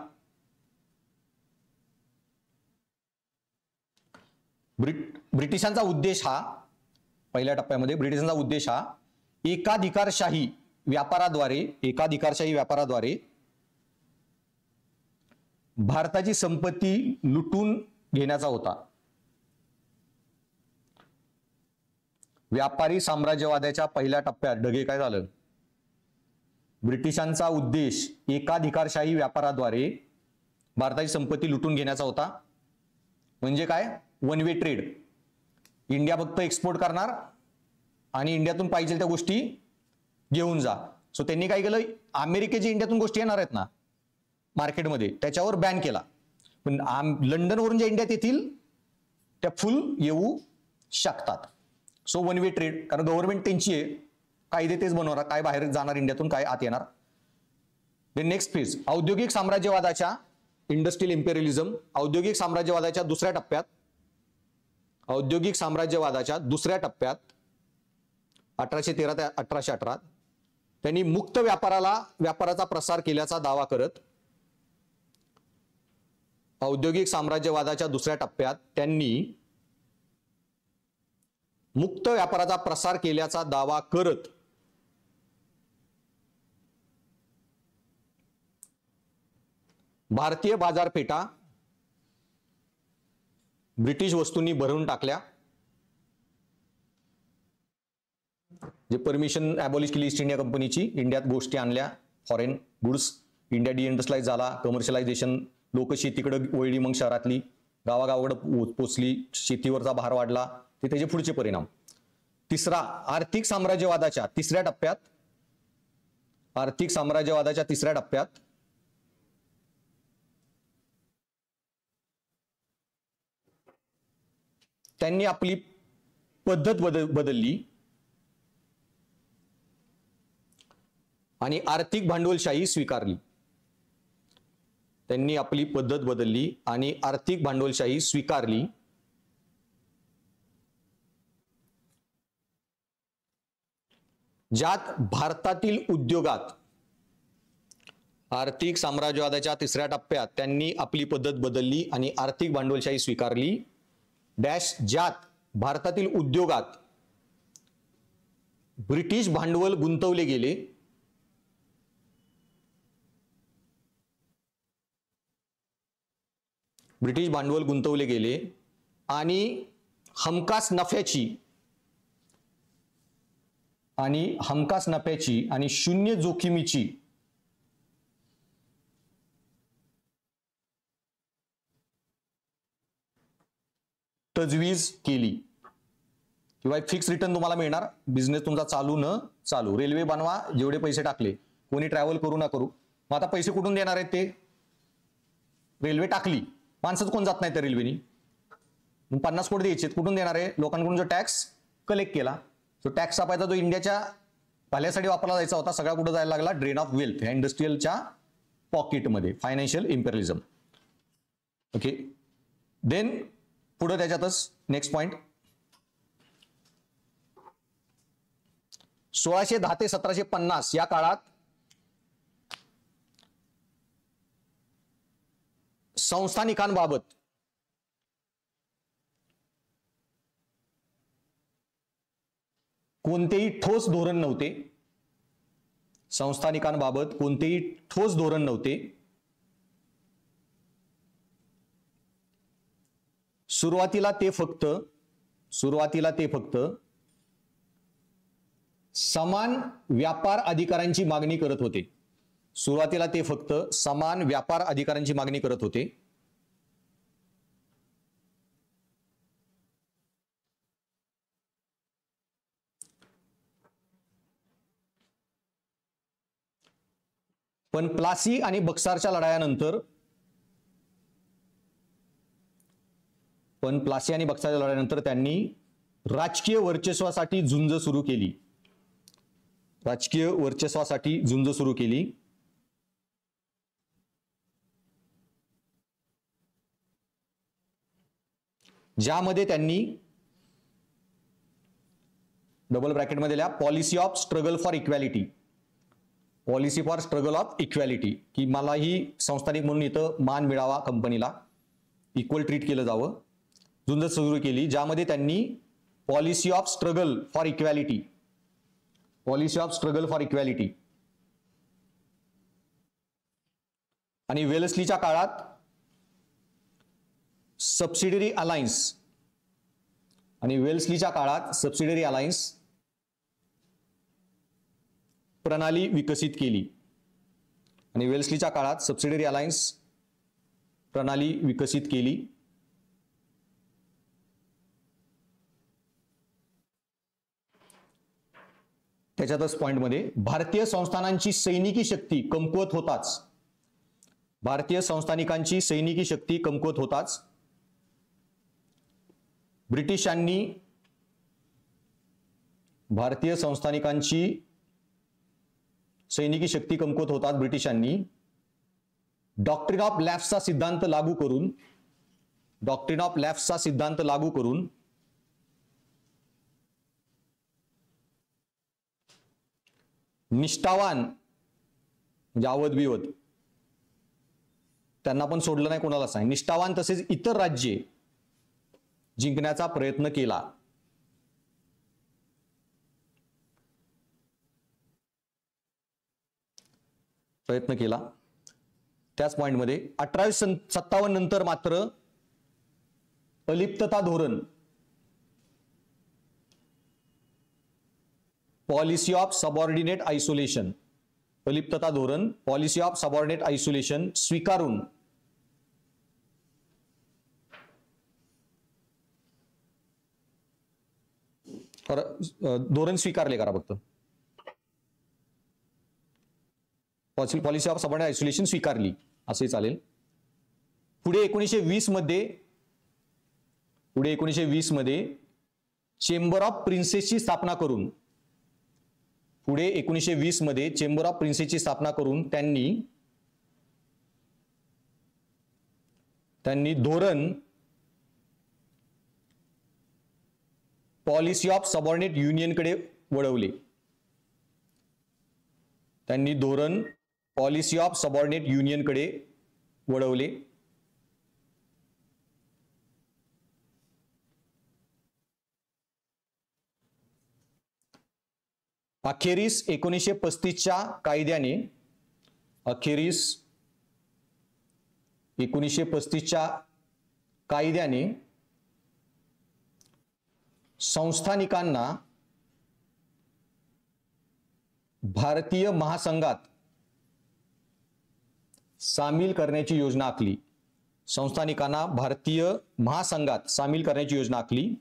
ब्रिटिशांचा उद्देश हा, पहिल्या टप्प्यामध्ये ब्रिटिशांचा उद्देश हा एकाधिकारशाही व्यापाराद्वारे भारताची संपत्ती लुटून घेण्याचा होता. व्यापारी साम्राज्यवादाच्या पहिल्या टप्प्यात ढगे काय झालं? ब्रिटिशांचा उद्देश एकाधिकारशाही व्यापाराद्वारे भारताची संपत्ती लुटून घेण्याचा होता. म्हणजे काय? One way trade. इंडिया फक्त एक्सपोर्ट करणार आणि इंडियातून पाहिजे त्या गोष्टी घेऊन जा. सो त्यांनी काय केलं? अमेरिकेची इंडियातून गोष्टी येणार आहेत ना मार्केटमध्ये, त्याच्यावर बॅन केला. पण लंडनवरून ज्या इंडियात येतील त्या फुल येऊ शकतात. सो वन वे ट्रेड, कारण गव्हर्नमेंट त्यांची आहे, कायदे तेच बनवणार, काय बाहेर जाणार इंडियातून, काय आत येणार. नेक्स्ट फेज, औद्योगिक साम्राज्यवादाच्या इंडस्ट्रियल इम्पेरियलिझम. औद्योगिक साम्राज्यवादाच्या दुसऱ्या टप्प्यात 1813 ते 1818 त्यांनी मुक्त व्यापाराचा प्रसार केल्याचा दावा करत, औद्योगिक साम्राज्यवादाच्या दुसऱ्या टप्प्यात त्यांनी मुक्त व्यापाराचा प्रसार केल्याचा दावा करत भारतीय बाजारपेठा ब्रिटिश वस्तूंनी भरून टाकल्या. जे परमिशन अबॉलिश केली ईस्ट इंडिया कंपनीची, इंडियात गोष्टी आणल्या, फॉरेन गुड्स, इंडिया डिइंडस्ट्रियलाइज झाला, कमर्शियलायझेशन, लोक शेतीकडे वळली, मग शहरातली गावागावाकडे पोचली, शेतीवरचा भार वाढला, ते त्याचे पुढचे परिणाम. तिसरा, आर्थिक साम्राज्यवादाच्या तिसऱ्या टप्प्यात त्यांनी आपली पद्धत बदलली आणि आर्थिक भांडवलशाही स्वीकारली. ज्यात भारतातील उद्योगात, आर्थिक साम्राज्यवादाच्या तिसऱ्या टप्प्यात त्यांनी आपली पद्धत बदलली आणि आर्थिक भांडवलशाही स्वीकारली. डॅश, ज्यात भारतातील उद्योगात ब्रिटिश भांडवल गुंतवले गेले आणि हमखास नफ्याची आणि शून्य जोखमीची तजवीज केली. किंवा एक फिक्स रिटर्न तुम्हाला मिळणार, बिझनेस तुमचा चालू न चालू. रेल्वे बनवा, जेवढे पैसे टाकले, कोणी ट्रॅव्हल करू ना करू, मग आता पैसे कुठून देणार आहेत ते? रेल्वे टाकली, माणसंच कोण जात नाही त्या रेल्वेनी. 50 कोटी द्यायचे, कुठून देणार आहे? लोकांकडून जो टॅक्स कलेक्ट केला, तो टॅक्स सापायचा जो इंडियाच्या भल्यासाठी वापरला जायचा होता, सगळा कुठं जायला लागला? ड्रेन ऑफ वेल्थ, ह्या इंडस्ट्रीयलच्या पॉकेटमध्ये, फायनान्शियल इम्पेरियलिझम. ओके, देन पुढे त्याच्यातच नेक्स्ट पॉइंट, 1610 ते 1750 या काळात संस्थानिकांबाबत कोणतेही ठोस धोरण नव्हते. संस्थानिकांबाबत कोणतेही ठोस धोरण नव्हते. सुरुवातीला ते फक्त समान व्यापार अधिकारांची मागणी करत होते. सुरुवातीला ते फक्त समान व्यापार अधिकारांची मागणी करत होते. पण प्लासी आणि बक्सारच्या लढायानंतर त्यांनी राजकीय वर्चस्वासाठी झुंज सुरू केली. ज्यामध्ये त्यांनी डबल ब्रॅकेटमध्ये लिहा policy for struggle of equality, की मलाही संस्थानिक म्हणून इथं मान मिळावा, कंपनीला इक्वल ट्रीट केलं जावं. झुंज सुरू केली, ज्यामध्ये त्यांनी policy of struggle for equality आणि वेल्सलीच्या काळात सबसिडियरी अलायन्स प्रणाली विकसित केली. त्याच्यातच पॉइंटमध्ये भारतीय संस्थानांची सैनिकी शक्ती कमकुवत होताच ब्रिटिशांनी डॉक्ट्रिन ऑफ लॅप्सचा सिद्धांत लागू करून निष्ठावान म्हणजे आवध-बिवध त्यांना पण सोडलं नाही, कोणालाच नाही. निष्ठावान तसेच इतर राज्ये जिंकण्याचा प्रयत्न केला. त्याच पॉइंटमध्ये 1857 नंतर मात्र अलिप्तता धोरण, पॉलिसी ऑफ सबऑर्डिनेट आयसोलेशन स्वीकारून धोरण स्वीकारले करा फक्त. पॉलिसी ऑफ सबऑर्डिनेट आयसोलेशन स्वीकारली असे चालेल. पुढे 1920 मध्ये चेंबर ऑफ प्रिन्सेसची स्थापना करून त्यांनी धोरण पॉलिसी ऑफ सबऑर्डिनेट युनियनकडे वळवले. अखेरीस 1935च्या कायद्याने संस्थानिकांना भारतीय महासंघात सामील करण्याची योजना आखली.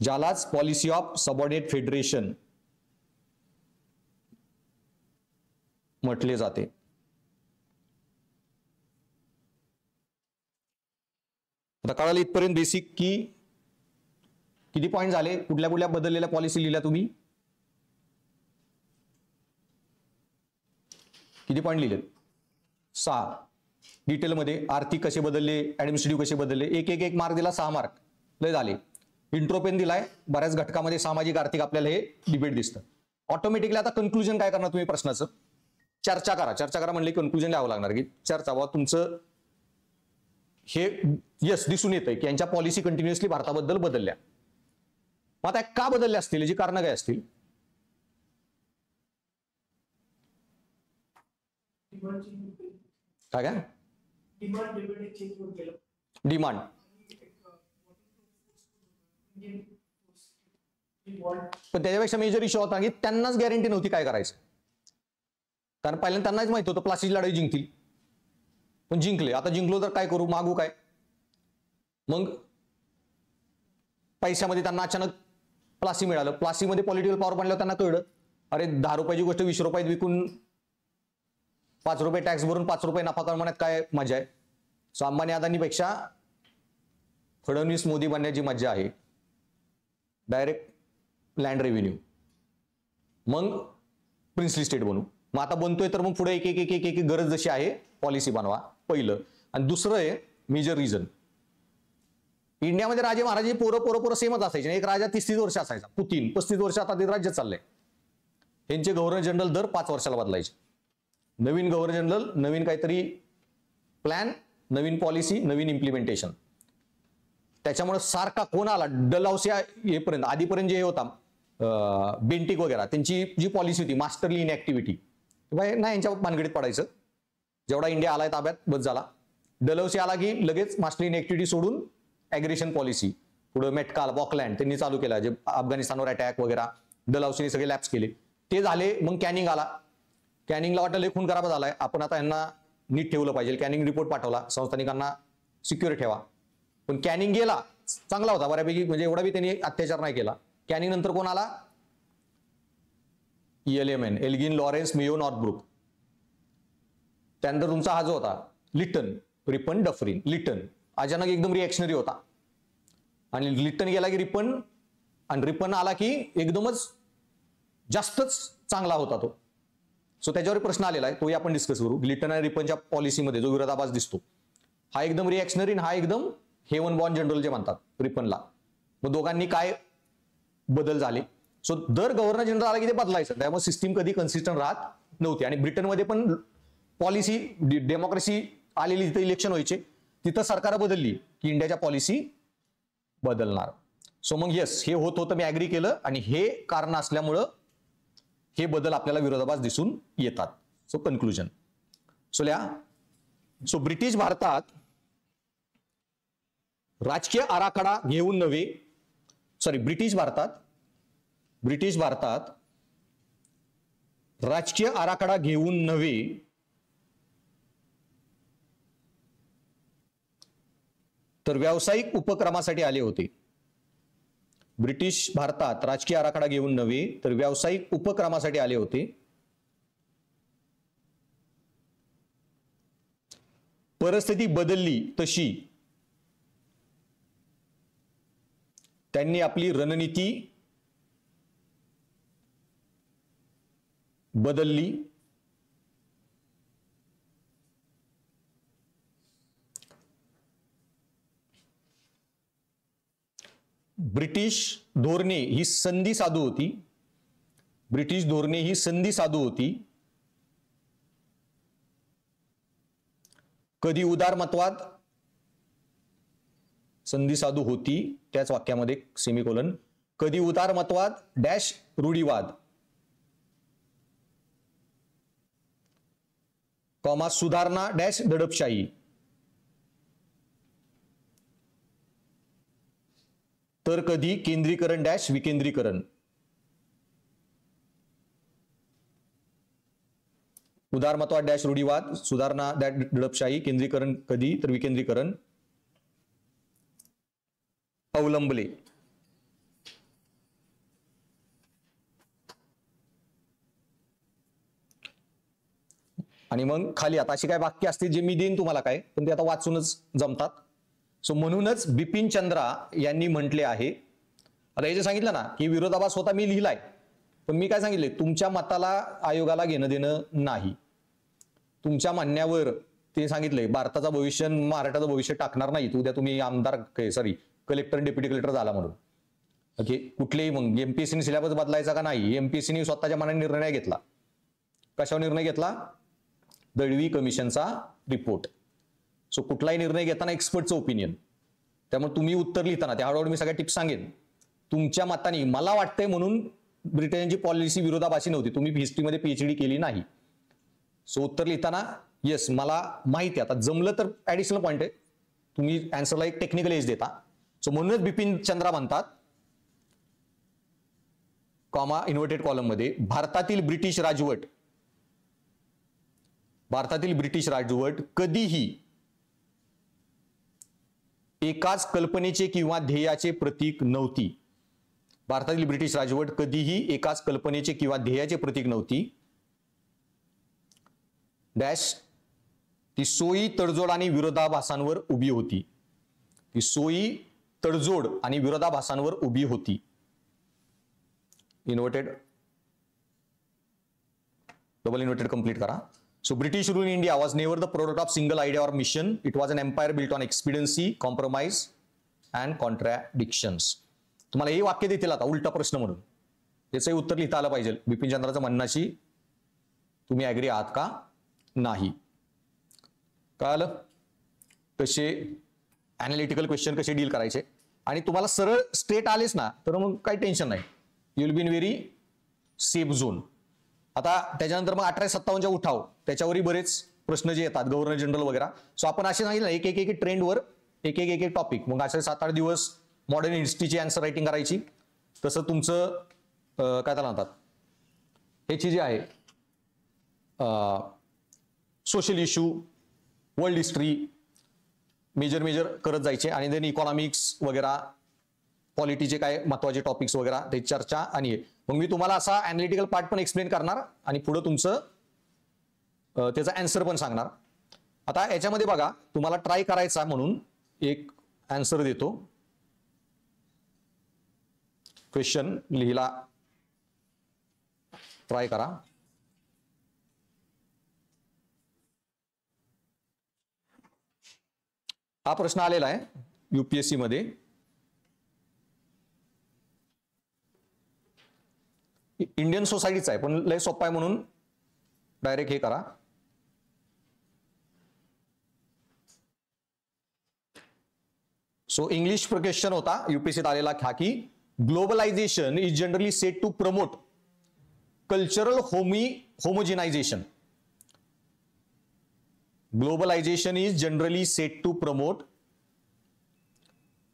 ज्यालाच पॉलिसी ऑफ सबऑर्डिनेट फेडरेशन म्हटले जाते. आता कळालं इथपर्यंत बेसिक की किती पॉईंट झाले, कुठल्या कुठल्या बदललेल्या पॉलिसी लिहिल्या तुम्ही, किती पॉईंट लिहिले, 6. डिटेलमध्ये आर्थिक कसे बदलले, ऍडमिनिस्ट्रेटिव्ह कसे बदलले, एक एक एक मार्क दिला, 6 मार्क लय झाले. इंट्रोपेन दिलाय, बऱ्याच घटकामध्ये सामाजिक आर्थिक आपल्याला हे डिबेट दिसतं. ऑटोमॅटिकली आता कन्क्लुजन काय करणार तुम्ही प्रश्नाचं, चर्चा करा म्हणले कन्क्लुजन द्यावं लागणार की चर्चा बाबा तुमचं हे यस दिसून येतंय की यांच्या पॉलिसी कंटिन्युअसली भारताबद्दल बदलल्या. मग आता का बदलल्या असतील, याची कारणं काय असतील. काय काय डिमांड, पण त्याच्यापेक्षा मेजर इश्यू होता की त्यांनाच गॅरंटी नव्हती काय करायचं. कारण पहिल्यांदा त्यांनाच माहित होतं प्लासीची लढाई जिंकतील, पण जिंकले. आता जिंकलो तर काय करू, मागू काय. मग पैशामध्ये त्यांना अचानक प्लासी मिळालं, प्लासीमध्ये पॉलिटिकल पॉवर बनल्यावर त्यांना कळलं अरे 10 रुपयाची गोष्ट 20 रुपयात विकून 5 रुपये टॅक्स भरून 5 रुपये नफा कमवण्यात काय मजा आहे. सो अंबानी अदानीपेक्षा फडणवीस मोदी बनण्याची मजा आहे. डायरेक्ट लँड रेव्हेन्यू, मग प्रिन्सली स्टेट बनू. मग आता बनतोय तर मग पुढे एक एक एक एक एक गरज जशी आहे पॉलिसी बनवा, पहिलं. आणि दुसरं आहे मेजर रिझन, इंडियामध्ये राजे महाराजे पोरं सेमच असायचे. एक राजा 30-30 वर्ष असायचा, पुतीन 35 वर्ष आता ते राज्य चाललंय. यांचे गव्हर्नर जनरल दर 5 वर्षाला बदलायचे. नवीन गव्हर्नर जनरल, नवीन काहीतरी प्लॅन, नवीन पॉलिसी, नवीन इम्प्लिमेंटेशन. त्याच्यामुळे सारखा कोण आला डलहौसी येपर्यंत, आधीपर्यंत जे होता बेंटिक वगैरे, त्यांची जी पॉलिसी होती मास्टरली इनॅक्टिव्हिटी, नाही यांच्या भानगडीत पडायचं. जेवढा इंडिया आलाय ताब्यात बस झाला. डलहौसी आला की लगेच मास्टरली इनॅक्टिव्हिटी सोडून ॲग्रेशन पॉलिसी. पुढे मेटकाल, बॉकलँड त्यांनी चालू केला, जे अफगाणिस्तानवर अटॅक वगैरे डलहौसीने सगळे लॅप्स केले ते झाले. मग कॅनिंग आला, कॅनिंगला वाटलं लय खून खराब झालाय, आपण आता यांना नीट ठेवलं पाहिजे. कॅनिंग रिपोर्ट पाठवला, संस्थानिकांना सिक्युअर ठेवा. पण कॅनिंग गेला, चांगला होता बऱ्यापैकी, म्हणजे एवढा बी त्यांनी अत्याचार नाही केला. कॅनिंग नंतर कोण आला, ELMN, एल्गिन लॉरेन्स मियो नॉर्थब्रुक. त्यानंतर तुमचा हा जो होता लिटन, रिपन डफरिन. लिटन अचानक एकदम रिॲक्शनरी होता, आणि लिटन गेला की रिपन, आणि रिपन आला की एकदमच जास्तच चांगला होता तो. सो त्याच्यावर प्रश्न आलेला आहे, तोही आपण डिस्कस करू. लिटन आणि रिपनच्या पॉलिसीमध्ये जो विरोधाभास दिसतो, हा एकदम रिॲक्शनरी, हा एकदम हेवन बॉर्न जनरल जे म्हणतात रिपनला. मग दोघांनी काय बदल झाले. सो दर गव्हर्नर जनरल आला की ते बदलायचं, त्यामुळे सिस्टीम कधी कन्सिस्टंट राहत नव्हती. आणि ब्रिटनमध्ये पण पॉलिसी डेमोक्रेसी आलेली, तिथे इलेक्शन व्हायचे, तिथं सरकार बदलली की इंडियाच्या पॉलिसी बदलणार. सो मग येस, हे होत होतं, मी ऍग्री केलं, आणि हे कारण असल्यामुळं हे बदल आपल्याला विरोधाभास दिसून येतात. सो कन्क्लुजन, सो लिहा. सो ब्रिटिश भारतात राजकीय आराखडा घेऊन नव्हे, ब्रिटिश भारतात राजकीय आराखडा घेऊन नव्हे, तर व्यावसायिक उपक्रमासाठी आले होते. ब्रिटिश भारतात राजकीय आराखडा घेऊन नव्हे, तर व्यावसायिक उपक्रमासाठी आले होते. परिस्थिती बदलली तशी त्यांनी आपली रणनीती बदलली. ब्रिटिश धोरणे ही संधी साधू होती. ब्रिटिश धोरणे ही संधी साधू होती. कधी उदारमतवाद संधी साधू होती, त्याच वाक्यामध्ये सेमिकोलन, कधी उदारमतवाद डॅश रूढीवाद, कॉमा सुधारणा डॅश दडपशाही, तर कधी केंद्रीकरण डॅश विकेंद्रीकरण. उदारमतवाद डॅश रूढीवाद, सुधारणा डॅश दडपशाही, केंद्रीकरण कधी तर विकेंद्रीकरण अवलंबले. आणि मग खाली आता अशी काय वाक्य असतील जे मी देईन तुम्हाला काय, पण ते आता वाचूनच जमतात. सो म्हणूनच बिपिन चंद्रा यांनी म्हटले आहे, आता हे जे सांगितलं ना की विरोधाभास होता मी लिहिलाय, पण मी काय सांगितले, तुमच्या मताला आयोगाला घेणं देणं नाही. तुमच्या म्हणण्यावर ते सांगितलंय भारताचा भविष्य महाराष्ट्राचं भविष्य टाकणार नाही, उद्या तुम्ही आमदार कलेक्टर डेप्युटी कलेक्टर झाला म्हणून. ओके, कुठलेही मग एमपीएससीने सिलेबस बदलायचा का नाही, एमपीएससीने स्वतःच्या मनाने निर्णय घेतला. कशावर निर्णय घेतला? दळवी कमिशनचा रिपोर्ट. सो कुठलाही निर्णय घेताना एक्सपर्टचं ओपिनियन. त्यामुळे तुम्ही उत्तर लिहिताना त्या हळूहळू मी सगळ्या टिप्स सांगेन. तुमच्या मताने मला वाटतंय म्हणून ब्रिटनची पॉलिसी विरोधाभासी नव्हती, तुम्ही हिस्ट्रीमध्ये पीएचडी केली नाही. सो उत्तर लिहिताना येस मला माहिती आहे, आता जमलं तर ऍडिशनल पॉईंट आहे, तुम्ही आन्सरला एक टेक्निकल एज देता. सो म्हणूनच बिपिन चंद्रा म्हणतात कॉमा इन्व्हर्टेड कॉलम मध्ये, भारतातील ब्रिटिश राजवट कधीही एकाच कल्पनेचे किंवा ध्येयाचे प्रतीक नव्हती. भारतातील ब्रिटिश राजवट कधीही एकाच कल्पनेचे किंवा ध्येयाचे प्रतीक नव्हती. डॅश ती सोयी, तडजोड आणि विरोधाभासांवर उभी होती. ती सोयी, तडजोड आणि विरोधाभासांवर उभी होती. इन्व्हर्टेड डबल इन्व्हर्टेड कंप्लीट करा. So British rule in India was never the product of single idea or mission. It was an empire built on expediency, compromise and contradictions. तुम्हाला हे वाक्य देतील आता उलटा प्रश्न म्हणून, याचंही उत्तर लिहिता आलं पाहिजे. बिपिन चंद्राचं म्हणण्याशी तुम्ही ऍग्री आहात का नाही. कळालं कसे अॅनालिटिकल क्वेश्चन कसे डील करायचे. आणि तुम्हाला सरळ स्ट्रेट आलेच ना तर मग काही टेन्शन नाही, you will be in very safe zone. आता त्याच्यानंतर मग 1857च्या उठाव, त्याच्यावरही बरेच प्रश्न जे येतात गव्हर्नर जनरल वगैरे. सो आपण असे सांगितलं एक एक ट्रेंडवर एक एक टॉपिक, मग असे 7-8 दिवस मॉडर्न हिस्ट्रीची आन्सर रायटिंग करायची. तसं तुमचं काय त्याला म्हणतात, ह्याची जी आहे social issue, world history major करत जायचे. आणि देन इकॉनॉमिक्स वगैरे, पॉलिटीचे काय महत्वाचे टॉपिक्स वगैरे ते चर्चा. आणि मग मी तुम्हाला असा अॅनालिटिकल पार्ट पण एक्सप्लेन करणार आणि पुढे तुमचं त्याचा आन्सर पण सांगणार. आता याच्यामध्ये बघा, तुम्हाला ट्राय करायचा म्हणून एक आन्सर देतो. क्वेश्चन लिहिला, ट्राय करा. हा प्रश्न आलेला आहे यूपीएससी मध्ये. इंडियन सोसायटीचा आहे पण लय सोपा आहे म्हणून डायरेक्ट हे करा. सो इंग्लिश क्वेश्चन होता यूपीएससीत आलेला हा की globalisation is generally set to promote cultural homogenisation. Globalisation is generally set to promote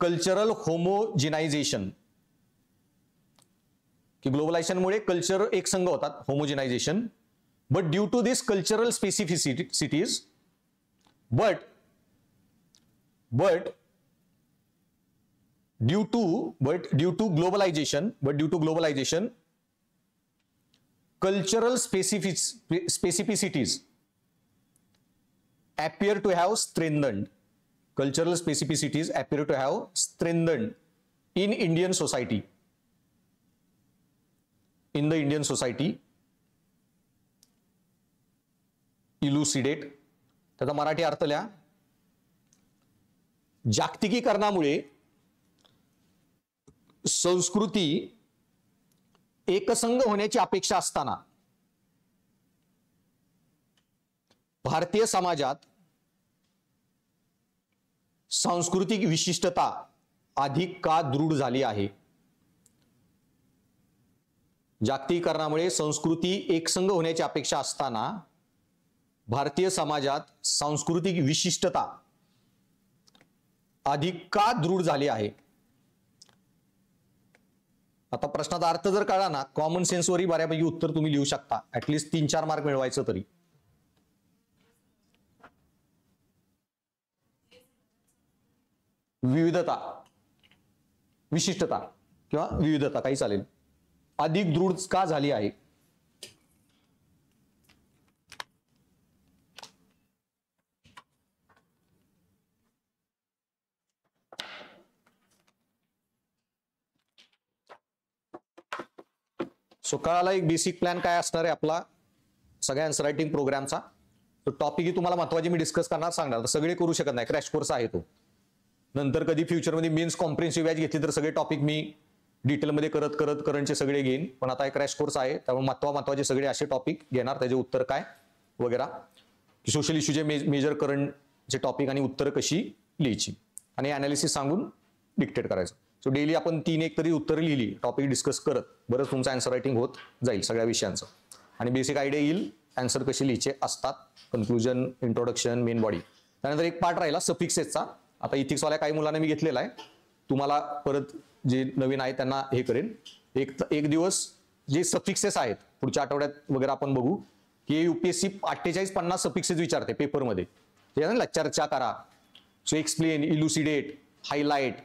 cultural homogenisation. की ग्लोबलायझेशनमुळे कल्चर एक संघ होतात, homogenisation. But due to this cultural specificities but due to globalisation cultural specificities appear to have strengthened. Cultural specificities appear to have strengthened in Indian society. In the Indian society. Elucidate. त्याचा मराठी अर्थ लिहा. जागतिकीकरणामुळे संस्कृती एकसंघ होण्याची अपेक्षा असताना भारतीय समाजात सांस्कृतिक विशिष्टता अधिक का दृढ झाली आहे. जागतिकीकरणामुळे संस्कृती एकसंघ होण्याची अपेक्षा असताना भारतीय समाजात सांस्कृतिक विशिष्टता अधिक का दृढ झाली आहे. आता प्रश्नाचा अर्थ जर कळला ना, कॉमन सेन्सवरही बऱ्यापैकी उत्तर तुम्ही लिहू शकता. ऍटलीस्ट 3-4 मार्क मिळवायचं तरी. विविधता, विशिष्टता किंवा विविधता काही चालेल. अधिक दृढ का झाली आहे. सो कळाला एक बेसिक प्लॅन काय असणार आहे आपला सगळ्या आन्सर रायटिंग प्रोग्रामचा. तो टॉपिक ही तुम्हाला महत्वाचे मी डिस्कस करणार सांगणार. तर सगळे करू शकत नाही, क्रॅश कोर्स आहे तो. नंतर कधी फ्युचरमध्ये मेन्स कॉम्प्रिहेन्सिव्ह बॅच घेतली तर सगळे टॉपिक मी डिटेलमध्ये करत करंटचे सगळे घेईन. पण आता एक क्रॅश कोर्स आहे त्यामुळे महत्वाचे सगळे असे टॉपिक घेणार, त्याचे उत्तर काय वगैरे, सोशल इश्यूचे मेजर करंटचे टॉपिक आणि उत्तर कशी लिहायची आणि अनालिसिस सांगून डिक्टेट करायचं. सो डेली आपण 3-1 तरी उत्तर लिहिली टॉपिक डिस्कस करत, बरंच तुमचं आन्सर रायटिंग होत जाईल सगळ्या विषयांचं आणि बेसिक आयडिया येईल आन्सर कसे लिहायचे असतात, कन्क्लुजन, इंट्रोडक्शन, मेन बॉडी. त्यानंतर एक पार्ट राहिला सफिक्सेसचा. आता इथिक्सवाल्या काही मुलांना मी घेतलेला आहे, तुम्हाला परत जे नवीन आहे त्यांना हे करेन. एक दिवस जे सफिक्सेस आहेत पुढच्या आठवड्यात वगैरे आपण बघू की युपीएससी 48-50 सफिक्सेस विचारते पेपरमध्ये. चर्चा करा, so explain, elucidate, highlight,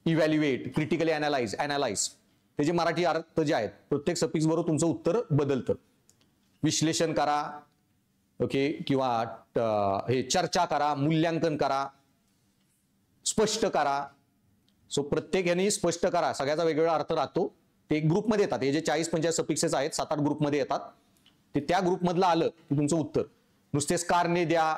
evaluate, critically analyse. त्याचे मराठी अर्थ जे आहेत प्रत्येक सफिक्स बरोबर तुमचं उत्तर बदलतं. विश्लेषण करा, ओके, किंवा हे चर्चा करा, मूल्यांकन करा, स्पष्ट करा. सो प्रत्येक ह्यानी स्पष्ट करा सगळ्याचा वेगवेगळा अर्थ राहतो. ते एक ग्रुपमध्ये येतात. हे जे 40-50 सफिक्सेस आहेत 7-8 ग्रुपमध्ये येतात. ते त्या ग्रुपमधलं आलं की तुमचं उत्तर. नुसतेच कारणे द्या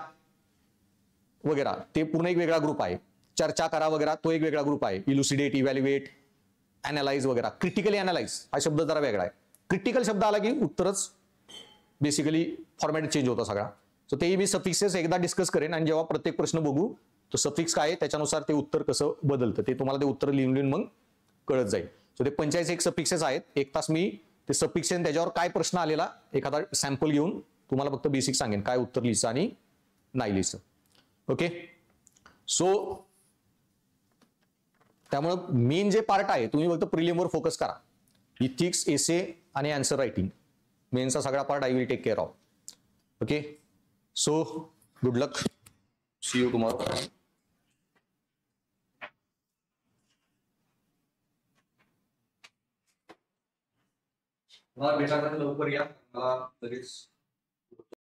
वगैरे ते पूर्ण एक वेगळा ग्रुप आहे. चर्चा करा वगैरे तो एक वेगळा ग्रुप आहे. इल्युसिडेट, इव्हॅल्युएट, अनालाइज वगैरे. क्रिटिकली अनालाइज हा शब्द जरा वेगळा आहे. क्रिटिकल शब्द आला की उत्तरच बेसिकली फॉर्मॅट चेंज होता सगळा. सो तेही मी सफिक्सेस एकदा डिस्कस करेन आणि जेव्हा प्रत्येक प्रश्न बघू तो सफिक्स काय आहे त्याच्यानुसार ते उत्तर कसं बदलतं ते तुम्हाला ते उत्तर लिहून मग कळत जाईल. सो ते 45 सफिक्सेस आहेत. 1 तास मी ते सफिक्सेस त्याच्यावर काय प्रश्न आलेला एखादा सॅम्पल घेऊन तुम्हाला फक्त बेसिक सांगेन काय उत्तर लिहायचं आणि नाही लिहायचं. ओके, सो त्यामुळं मेन जे पार्ट आहे तुम्ही फक्त प्रिलिमवर फोकस करा. इथिक्स, एसे आणि आन्सर रायटिंग मेनचा सगळा part I will take care of. Okay, so good luck, see you tomorrow. बेटा लवकर या, मला लगेच